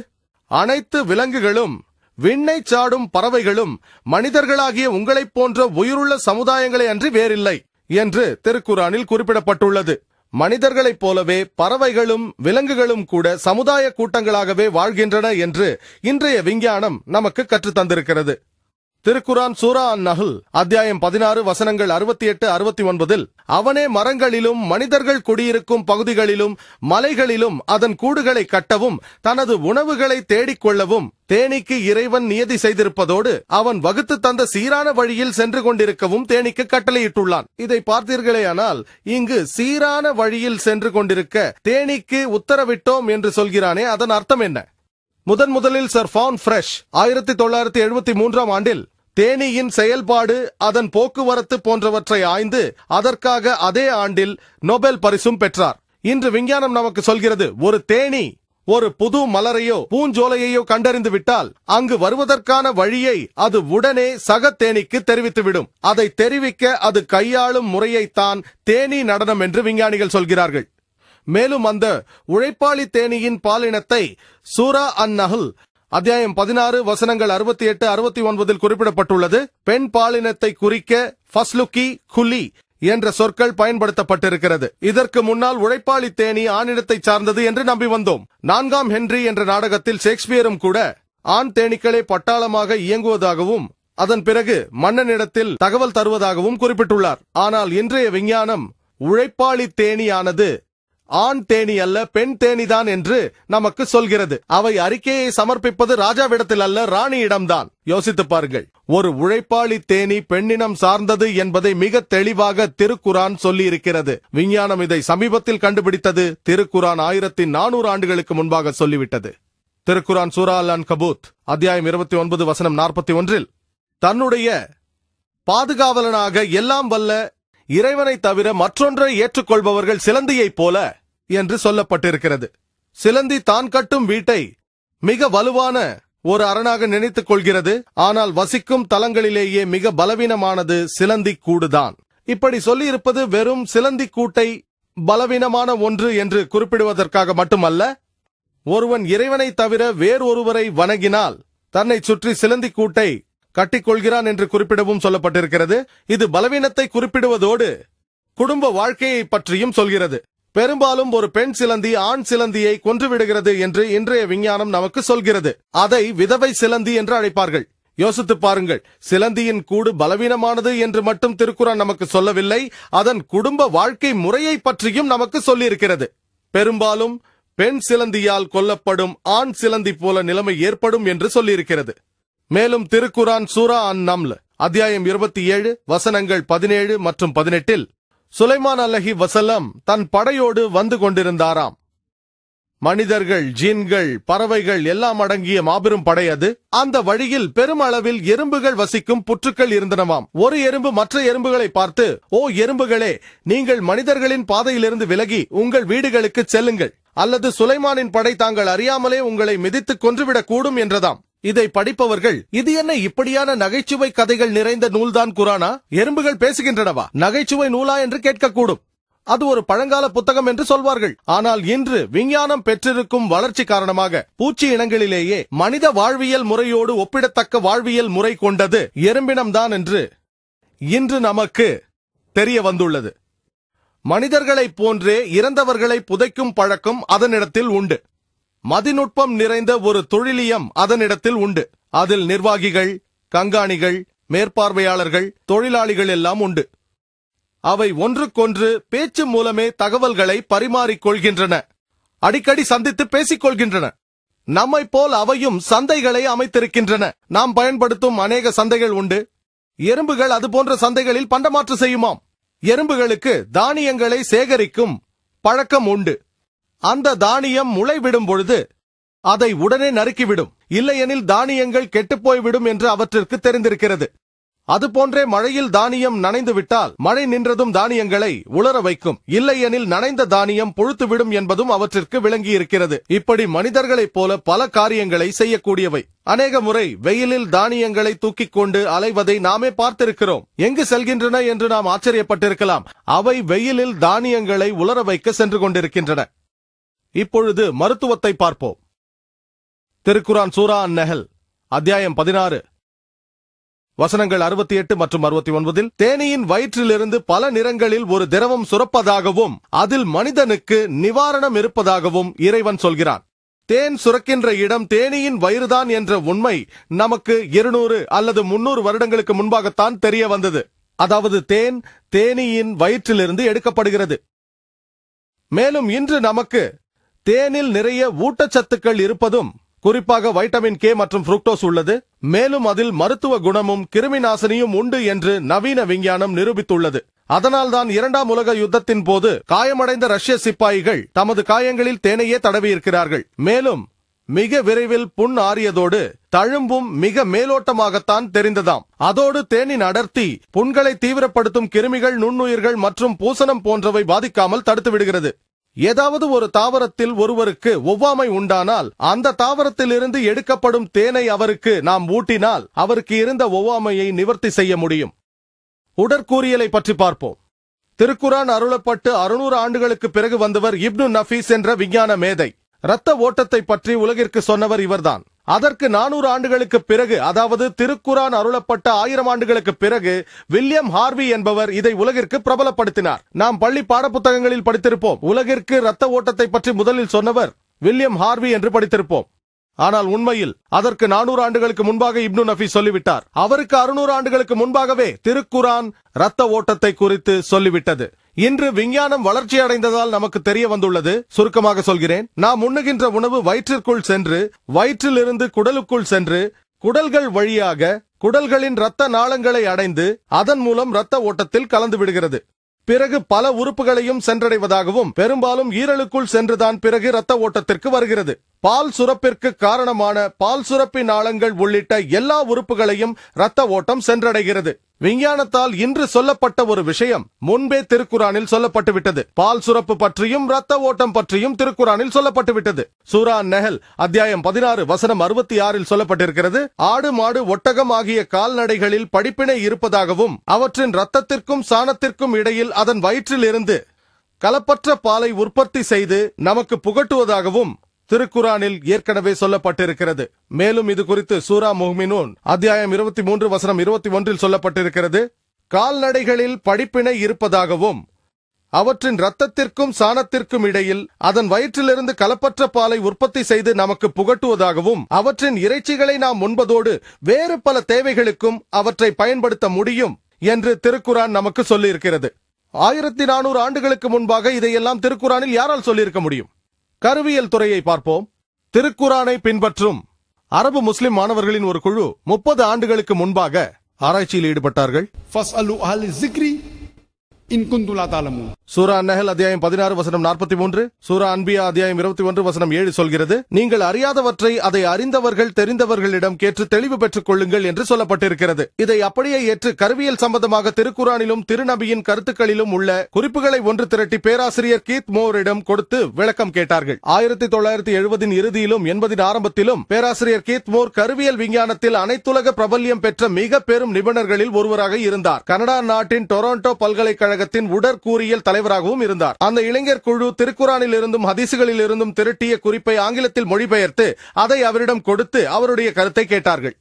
அனைத்து விலங்குகளும் விண்ணை சாடும் பறவைகளும் மனிதர்களாகிய உங்களைப் போன்ற உயிருள்ள சமுதாயங்களை அன்றி வேறில்லை என்று திருக்குரானில் குறிப்பிடப்பட்டுள்ளது. மனிதர்களைப் போலவே பறவைகளும் விலங்குகளும் கூட சமுதாய கூட்டங்களாகவே வாழ்கின்றன என்று இன்றைய விஞ்ஞானம் நமக்கு கற்றுத் தந்திருக்கிறது. திருக்குரான் சூரா அன்-நஹ்ல் அத்தியாயம் 16 வசனங்கள் 68-69, அவனே மரங்களிலும் மனிதர்கள் குடியிருக்கும் பகுதிகளிலும் மலைகளிலும் அதன் கூடுகளை கட்டவும் தனது உணவுகளை தேடிக்கொள்ளவும் தேனீக்கு இறைவன் நியதி செய்திருப்பதோடு அவன் வகுத்து தந்த சீரான வழியில் சென்று கொண்டிருக்கவும் தேனீக்கு கட்டளையிட்டுள்ளான். இதை பார்த்தீர்களேயானால் இங்கு சீரான வழியில் சென்று கொண்டிருக்க தேனீக்கு உத்தரவிட்டோம் என்று சொல்கிறானே, அதன் அர்த்தம் என்ன? முதலில் சர் ஃபான் ஃப்ரெஷ் 1973 ஆண்டில் தேனீயின் செயல்பாடு, அதன் போக்குவரத்து போன்றவற்றை ஆய்ந்து அதற்காக அதே ஆண்டில் நோபல் பரிசும் பெற்றார். இன்று விஞ்ஞானம் நமக்கு சொல்கிறது, ஒரு தேனீ ஒரு புது மலரையோ பூஞ்சோலையோ கண்டறிந்து விட்டால் அங்கு வருவதற்கான வழியை அது உடனே சக தேனீக்கு தெரிவித்துவிடும். அதை தெரிவிக்க அது கையாளும் முறையைத்தான் தேனீ நடனம் என்று விஞ்ஞானிகள் சொல்கிறார்கள். மேலும் அந்த உழைப்பாளி தேனீயின் பாலினத்தை சூரா அன்-நஹ்ல் அத்தியாயம் 16 வசனங்கள் 68-69 குறிப்பிடப்பட்டுள்ளது. பெண் பாலினத்தை குறிக்க ஃபஸ்லுகி குலி என்ற சொற்கள் பயன்படுத்தப்பட்டிருக்கிறது. இதற்கு முன்னால் உழைப்பாளி தேனி ஆணினத்தை சார்ந்தது என்று நம்பி வந்தோம். 4ஆம் ஹென்றி என்ற நாடகத்தில் ஷேக்ஸ்பியரும் கூட ஆண் தேனீக்களே பட்டாளமாக இயங்குவதாகவும் அதன் பிறகு மன்னனிடத்தில் தகவல் தருவதாகவும் குறிப்பிட்டுள்ளார். ஆனால் இன்றைய விஞ்ஞானம் உழைப்பாளி தேனியானது ஆண் தேனி அல்ல, பெண் தேனிதான் என்று நமக்கு சொல்கிறது. அவை அறிக்கையை சமர்ப்பிப்பது ராஜாவிடத்தில் அல்ல, ராணியிடம்தான். யோசித்து பாருங்கள், ஒரு உழைப்பாளி தேனி பெண்ணினம் சார்ந்தது என்பதை மிக தெளிவாக திருக்குரான் சொல்லி இருக்கிறது. விஞ்ஞானம் இதை சமீபத்தில் கண்டுபிடித்தது. திருக்குரான் 1400 ஆண்டுகளுக்கு முன்பாக சொல்லிவிட்டது. திருக்குரான் சூரா அல்-அன்கபூத் அத்தியாயம் 29 வசனம் 41, தன்னுடைய பாதுகாவலனாக எல்லாம் வல்ல இறைவனை தவிர மற்றொன்றை ஏற்றுக்கொள்பவர்கள் சிலந்தியைப் போல என்று சொல்லப்பட்டிருக்கிறது. சிலந்தி தான் கட்டும் வீட்டை மிக வலுவான ஒரு அரணாக நினைத்துக் கொள்கிறது. ஆனால் வசிக்கும் தலங்களிலேயே மிக பலவீனமானது சிலந்தி கூடுதான். இப்படி சொல்லி இருப்பது வெறும் சிலந்தி கூட்டை பலவீனமான ஒன்று என்று குறிப்பிடுவதற்காக மட்டுமல்ல, ஒருவன் இறைவனை தவிர வேறொருவரை வணங்கினால் தன்னை சுற்றி சிலந்தி கூட்டை கட்டிக்கொள்கிறான் என்று குறிப்பிடவும் சொல்லப்பட்டிருக்கிறது. இது பலவீனத்தை குறிப்பிடுவதோடு குடும்ப வாழ்க்கையை பற்றியும் சொல்கிறது. பெரும்பாலும் ஒரு பெண் சிலந்தி ஆண் சிலந்தியை கொன்றுவிடுகிறது என்று இன்றைய விஞ்ஞானம் நமக்கு சொல்கிறது. அதை விதவை சிலந்தி என்று அழைப்பார்கள். யோசித்து பாருங்கள், சிலந்தியின் கூடு பலவீனமானது என்று மட்டும் திருக்குரான் நமக்கு சொல்லவில்லை, அதன் குடும்ப வாழ்க்கை முறையை பற்றியும் நமக்கு சொல்லியிருக்கிறது. பெரும்பாலும் பெண் சிலந்தியால் கொல்லப்படும் ஆண் சிலந்தி போல நிலைமை ஏற்படும் என்று சொல்லியிருக்கிறது. மேலும் திருக்குரான் சூரா அன்-நம்ல் அத்தியாயம் 27 வசனங்கள் 17 மற்றும் 18, சுலைமான் அலைஹி வஸல்லம் தன் படையோடு வந்து கொண்டிருந்தாராம். மனிதர்கள், ஜின்கள், பறவைகள் எல்லாம் அடங்கிய மாபெரும் படை அது. அந்த வழியில் பெருமளவில் எறும்புகள் வசிக்கும் புற்றுக்கள் இருந்தனவாம். ஒரு எறும்பு மற்ற எறும்புகளை பார்த்து, ஓ எறும்புகளே, நீங்கள் மனிதர்களின் பாதையிலிருந்து விலகி உங்கள் வீடுகளுக்கு செல்லுங்கள், அல்லது சுலைமானின் படை தாங்கள் அறியாமலே உங்களை மிதித்து கொன்றுவிடக் கூடும் என்றதாம். இதை படிப்பவர்கள், இது என்ன இப்படியான நகைச்சுவை கதைகள் நிறைந்த நூல்தான் குரானா? எறும்புகள் பேசுகின்றனவா? நகைச்சுவை நூலா என்று கேட்கக்கூடும். அது ஒரு பழங்கால புத்தகம் என்று சொல்வார்கள். ஆனால் இன்று விஞ்ஞானம் பெற்றிருக்கும் வளர்ச்சி காரணமாக பூச்சி இனங்களிலேயே மனித வாழ்வியல் முறையோடு ஒப்பிடத்தக்க வாழ்வியல் முறை கொண்டது எறும்பினம்தான் என்று இன்று நமக்கு தெரிய வந்துள்ளது. மனிதர்களைப் போன்றே இறந்தவர்களை புதைக்கும் பழக்கம் அதனிடத்தில் உண்டு. மதிநுட்பம் நிறைந்த ஒரு தொழிலியம் அதனிடத்தில் உண்டு. அதில் நிர்வாகிகள், கண்காணிகள், மேற்பார்வையாளர்கள், தொழிலாளிகள் எல்லாம் உண்டு. அவை ஒன்றுக்கொன்று பேச்சு மூலமே தகவல்களை பரிமாறிக்கொள்கின்றன. அடிக்கடி சந்தித்து பேசிக் கொள்கின்றன. நம்மை போல் அவையும் சந்தைகளை அமைத்திருக்கின்றன. நாம் பயன்படுத்தும் அநேக சந்தைகள் உண்டு. எறும்புகள் அதுபோன்ற சந்தைகளில் பண்டமாற்று செய்யுமாம். எறும்புகளுக்கு தானியங்களை சேகரிக்கும் பழக்கம் உண்டு. அந்த தானியம் முளைவிடும் பொழுது அதை உடனே நறுக்கிவிடும், இல்லையெனில் தானியங்கள் கெட்டுப்போய்விடும் என்று அவற்றிற்கு தெரிந்திருக்கிறது. அதுபோன்றே மழையில் தானியம் நனைந்து விட்டால் மழை நின்றதும் தானியங்களை உலர வைக்கும், இல்லையெனில் நனைந்த தானியம் புழுத்துவிடும் என்பதும் அவற்றிற்கு விளங்கியிருக்கிறது. இப்படி மனிதர்களைப் போல பல காரியங்களை செய்யக்கூடியவை. அநேக முறை வெயிலில் தானியங்களை தூக்கிக் கொண்டு அலைவதை நாமே பார்த்திருக்கிறோம். எங்கு செல்கின்றன என்று நாம் ஆச்சரியப்பட்டிருக்கலாம். அவை வெயிலில் தானியங்களை உலர வைக்க சென்று கொண்டிருக்கின்றன. இப்பொழுது மருத்துவத்தை பார்ப்போம். திருக்குரான் சூரா அன்-நஹல் அத்தியாயம் 16 வசனங்கள் 68 மற்றும் 69. தேனீயின் வயிற்றிலிருந்து பல நிறங்களில் ஒரு திரவம் சுரப்பதாகவும் அதில் மனிதனுக்கு நிவாரணம் இருப்பதாகவும் இறைவன் சொல்கிறான். தேன் சுரக்கின்ற இடம் தேனீயின் வயிறுதான் என்ற உண்மை நமக்கு 200 அல்லது 300 வருடங்களுக்கு முன்பாகத்தான் தெரிய வந்தது. அதாவது தேனீயின் வயிற்றிலிருந்து எடுக்கப்படுகிறது. மேலும் இன்று நமக்கு தேனில் நிறைய ஊட்டச்சத்துக்கள் இருப்பதும், குறிப்பாக வைட்டமின் கே மற்றும் புரூக்டோஸ் உள்ளது. மேலும் அதில் மருத்துவ குணமும் கிருமி நாசினியும் உண்டு என்று நவீன விஞ்ஞானம் நிரூபித்துள்ளது. அதனால்தான் 2ஆம் உலக யுத்தத்தின் போது காயமடைந்த ரஷ்ய சிப்பாய்கள் தமது காயங்களில் தேனையே தடவியிருக்கிறார்கள். மேலும் மிக விரைவில் புண் ஆறியதோடு தழும்பும் மிக மேலோட்டமாகத்தான் தெரிந்ததாம். அதோடு தேனின் அடர்த்தி புண்களை தீவிரப்படுத்தும் கிருமிகள், நுண்ணுயிர்கள் மற்றும் பூசணம் போன்றவை பாதிக்காமல் தடுத்து விடுகிறது. ஏதாவது ஒரு தாவரத்தில் ஒருவருக்கு ஒவ்வாமை உண்டானால் அந்த தாவரத்திலிருந்து எடுக்கப்படும் தேனை அவருக்கு நாம் ஊட்டினால் அவருக்கு இருந்த ஒவ்வாமையை நிவர்த்தி செய்ய முடியும். உடற்கூறியலை பற்றி பார்ப்போம். திருக்குரான் அருளப்பட்டு 600 ஆண்டுகளுக்கு பிறகு வந்தவர் இப்னு நஃபீஸ் என்ற விஞ்ஞான மேதை. இரத்த ஓட்டத்தை பற்றி உலகிற்கு சொன்னவர் இவர்தான். அதற்கு 400 ஆண்டுகளுக்கு பிறகு, அதாவது திருக்குரான் அருளப்பட்ட 1000 ஆண்டுகளுக்கு பிறகு வில்லியம் ஹார்வி என்பவர் இதை உலகிற்கு பிரபலப்படுத்தினார். நாம் பள்ளி பாடப்புத்தகங்களில் படித்திருப்போம். உலகிற்கு இரத்த ஓட்டத்தை பற்றி முதலில் சொன்னவர் வில்லியம் ஹார்வி என்று படித்திருப்போம். ஆனால் உண்மையில் அதற்கு 400 ஆண்டுகளுக்கு முன்பாக இப்னு நஃபீஸ் சொல்லிவிட்டார். அவருக்கு 600 ஆண்டுகளுக்கு முன்பாகவே திருக்குரான் இரத்த ஓட்டத்தை குறித்து சொல்லிவிட்டது. இன்று விஞ்ஞானம் வளர்ச்சி அடைந்ததால் நமக்கு தெரிய வந்துள்ளது. சுருக்கமாக சொல்கிறேன். நாம் உண்ணுகின்ற உணவு வயிற்றிற்குள் சென்று, வயிற்றிலிருந்து குடலுக்குள் சென்று, குடல்கள் வழியாக குடல்களின் இரத்த நாளங்களை அடைந்து அதன் மூலம் இரத்த ஓட்டத்தில் கலந்து விடுகிறது. பிறகு பல உறுப்புகளையும் சென்றடைவதாகவும் பெரும்பாலும் ஈரலுக்குள் சென்றுதான் பிறகு இரத்த ஓட்டத்திற்கு வருகிறது. பால் சுரப்பிற்கு காரணமான பால் சுரப்பி நாளங்கள் உள்ளிட்ட எல்லா உறுப்புகளையும் இரத்த ஓட்டம் சென்றடைகிறது. விஞ்ஞானத்தால் இன்று சொல்லப்பட்ட ஒரு விஷயம் முன்பே திருக்குரானில் சொல்லப்பட்டுவிட்டது. பால் சுரப்பு பற்றியும் இரத்த ஓட்டம் பற்றியும் திருக்குரானில் சொல்லப்பட்டுவிட்டது. சூரா அன்-நஹல் அத்தியாயம் 16 வசனம் 66 சொல்லப்பட்டிருக்கிறது. ஆடு, மாடு, ஒட்டகம் ஆகிய கால்நடைகளில் படிப்பினை இருப்பதாகவும் அவற்றின் இரத்தத்திற்கும் சாணத்திற்கும் இடையில் அதன் வயிற்றில் இருந்து கலப்பற்ற பாலை உற்பத்தி செய்து நமக்கு புகட்டுவதாகவும் திருக்குரானில் ஏற்கனவே சொல்லப்பட்டிருக்கிறது. மேலும் இது குறித்து சூரா முஹ்மினூன் அத்தியாயம் 23 வசனம் 21 சொல்லப்பட்டிருக்கிறது. கால்நடைகளில் படிப்பினை இருப்பதாகவும் அவற்றின் இரத்தத்திற்கும் சாணத்திற்கும் இடையில் அதன் வயிற்றிலிருந்து கலப்பற்ற பாலை உற்பத்தி செய்து நமக்கு புகட்டுவதாகவும் அவற்றின் இறைச்சிகளை நாம் உண்பதோடு வேறு பல தேவைகளுக்கும் அவற்றை பயன்படுத்த முடியும் என்று திருக்குரான் நமக்கு சொல்லியிருக்கிறது. 1400 ஆண்டுகளுக்கு முன்பாக இதையெல்லாம் திருக்குரானில் யாரால் சொல்லியிருக்க முடியும்? கருவியல் துறையை பார்ப்போம். திருக்குரானை பின்பற்றும் அரபு முஸ்லிம் மாணவர்களின் ஒரு குழு 30 ஆண்டுகளுக்கு முன்பாக ஆராய்ச்சியில் ஈடுபட்டார்கள். சூரா அன்-நஹல் அத்தியாயம் 16 வசனம் 43, சூரா அன்பியா அத்தியாயம் 21 வசனம் 7 சொல்கிறது, நீங்கள் அறியாதவற்றை அதை அறிந்தவர்கள் தெரிந்தவர்களிடம் கேட்டு தெளிவு பெற்றுக் கொள்ளுங்கள் என்று சொல்லப்பட்டிருக்கிறது. இதை அப்படியே ஏற்று கருவியல் சம்பந்தமாக திருக்குரானிலும் திருநபியின் கருத்துக்களிலும் உள்ள குறிப்புகளை ஒன்று திரட்டி பேராசிரியர் கீத் மோரிடம் கொடுத்து விளக்கம் கேட்டார்கள். 1970 இறுதியிலும் 80 ஆரம்பத்திலும் பேராசிரியர் கீத் மோர் கருவியல் விஞ்ஞானத்தில் அனைத்துலக பிரபல்யம் பெற்ற மிக பெரும் நிபுணர்களில் ஒருவராக இருந்தார். கனடா நாட்டின் டொரண்டோ பல்கலைக்கழகத்தின் உடற்கூறியல் தலைவராகவும் இருந்தார். அந்த இளைஞர் குழு திருக்குரானில் இருந்தும் ஹதீசுகளில் இருந்தும் திரட்டிய குறிப்பை ஆங்கிலத்தில் மொழிபெயர்த்து அதை அவரிடம் கொடுத்து அவருடைய கருத்தை கேட்டார்கள்.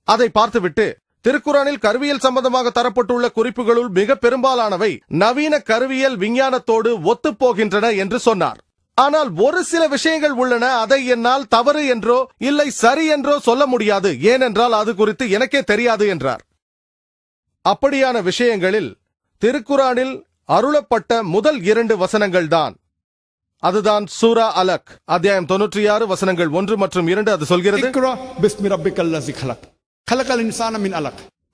அதை பார்த்துவிட்டு திருக்குரானில் கருவியல் சம்பந்தமாக தரப்பட்டுள்ள குறிப்புகளுள் மிக பெரும்பாலானவை நவீன கருவியல் விஞ்ஞானத்தோடு ஒத்துப்போகின்றன என்று சொன்னார். ஆனால் ஒரு சில விஷயங்கள் உள்ளன, அதை என்னால் தவறு என்றோ இல்லை சரி என்றோ சொல்ல முடியாது, ஏனென்றால் அது குறித்து எனக்கே தெரியாது என்றார். அப்படியான விஷயங்களில் திருக்குரானில் அருளப்பட்ட முதல் 2 வசனங்கள் தான். அதுதான் சூரா அலக் அத்தியாயம் 96 வசனங்கள் 1 மற்றும் 2. அது சொல்கிறது,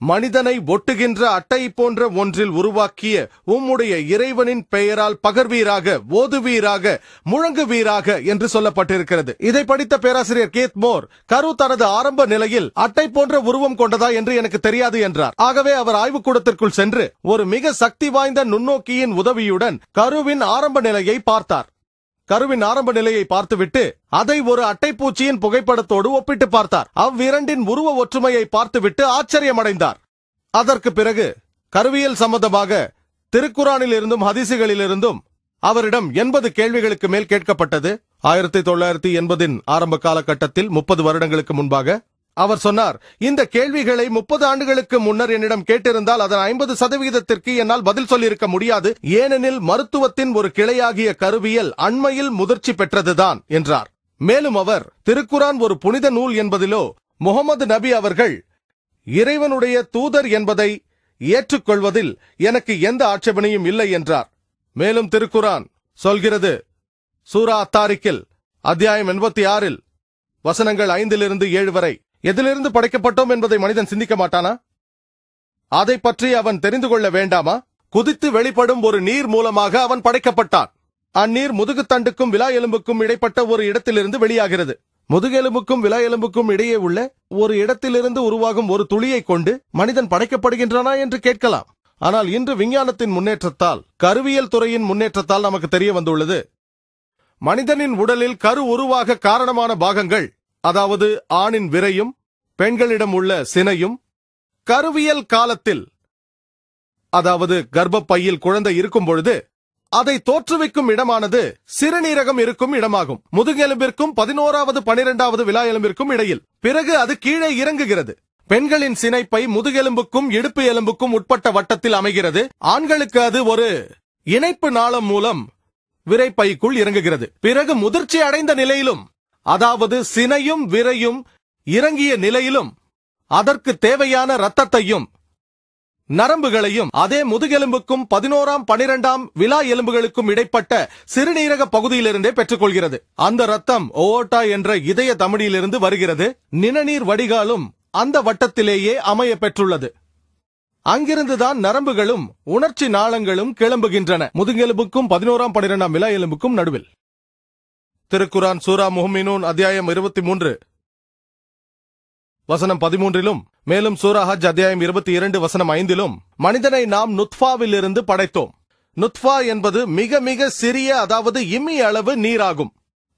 மனிதனை ஒட்டுகின்ற அட்டை போன்ற ஒன்றில் உருவாக்கிய உம்முடைய இறைவனின் பெயரால் பகர்வீராக, ஓதுவீராக, முழங்குவீராக என்று சொல்லப்பட்டிருக்கிறது. இதை படித்த பேராசிரியர் கேத் மோர், கரு தனது ஆரம்ப நிலையில் அட்டை போன்ற உருவம் கொண்டதா என்று எனக்கு தெரியாது என்றார். ஆகவே அவர் ஆய்வுக்கூடத்திற்குள் சென்று ஒரு மிக சக்தி வாய்ந்த நுண்ணோக்கியின் உதவியுடன் கருவின் ஆரம்ப நிலையை பார்த்தார். கருவின் ஆரம்ப நிலையை பார்த்துவிட்டு அதை ஒரு அட்டைப்பூச்சியின் புகைப்படத்தோடு ஒப்பிட்டு பார்த்தார். அவ்விரண்டின் உருவ ஒற்றுமையை பார்த்துவிட்டு ஆச்சரியமடைந்தார். அதற்கு பிறகு கருவியல் சம்பந்தமாக திருக்குரானில் இருந்தும் ஹதீசுகளிலிருந்தும் அவரிடம் 80 கேள்விகளுக்கு மேல் கேட்கப்பட்டது. 1980 ஆரம்ப காலகட்டத்தில் 30 வருடங்களுக்கு முன்பாக அவர் சொன்னார், இந்த கேள்விகளை 30 ஆண்டுகளுக்கு முன்னர் என்னிடம் கேட்டிருந்தால் அதன் 50% என்னால் பதில் சொல்லியிருக்க முடியாது. ஏனெனில் மருத்துவத்தின் ஒரு கிளையாகிய கருவியல் அண்மையில் முதிர்ச்சி பெற்றதுதான் என்றார். மேலும் அவர், திருக்குரான் ஒரு புனித நூல் என்பதிலோ முகமது நபி அவர்கள் இறைவனுடைய தூதர் என்பதை ஏற்றுக்கொள்வதில் எனக்கு எந்த ஆட்சேபனையும் இல்லை என்றார். மேலும் திருக்குரான் சொல்கிறது, சூரா அத்தாரிக்கில் அத்தியாயம் 86 வசனங்கள் 5-7 வரை, எதிலிருந்து படைக்கப்பட்டோம் என்பதை மனிதன் சிந்திக்க மாட்டானா? அதை பற்றி அவன் தெரிந்து கொள்ள வேண்டாமா? குதித்து வெளிப்படும் ஒரு நீர் மூலமாக அவன் படைக்கப்பட்டான். அந்நீர் முதுகுத்தண்டுக்கும் விலா எலும்புக்கும் இடைப்பட்ட ஒரு இடத்திலிருந்து வெளியாகிறது. முதுகெலும்புக்கும் விலா எலும்புக்கும் இடையே உள்ள ஒரு இடத்திலிருந்து உருவாகும் ஒரு துளியை கொண்டு மனிதன் படைக்கப்படுகின்றானா என்று கேட்கலாம். ஆனால் இன்று விஞ்ஞானத்தின் முன்னேற்றத்தால், கருவியல் துறையின் முன்னேற்றத்தால் நமக்கு தெரிய வந்துள்ளது, மனிதனின் உடலில் கரு உருவாக காரணமான பாகங்கள், அதாவது ஆணின் விரையும் பெண்களிடம் உள்ள சினையும், கருவியல் காலத்தில், அதாவது கர்ப்பப்பையில் குழந்தை இருக்கும் பொழுது அதை தோற்றுவிக்கும் இடமானது சிறுநீரகம் இருக்கும் இடமாகும். முதுகெலும்பிற்கும் 11வது 12வது விலா எலும்பிற்கும் இடையில். பிறகு அது கீழே இறங்குகிறது. பெண்களின் சினைப்பை முதுகெலும்புக்கும் இடுப்பு எலும்புக்கும் உட்பட்ட வட்டத்தில் அமைகிறது. ஆண்களுக்கு அது ஒரு இணைப்பு நாளம் மூலம் விரைப்பைக்குள் இறங்குகிறது. பிறகு முதிர்ச்சி அடைந்த நிலையிலும், அதாவது சினையும் விரையும் இறங்கிய நிலையிலும், அதற்கு தேவையான இரத்தத்தையும் நரம்புகளையும் அதே முதுகெலும்புக்கும் 11ஆம் 12ஆம் விலா எலும்புகளுக்கும் இடைப்பட்ட சிறுநீரக பகுதியிலிருந்தே பெற்றுக்கொள்கிறது. அந்த இரத்தம் ஓட்டா என்ற இதய தமனியிலிருந்து வருகிறது. நிணநீர் வடிகாலும் அந்த வட்டத்திலேயே அமைய பெற்றுள்ளது. அங்கிருந்துதான் நரம்புகளும் உணர்ச்சி நாளங்களும் கிளம்புகின்றன. முதுகெலும்புக்கும் 11ஆம் 12ஆம் விலா எலும்புக்கும் நடுவில். திருக்குரான் சூரா முஹ்மினூன் அத்தியாயம் 23 வசனம் 13 மேலும் சூரா ஹஜ் அத்தியாயம் 22 வசனம் 5 மனிதனை நாம் நுத்ஃபாவில் இருந்து படைத்தோம். நுத்ஃபா என்பது மிக மிக சிறிய, அதாவது இம்மி அளவு நீராகும்.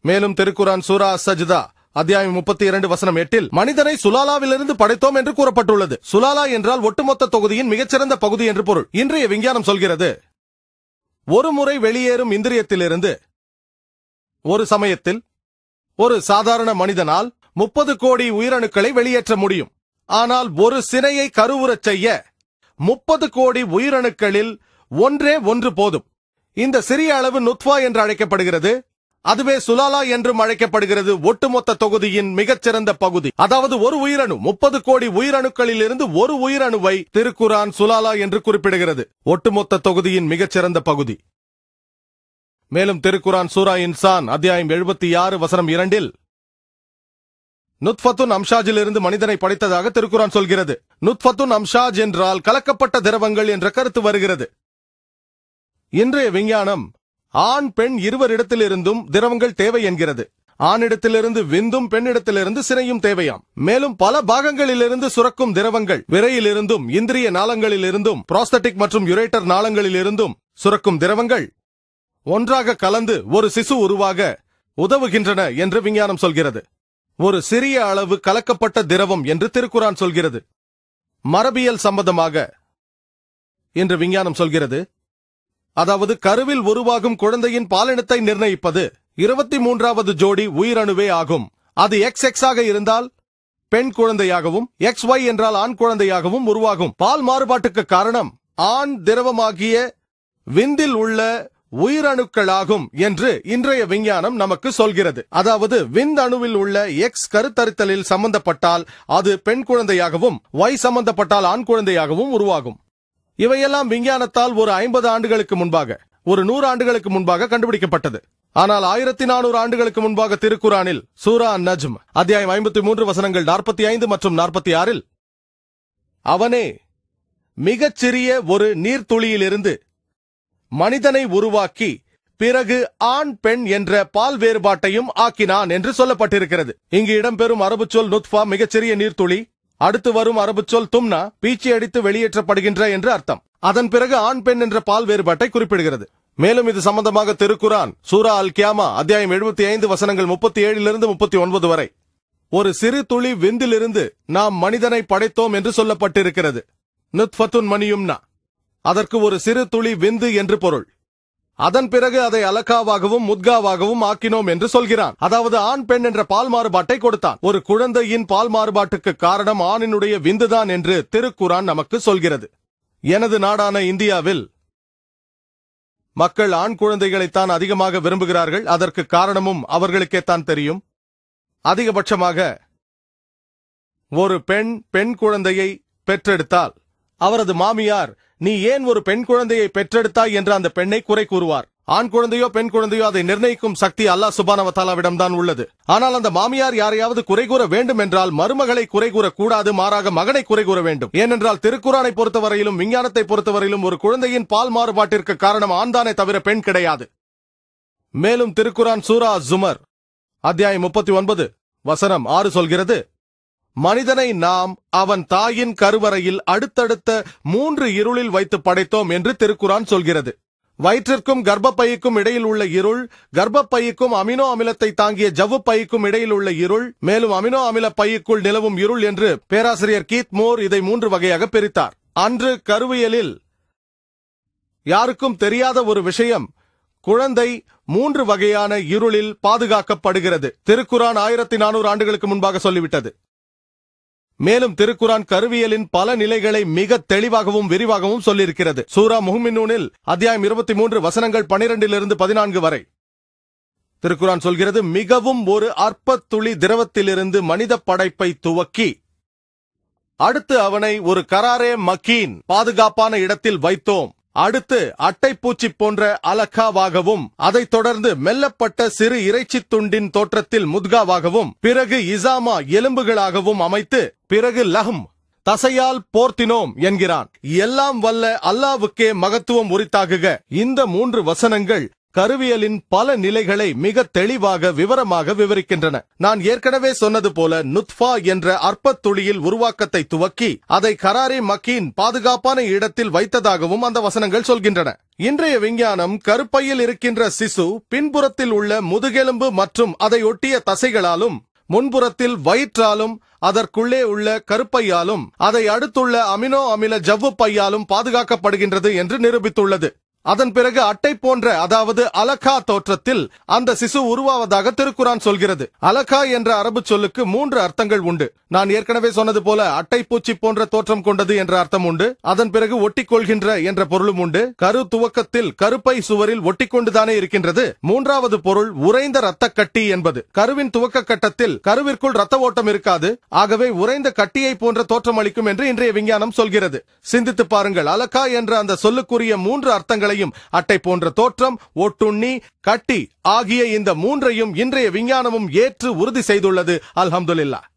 மேலும் திருக்குரான் சூரா சஜ்தா அத்தியாயம் 32 வசனம் 8 மனிதனை சுலாலாவிலிருந்து படைத்தோம் என்று கூறப்பட்டுள்ளது. சுலாலா என்றால் ஒட்டுமொத்த தொகுதியின் மிகச்சிறந்த பகுதி என்று பொருள். இன்றைய விஞ்ஞானம் சொல்கிறது, ஒரு முறை வெளியேறும் இந்திரியத்திலிருந்து ஒரு சமயத்தில் ஒரு சாதாரண மனிதனால் 30 கோடி உயிரணுக்களை வெளியேற்ற முடியும். ஆனால் ஒரு சினையை கருவுறச் செய்ய 30 கோடி உயிரணுக்களில் ஒன்றே ஒன்று போதும். இந்த சிறிய அளவு நுத்ஃபா என்று அழைக்கப்படுகிறது. அதுவே சுலாலா என்றும் அழைக்கப்படுகிறது. ஒட்டுமொத்த தொகுதியின் மிகச்சிறந்த பகுதி, அதாவது ஒரு உயிரணு. 30 கோடி உயிரணுக்களில் இருந்து ஒரு உயிரணுவை திருக்குரான் சுலாலா என்று குறிப்பிடுகிறது. ஒட்டுமொத்த தொகுதியின் மிகச்சிறந்த பகுதி. மேலும் திருக்குரான் சூரா இன்சான் அத்தியாயம் 76 வசனம் 2 நுத்ஃபத்துன் அம்ஷாஜிலிருந்து மனிதனை படைத்ததாக திருக்குரான் சொல்கிறது. நுத்ஃபத்துன் அம்ஷாஜ் என்றால் கலக்கப்பட்ட திரவங்கள் என்ற கருத்து வருகிறது. இன்றைய விஞ்ஞானம் ஆண் பெண் இருவரிடத்திலிருந்தும் திரவங்கள் தேவை என்கிறது. ஆணிடத்திலிருந்து விந்தும் பெண்ணிடத்திலிருந்து சினையும் தேவையாம். மேலும் பல பாகங்களிலிருந்து சுரக்கும் திரவங்கள் விரையிலிருந்தும் இந்திரிய நாளங்களிலிருந்தும் புரோஸ்டட்டிக் மற்றும் யுரேட்டர் நாளங்களிலிருந்தும் சுரக்கும் திரவங்கள் ஒன்றாக கலந்து ஒரு சிசு உருவாக உதவுகின்றன என்று விஞ்ஞானம் சொல்கிறது. ஒரு சிறிய அளவு கலக்கப்பட்ட திரவம் என்று திருக்குரான் சொல்கிறது. மரபியல் சம்பந்தமாக இன்று விஞ்ஞானம் சொல்கிறது, அதாவது கருவில் உருவாகும் குழந்தையின் பாலினத்தை நிர்ணயிப்பது 23வது ஜோடி உயிரணுவே ஆகும். அது XX ஆக இருந்தால் பெண் குழந்தையாகவும், XY என்றால் ஆண் குழந்தையாகவும் உருவாகும். பால் மாறுபாட்டுக்கு காரணம் ஆண் திரவமாகிய விந்தில் உள்ள உயிரணுக்களாகும் என்று இன்றைய விஞ்ஞானம் நமக்கு சொல்கிறது. அதாவது விந்தணுவில் உள்ள X கருத்தரித்தலில் சம்பந்தப்பட்டால் அது பெண் குழந்தையாகவும், Y சம்பந்தப்பட்டால் ஆண் குழந்தையாகவும் உருவாகும். இவையெல்லாம் விஞ்ஞானத்தால் ஒரு 50 ஆண்டுகளுக்கு முன்பாக, ஒரு 100 ஆண்டுகளுக்கு முன்பாக கண்டுபிடிக்கப்பட்டது. ஆனால் 1400 ஆண்டுகளுக்கு முன்பாக திருக்குரானில் சூரா நஜ்ம் அத்தியாயம் 53 வசனங்கள் 45 மற்றும் 46 அவனே மிகச்சிறிய ஒரு நீர்த்துளியிலிருந்து மனிதனை உருவாக்கி பிறகு ஆண் பெண் என்ற பால் வேறுபாட்டையும் ஆக்கினான் என்று சொல்லப்பட்டிருக்கிறது. இங்கு இடம்பெறும் அரபு சொல் நுத்ஃபா மிகச்சிறிய நீர்த்துளி, அடுத்து வரும் அரபு சொல் தும்னா பீச்சி அடித்து வெளியேற்றப்படுகின்ற என்று அர்த்தம். அதன் பிறகு ஆண் பெண் என்ற பால் வேறுபாட்டை குறிப்பிடுகிறது. மேலும் இது சம்பந்தமாக திருக்குரான் சூரா அல் கியாமா அத்தியாயம் 75 வசனங்கள் 37 39 வரை ஒரு சிறு துளி விந்திலிருந்து நாம் மனிதனை படைத்தோம் என்று சொல்லப்பட்டிருக்கிறது. நுத்ஃபத்துன் மணியும்னா, அதற்கு ஒரு சிறு துளி விந்து என்று பொருள். அதன் பிறகு அதை அலகாவாகவும் முத்காவாகவும் ஆக்கினோம் என்று சொல்கிறான். அதாவது ஆண் பெண் என்ற பால் மாறுபாட்டை கொடுத்தான். ஒரு குழந்தையின் பால் மாறுபாட்டுக்கு காரணம் ஆணினுடைய விந்துதான் என்று திருக்குரான் நமக்கு சொல்கிறது. எனது நாடான இந்தியாவில் மக்கள் ஆண் குழந்தைகளைத்தான் அதிகமாக விரும்புகிறார்கள். அதற்கு காரணமும் அவர்களுக்கேத்தான் தெரியும். அதிகபட்சமாக ஒரு பெண் குழந்தையை பெற்றெடுத்தால் அவரது மாமியார் நீ ஏன் ஒரு பெண் குழந்தையை பெற்றெடுத்தாய் என்று அந்த பெண்ணை குறை கூறுவார். ஆண் குழந்தையோ பெண் குழந்தையோ அதை நிர்ணயிக்கும் சக்தி அல்லாஹ் சுப்ஹானஹு வ தஆலாவிடம்தான் உள்ளது. ஆனால் அந்த மாமியார் யாரையாவது குறை கூற வேண்டும் என்றால் மருமகளை குறை கூறக்கூடாது, மாறாக மகனை குறை கூற வேண்டும். ஏனென்றால் திருக்குரானை பொறுத்தவரையிலும் விஞ்ஞானத்தை பொறுத்தவரையிலும் ஒரு குழந்தையின் பால் மாறுபாட்டிற்கு காரணம் ஆண்தானே தவிர பெண் கிடையாது. மேலும் திருக்குரான் சூரா ஜுமர் அத்தியாயம் 39 வசனம் 6 சொல்கிறது, மனிதனை நாம் அவன் தாயின் கருவறையில் அடுத்தடுத்த 3 இருளில் வைத்து படைத்தோம் என்று திருக்குரான் சொல்கிறது. வயிற்றிற்கும் கர்ப்பப்பைக்கும் இடையில் உள்ள இருள், கர்ப்பப்பைக்கும் அமினோ அமிலத்தை தாங்கிய ஜவ்வு பைக்கும் இடையில் உள்ள இருள், மேலும் அமினோ அமில பைக்குள் நிலவும் இருள் என்று பேராசிரியர் கீத் மோர் இதை 3 வகையாக பிரித்தார். அன்று கருவியலில் யாருக்கும் தெரியாத ஒரு விஷயம், குழந்தை 3 வகையான இருளில் பாதுகாக்கப்படுகிறது. திருக்குரான் 1400 ஆண்டுகளுக்கு முன்பாக சொல்லிவிட்டது. மேலும் திருக்குரான் கருவியலின் பல நிலைகளை மிக தெளிவாகவும் விரிவாகவும் சொல்லியிருக்கிறது. சூரா முஹ்மினூனில் அத்தியாயம் 23 வசனங்கள் 12 14 வரை திருக்குரான் சொல்கிறது, மிகவும் ஒரு அற்ப துளி திரவத்திலிருந்து மனித படைப்பை துவக்கி அடுத்து அவனை ஒரு கராரே மக்கீன் பாதுகாப்பான இடத்தில் வைத்தோம். அடுத்து அட்டைப்பூச்சி போன்ற அலகாவாகவும், அதைத் தொடர்ந்து மெல்லப்பட்ட சிறு இறைச்சி துண்டின் தோற்றத்தில் முத்காவாகவும், பிறகு இசாமா எலும்புகளாகவும் அமைத்து, பிறகு லஹம் தசையால் போர்த்தினோம் என்கிறான். எல்லாம் வல்ல அல்லாவுக்கே மகத்துவம் உரித்தாகுக. இந்த 3 வசனங்கள் கருவியலின் பல நிலைகளை மிக தெளிவாக விவரமாக விவரிக்கின்றன. நான் ஏற்கனவே சொன்னது போல நுத்ஃபா என்ற அற்ப துளியில் உருவாக்கத்தை துவக்கி அதை கராரே மக்கீன் பாதுகாப்பான இடத்தில் வைத்ததாகவும் அந்த வசனங்கள் சொல்கின்றன. இன்றைய விஞ்ஞானம் கருப்பையில் இருக்கின்ற சிசு பின்புறத்தில் உள்ள முதுகெலும்பு மற்றும் அதை ஒட்டிய தசைகளாலும், முன்புறத்தில் வயிற்றாலும், அதற்குள்ளே உள்ள கருப்பையாலும், அதை அடுத்துள்ள அமினோ அமில ஜவ்வு பையாலும் பாதுகாக்கப்படுகின்றது என்று நிரூபித்துள்ளது. அதன் பிறகு அட்டை போன்ற, அதாவது அலகா தோற்றத்தில் அந்த சிசு உருவாவதாக திருக்குரான் சொல்கிறது. அலகா என்ற அரபு சொல்லுக்கு 3 அர்த்தங்கள் உண்டு. நான் ஏற்கனவே சொன்னது போல அட்டை பூச்சி போன்ற தோற்றம் கொண்டது என்ற அர்த்தம் உண்டு. அதன் பிறகு ஒட்டிக்கொள்கின்ற என்ற பொருளும் உண்டு. கரு துவக்கத்தில் கருப்பை சுவரில் ஒட்டிக்கொண்டுதானே இருக்கின்றது. 3வது பொருள் உறைந்த இரத்த கட்டி என்பது. கருவின் துவக்க கட்டத்தில் கருவிற்குள் இரத்த ஓட்டம் இருக்காது. ஆகவே உறைந்த கட்டியை போன்ற தோற்றம் அளிக்கும் என்று இன்றைய விஞ்ஞானம் சொல்கிறது. சிந்தித்து பாருங்கள், அலகா என்ற அந்த சொல்லுக்குரிய 3 அர்த்தங்கள் அட்டை போன்ற தோற்றம், ஒட்டுண்ணி, கட்டி ஆகிய இந்த 3ஐயும் இன்றைய விஞ்ஞானமும் ஏற்று உறுதி செய்துள்ளது. அல்ஹம்துலில்லாஹ்.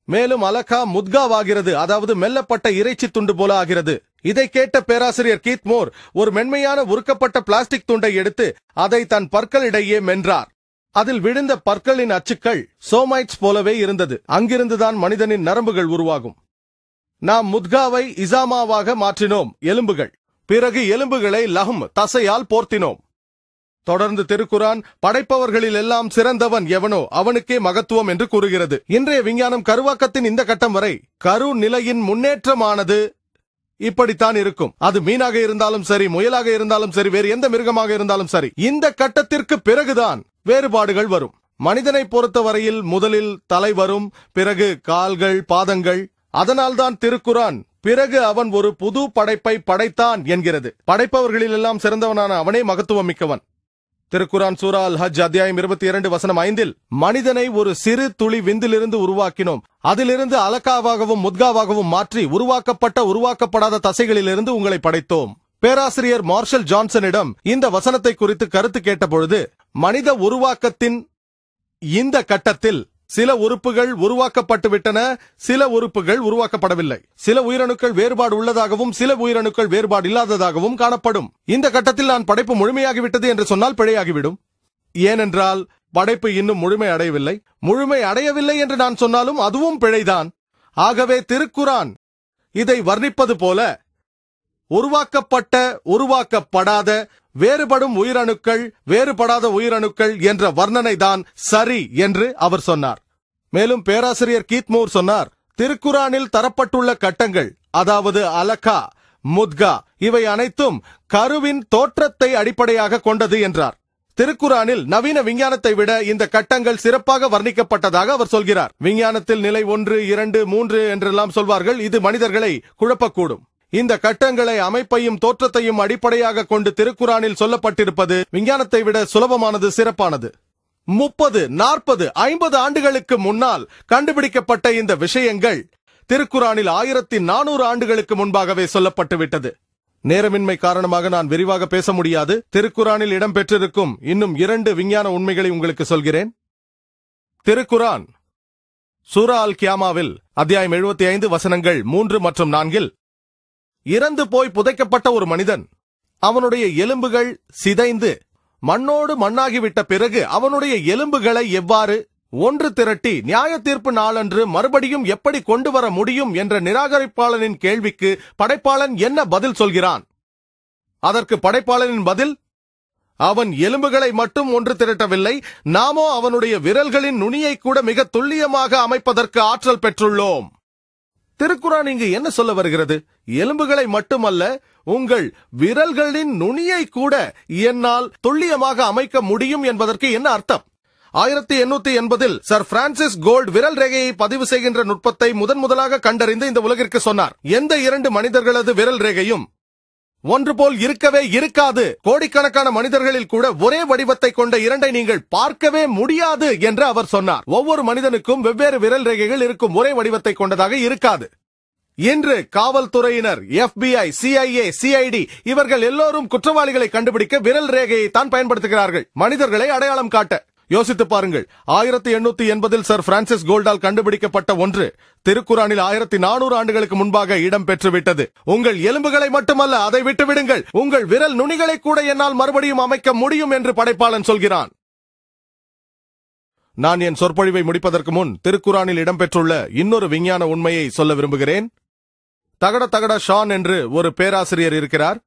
மேலும் அலகா முத்காவாகிறது, அதாவது மெல்லப்பட்ட இறைச்சி துண்டு போல ஆகிறது. இதை கேட்ட பேராசிரியர் கீத் மோர் ஒரு மென்மையான உருக்கப்பட்ட பிளாஸ்டிக் துண்டை எடுத்து அதை தன் பற்களிடையே மென்றார். அதில் விழுந்த பற்களின் அச்சுக்கள் சோமைட்ஸ் போலவே இருந்தது. அங்கிருந்துதான் மனிதனின் நரம்புகள் உருவாகும். நாம் முத்காவை இசாமாவாக மாற்றினோம், எலும்புகள். பிறகு எலும்புகளை லஹம் தசையால் போர்த்தினோம். தொடர்ந்து திருக்குரான் படைப்பவர்களில் எல்லாம் சிறந்தவன் எவனோ அவனுக்கே மகத்துவம் என்று கூறுகிறது. இன்றைய விஞ்ஞானம் கருவாக்கத்தின் இந்த கட்டம் வரை கரு நிலையின் முன்னேற்றமானது இப்படித்தான் இருக்கும். அது மீனாக இருந்தாலும் சரி, முயலாக இருந்தாலும் சரி, வேறு எந்த மிருகமாக இருந்தாலும் சரி, இந்த கட்டத்திற்கு பிறகுதான் வேறுபாடுகள் வரும். மனிதனை பொறுத்தவரையில் முதலில் தலை வரும், பிறகு கால்கள், பாதங்கள். அதனால்தான் திருக்குரான் பிறகு அவன் ஒரு புது படைப்பை படைத்தான் என்கிறது. படைப்பவர்களில் எல்லாம் சிறந்தவனான அவனே மகத்துவம் மிக்கவன். திருக்குரான் சூரா அல் ஹஜ் அத்தியாயம் 22 வசனம் 5 மனிதனை ஒரு சிறு துளி விந்திலிருந்து உருவாக்கினோம், அதிலிருந்து அலகாவாகவும் முத்காவாகவும் மாற்றி உருவாக்கப்படாத தசைகளிலிருந்து உங்களை படைத்தோம். பேராசிரியர் மார்ஷல் ஜான்சனிடம் இந்த வசனத்தை குறித்து கருத்து கேட்டபொழுது, மனித உருவாக்கத்தின் இந்த கட்டத்தில் சில உறுப்புகள் உருவாக்கப்பட்டு விட்டன, சில உறுப்புகள் உருவாக்கப்படவில்லை. சில உயிரணுக்கள் வேறுபாடு உள்ளதாகவும் சில உயிரணுக்கள் வேறுபாடு இல்லாததாகவும் காணப்படும். இந்த கட்டத்தில் நான் படைப்பு முழுமையாகிவிட்டது என்று சொன்னால் பிழையாகிவிடும். ஏனென்றால் படைப்பு இன்னும் முழுமை அடையவில்லை. முழுமை அடையவில்லை என்று நான் சொன்னாலும் அதுவும் பிழைதான். ஆகவே திருக்குரான் இதை வர்ணிப்பது போல உருவாக்கப்பட்ட, உருவாக்கப்படாத, வேறுபடும் உயிரணுக்கள், வேறுபடாத உயிரணுக்கள் என்ற வர்ணனை தான் சரி என்று அவர் சொன்னார். மேலும் பேராசிரியர் கீத் மூர் சொன்னார், திருக்குரானில் தரப்பட்டுள்ள கட்டங்கள், அதாவது அலகா, முத்கா, இவை அனைத்தும் கருவின் தோற்றத்தை அடிப்படையாக கொண்டது என்றார். திருக்குரானில் நவீன விஞ்ஞானத்தை விட இந்த கட்டங்கள் சிறப்பாக வர்ணிக்கப்பட்டதாக அவர் சொல்கிறார். விஞ்ஞானத்தில் நிலை 1, 2, 3 என்றெல்லாம் சொல்வார்கள். இது மனிதர்களை குழப்பக்கூடும். இந்த கட்டங்களை, அமைப்பையும் தோற்றத்தையும் அடிப்படையாக கொண்டு திருக்குரானில் சொல்லப்பட்டிருப்பது விஞ்ஞானத்தை விட சுலபமானது, சிறப்பானது. 30, 40, 50 ஆண்டுகளுக்கு முன்னால் கண்டுபிடிக்கப்பட்ட இந்த விஷயங்கள் திருக்குரானில் 1400 ஆண்டுகளுக்கு முன்பாகவே சொல்லப்பட்டுவிட்டது. நேரமின்மை காரணமாக நான் விரிவாக பேச முடியாது. திருக்குரானில் இடம்பெற்றிருக்கும் இன்னும் 2 விஞ்ஞான உண்மைகளை உங்களுக்கு சொல்கிறேன். திருக்குரான் சூரா அல் கியாமாவில் அத்தியாயம் 75 வசனங்கள் 3 மற்றும் 4 இறந்து போய் புதைக்கப்பட்ட ஒரு மனிதன், அவனுடைய எலும்புகள் சிதைந்து மண்ணோடு மண்ணாகிவிட்ட பிறகு அவனுடைய எலும்புகளை எவ்வாறு ஒன்று திரட்டி நியாய தீர்ப்பு நாளன்று மறுபடியும் எப்படி கொண்டு வர முடியும் என்ற நிராகரிப்பாளனின் கேள்விக்கு படைப்பாளன் என்ன பதில் சொல்கிறான்? அதற்கு படைப்பாளனின் பதில், அவன் எலும்புகளை மட்டும் ஒன்று திரட்டவில்லை, நாமோ அவனுடைய விரல்களின் நுனியை கூட மிக துல்லியமாக அமைப்பதற்கு ஆற்றல் பெற்றுள்ளோம். திருக்குரான் இங்கு என்ன சொல்ல வருகிறது? எலும்புகளை மட்டுமல்ல, உங்கள் விரல்களின் நுனியை கூட என்னால் துல்லியமாக அமைக்க முடியும் என்பதற்கு என்ன அர்த்தம்? 1880 சர் பிரான்சிஸ் கோல்ட் விரல் ரேகையை பதிவு செய்கின்ற நுட்பத்தை முதலாக கண்டறிந்து இந்த உலகிற்கு சொன்னார். எந்த 2 மனிதர்களது விரல் ரேகையும் ஒன்று போல் இருக்கவே இருக்காது. கோடிக்கணக்கான மனிதர்களில் கூட ஒரே வடிவத்தை கொண்ட 2 நீங்கள் பார்க்கவே முடியாது என்று அவர் சொன்னார். ஒவ்வொரு மனிதனுக்கும் வெவ்வேறு விரல் ரேகைகள் இருக்கும், ஒரே வடிவத்தை கொண்டதாக இருக்காது. இன்று காவல்துறையினர், FBI, CIA, CID இவர்கள் எல்லோரும் குற்றவாளிகளை கண்டுபிடிக்க விரல் ரேகையை தான் பயன்படுத்துகிறார்கள், மனிதர்களை அடையாளம் காட்ட. யோசித்து பாருங்கள், 1880 சர் பிரான்சிஸ் கோல்டால் கண்டுபிடிக்கப்பட்ட ஒன்று திருக்குரானில் 1400 ஆண்டுகளுக்கு முன்பாக இடம் பெற்றுவிட்டது. உங்கள் எலும்புகளை மட்டுமல்ல, அதை விட்டுவிடுங்கள், உங்கள் விரல் நுனிகளை கூட என்னால் மறுபடியும் அமைக்க முடியும் என்று படைப்பாளன் சொல்கிறான். நான் என் சொற்பொழிவை முடிப்பதற்கு முன் திருக்குரானில் இடம்பெற்றுள்ள இன்னொரு விஞ்ஞான உண்மையை சொல்ல விரும்புகிறேன். தகட ஷான் என்று ஒரு பேராசிரியர் இருக்கிறார்.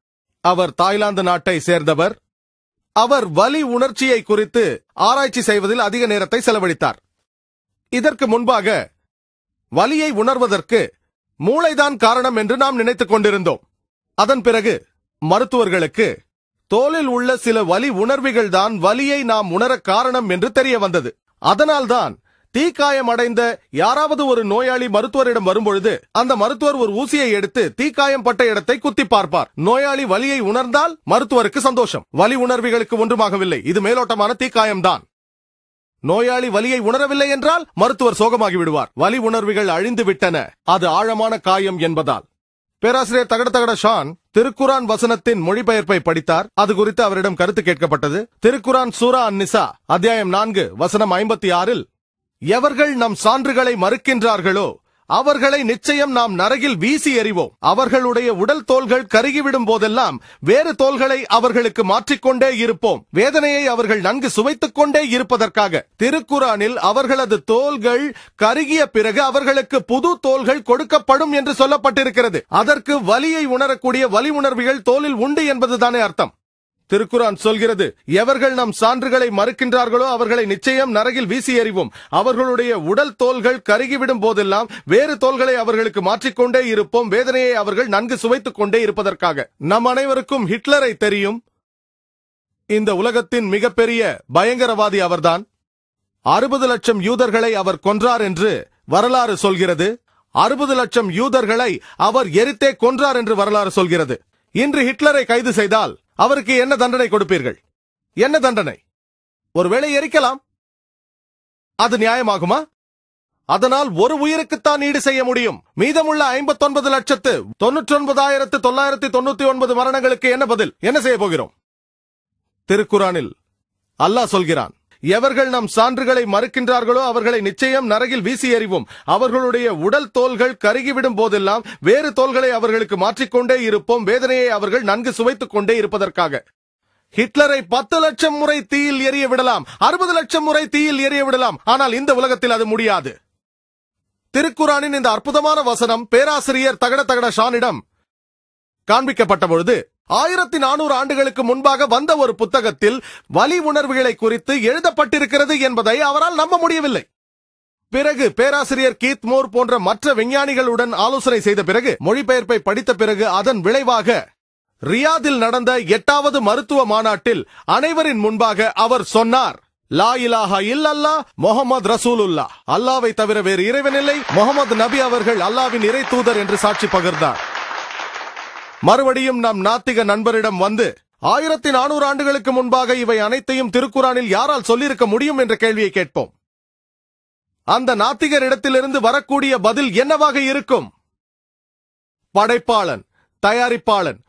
அவர் தாய்லாந்து நாட்டை சேர்ந்தவர். அவர் வலி உணர்ச்சியை குறித்து ஆராய்ச்சி செய்வதில் அதிக நேரத்தை செலவழித்தார். இதற்கு முன்பாக வலியை உணர்வதற்கு மூளைதான் காரணம் என்று நாம் நினைத்துக் கொண்டிருந்தோம். அதன் பிறகு மருத்துவர்களுக்கு தோலில் உள்ள சில வலி உணர்வுகள் தான் வலியை நாம் உணர காரணம் என்று தெரிய வந்தது. அதனால்தான் தீக்காயம் அடைந்த யாராவது ஒரு நோயாளி மருத்துவரிடம் வரும்பொழுது அந்த மருத்துவர் ஒரு ஊசியை எடுத்து தீக்காயம் பட்ட இடத்தை குத்தி பார்ப்பார். நோயாளி வலியை உணர்ந்தால் மருத்துவருக்கு சந்தோஷம். வலி உணர்வுகளுக்கு ஒன்றுமாகவில்லை, இது மேலோட்டமான தீக்காயம்தான். நோயாளி வலியை உணரவில்லை என்றால் மருத்துவர் சோகமாகி விடுவார். வலி உணர்வுகள் அழிந்து விட்டன, அது ஆழமான காயம் என்பதால். பேராசிரியர் தகட ஷான் திருக்குரான் வசனத்தின் மொழிபெயர்ப்பை படித்தார். அது குறித்து அவரிடம் கருத்து கேட்கப்பட்டது. திருக்குரான் சூரா அன்-நிசா அத்தியாயம் 4 வசனம் 56 எவர்கள் நம் சான்றுகளை மறுக்கின்றார்களோ அவர்களை நிச்சயம் நாம் நரகில் வீசி எறிவோம். அவர்களுடைய உடல் தோள்கள் கருகிவிடும் போதெல்லாம் வேறு தோள்களை அவர்களுக்கு மாற்றிக்கொண்டே இருப்போம். வேதனையை அவர்கள் நன்கு சுவைத்துக் கொண்டே இருப்பதற்காக. திருக்குரானில் அவர்களது தோள்கள் கருகிய பிறகு அவர்களுக்கு புது தோள்கள் கொடுக்கப்படும் என்று சொல்லப்பட்டிருக்கிறது. அதற்கு வலியை உணரக்கூடிய வலி உணர்வுகள் தோலில் உண்டு என்பதுதானே அர்த்தம். திருக்குரான் சொல்கிறது, எவர்கள் நம் சான்றுகளை மறுக்கின்றார்களோ அவர்களை நிச்சயம் நரகில் வீசி எறிவோம். அவர்களுடைய உடல் தோள்கள் கருகிவிடும் போதெல்லாம் வேறு தோள்களை அவர்களுக்கு மாற்றிக்கொண்டே இருப்போம். வேதனையை அவர்கள் நன்கு சுவைத்துக் கொண்டே இருப்பதற்காக. நம் அனைவருக்கும் ஹிட்லரை தெரியும். இந்த உலகத்தின் மிகப்பெரிய பயங்கரவாதி அவர்தான். 60 லட்சம் யூதர்களை அவர் கொன்றார் என்று வரலாறு சொல்கிறது. 60 லட்சம் யூதர்களை அவர் எரித்தே கொன்றார் என்று வரலாறு சொல்கிறது. இன்று ஹிட்லரை கைது செய்தால் அவருக்கு என்ன தண்டனை கொடுப்பீர்கள்? என்ன தண்டனை? ஒருவேளை எரிக்கலாம். அது நியாயமாகுமா? அதனால் ஒரு உயிருக்குத்தான் ஈடு செய்ய முடியும். மீதமுள்ள 59,99,999 மரணங்களுக்கு என்ன பதில்? என்ன செய்ய போகிறோம்? திருக்குரானில் அல்லாஹ் சொல்கிறான், எவர்கள் நம் சான்றுகளை மறுக்கின்றார்களோ அவர்களை நிச்சயம் நரகில் வீசி எறிவோம். அவர்களுடைய உடல் தோள்கள் கருகிவிடும் போதெல்லாம் வேறு தோள்களை அவர்களுக்கு மாற்றிக்கொண்டே இருப்போம், வேதனையை அவர்கள் நன்கு சுவைத்துக் கொண்டே இருப்பதற்காக. ஹிட்லரை 10 லட்சம் முறை தீயில் எரிய விடலாம், 60 லட்சம் முறை தீயில் எரிய விடலாம், ஆனால் இந்த உலகத்தில் அது முடியாது. திருக்குரானின் இந்த அற்புதமான வசனம் பேராசிரியர் தகட ஷானிடம் காண்பிக்கப்பட்ட பொழுது 1400 ஆண்டுகளுக்கு முன்பாக வந்த ஒரு புத்தகத்தில் வலி உணர்வுகளை குறித்து எழுதப்பட்டிருக்கிறது என்பதை அவரால் நம்ப முடியவில்லை. பிறகு பேராசிரியர் கீத் மோர் போன்ற மற்ற விஞ்ஞானிகளுடன் ஆலோசனை செய்த பிறகு, மொழிபெயர்ப்பை படித்த பிறகு, அதன் விளைவாக ரியாதில் நடந்த 8வது மருத்துவ மாநாட்டில் அனைவரின் முன்பாக அவர் சொன்னார், லா இலாஹா இல்லல்லாஹ் முஹம்மது ரசூலுல்லாஹ், அல்லாவை தவிர வேறு இறைவனில்லை, முஹம்மது நபி அவர்கள் அல்லாவின் இறை தூதர் என்று சாட்சி பகிர்ந்தார். மறுபடியும் நம் நாத்திக நண்பரிடம் வந்து 1400 ஆண்டுகளுக்கு முன்பாக இவை அனைத்தையும் திருக்குரானில் யாரால் சொல்லியிருக்க முடியும் என்ற கேள்வியை கேட்போம். அந்த நாத்திகரிடத்திலிருந்து வரக்கூடிய பதில் என்னவாக இருக்கும்? படைப்பாளன், தயாரிப்பாளன்,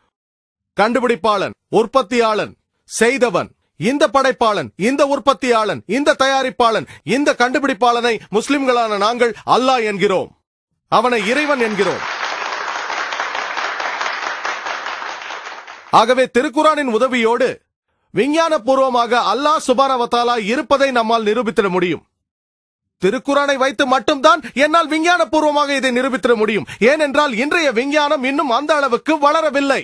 கண்டுபிடிப்பாளன், உற்பத்தியாளன், செய்தவன், இந்த படைப்பாளன், இந்த உற்பத்தியாளன், இந்த தயாரிப்பாளன், இந்த கண்டுபிடிப்பாளனை முஸ்லிம்களான நாங்கள் அல்லாஹ் என்கிறோம், அவனை இறைவன் என்கிறோம். ஆகவே திருக்குரானின் உதவியோடு விஞ்ஞான பூர்வமாக அல்லாஹ் சுப்ஹானஹு வ தஆலா இருப்பதை நம்மால் நிரூபித்திட முடியும். திருக்குரானை வைத்து மட்டும்தான் என்னால் விஞ்ஞான பூர்வமாக இதை நிரூபித்திட முடியும். ஏனென்றால் இன்றைய விஞ்ஞானம் இன்னும் அந்த அளவுக்கு வளரவில்லை.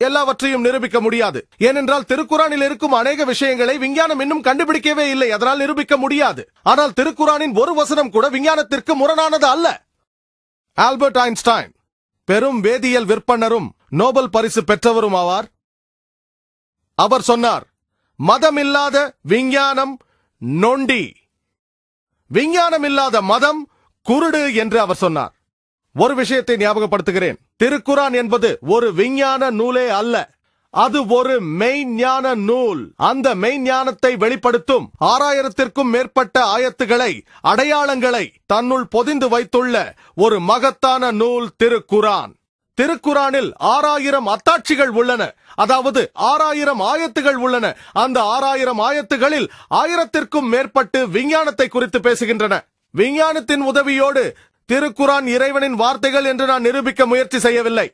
எல்லாவற்றையும் நிரூபிக்க முடியாது. ஏனென்றால் திருக்குரானில் இருக்கும் அநேக விஷயங்களை விஞ்ஞானம் இன்னும் கண்டுபிடிக்கவே இல்லை, அதனால் நிரூபிக்க முடியாது. ஆனால் திருக்குரானின் ஒரு வசனம் கூட விஞ்ஞானத்திற்கு முரணானது அல்ல. ஆல்பர்ட் ஐன்ஸ்டைன் பெரும் வேதியியல் விற்பனரும் நோபல் பரிசு பெற்றவரும் ஆவார். அவர் சொன்னார், மதமில்லாத விஞ்ஞானம் நொண்டி, விஞ்ஞானம் இல்லாத மதம் குருடு என்று அவர் சொன்னார். ஒரு விஷயத்தை ஞாபகப்படுத்துகிறேன், திருக்குரான் என்பது ஒரு விஞ்ஞான நூலே அல்ல, அது ஒரு மெய்ஞான நூல். அந்த மெய்ஞானத்தை வெளிப்படுத்தும் 6000த்திற்கும் மேற்பட்ட ஆயத்துகளை, அடையாளங்களை தன்னுள் பொதிந்து வைத்துள்ள ஒரு மகத்தான நூல் திருக்குரான். திருக்குரானில் 6000 அத்தாட்சிகள் உள்ளன, அதாவது 6000 ஆயத்துகள் உள்ளன. அந்த 6000 ஆயத்துகளில் 1000த்திற்கும் மேற்பட்டு விஞ்ஞானத்தை குறித்து பேசுகின்றன. விஞ்ஞானத்தின் உதவியோடு திருக்குரான் இறைவனின் வார்த்தைகள் என்று நான் நிரூபிக்க முயற்சி செய்யவில்லை.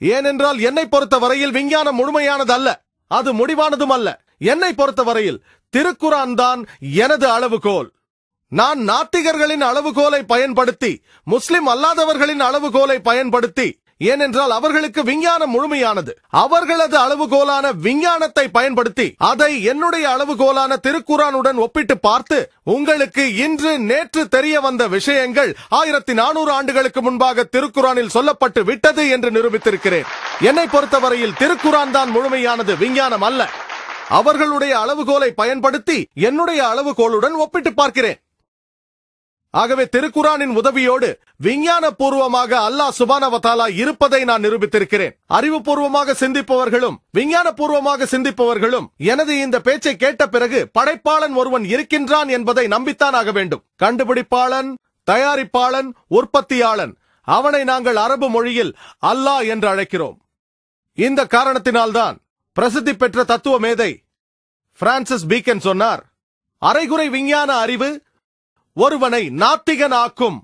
ஏனென்றால் என்னை பொறுத்த வரையில் விஞ்ஞானம் முழுமையானது அல்ல, அது முடிவானதும் அல்ல. என்னை பொறுத்த வரையில் திருக்குரான் தான் எனது அளவுகோல். நான் நாத்திகர்களின் அளவுகோலை பயன்படுத்தி, முஸ்லிம் அல்லாதவர்களின் அளவுகோலை பயன்படுத்தி, ஏனென்றால் அவர்களுக்கு விஞ்ஞானம் முழுமையானது, அவர்களது அளவுகோலான விஞ்ஞானத்தை பயன்படுத்தி அதை என்னுடைய அளவுகோலான திருக்குரானுடன் ஒப்பிட்டு பார்த்து உங்களுக்கு இன்று நேற்று தெரிய வந்த விஷயங்கள் 1400 ஆண்டுகளுக்கு முன்பாக திருக்குரானில் சொல்லப்பட்டு விட்டது என்று நிரூபித்திருக்கிறேன். என்னை பொறுத்தவரையில் திருக்குரான் தான் முழுமையானது, விஞ்ஞானம் அல்ல. அவர்களுடைய அளவுகோலை பயன்படுத்தி என்னுடைய அளவுகோலுடன் ஒப்பிட்டு பார்க்கிறேன். ஆகவே திருக்குரானின் உதவியோடு விஞ்ஞான பூர்வமாக அல்லாஹ் சுப்ஹானஹு வ தஆலா இருப்பதை நான் நிரூபித்திருக்கிறேன். அறிவுபூர்வமாக சிந்திப்பவர்களும் விஞ்ஞான பூர்வமாக சிந்திப்பவர்களும் எனது இந்த பேச்சை கேட்ட பிறகு படைப்பாளன் ஒருவன் இருக்கின்றான் என்பதை நம்பித்தான் ஆக வேண்டும். கண்டுபிடிப்பாளன், தயாரிப்பாளன், உற்பத்தியாளன், அவனை நாங்கள் அரபு மொழியில் அல்லாஹ் என்று அழைக்கிறோம். இந்த காரணத்தினால்தான் பிரசித்தி பெற்ற தத்துவ மேதை பிரான்சிஸ் பீக்கன் சொன்னார், அரைகுறை விஞ்ஞான அறிவு ஒருவனை நாத்திகன் ஆக்கும்,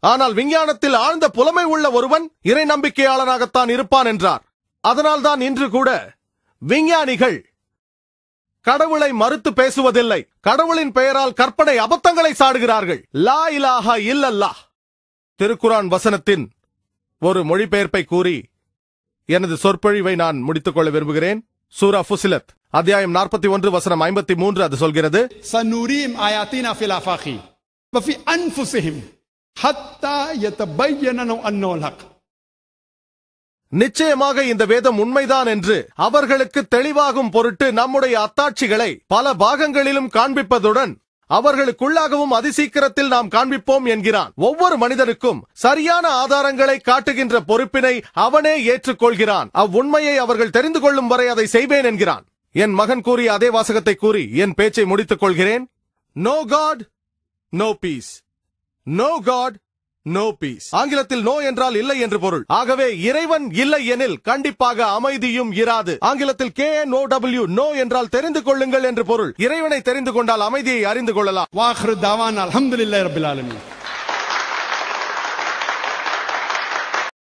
ஆனால் விஞ்ஞானத்தில் ஆழ்ந்த புலமை உள்ள ஒருவன் இறை நம்பிக்கையாளனாகத்தான் இருப்பான் என்றார். அதனால்தான் இன்று கூட விஞ்ஞானிகள் கடவுளை மறுத்து பேசுவதில்லை, கடவுளின் பெயரால் கற்பனை அபத்தங்களை சாடுகிறார்கள். லா இலாஹா இல்லல்லாஹ். திருக்குரான் வசனத்தின் ஒரு மொழிபெயர்ப்பை கூறி எனது சொற்பொழிவை நான் முடித்துக் கொள்ள விரும்புகிறேன். சூரா ஃபுசிலத் அத்தியாயம் 41 வசனம் 53 அது சொல்கிறது, சனூரீம் ஆயாத்தினா ஃபில் ஆஃபாகி வஃபி அன்ஃபுஸிஹிம் ஹத்தா யதபய்யன அன்னஹுல் ஹக். நிச்சயமாக இந்த வேதம் உண்மைதான் என்று அவர்களுக்கு தெளிவாகும் பொருட்டு நம்முடைய அத்தாட்சிகளை பல பாகங்களிலும் காண்பிப்பதுடன் அவர்களுக்குள்ளாகவும் அதிசீக்கிரத்தில் நாம் காண்பிப்போம் என்கிறான். ஒவ்வொரு மனிதனுக்கும் சரியான ஆதாரங்களை காட்டுகின்ற பொறுப்பினை அவனே ஏற்றுக்கொள்கிறான். அவ்வுண்மையை அவர்கள் தெரிந்து கொள்ளும் வரை அதை செய்வேன் என்கிறான். என் மகன் கூறிய அதே வாசகத்தை கூறி என் பேச்சை முடித்துக் கொள்கிறேன். No God, no peace. No God, no peace. ஆங்கிலத்தில் நோ என்றால் இல்லை என்று பொருள். ஆகவே இறைவன் இல்லை எனில் கண்டிப்பாக அமைதியும் இராது. ஆங்கிலத்தில் KNOW நோ என்றால் தெரிந்து கொள்ளுங்கள் என்று பொருள். இறைவனை தெரிந்து கொண்டால் அமைதியை அறிந்து கொள்ளலாம். வாஹிரு தாவானா அல்ஹம்துலில்லாஹி ரப்பில் ஆலமீன்.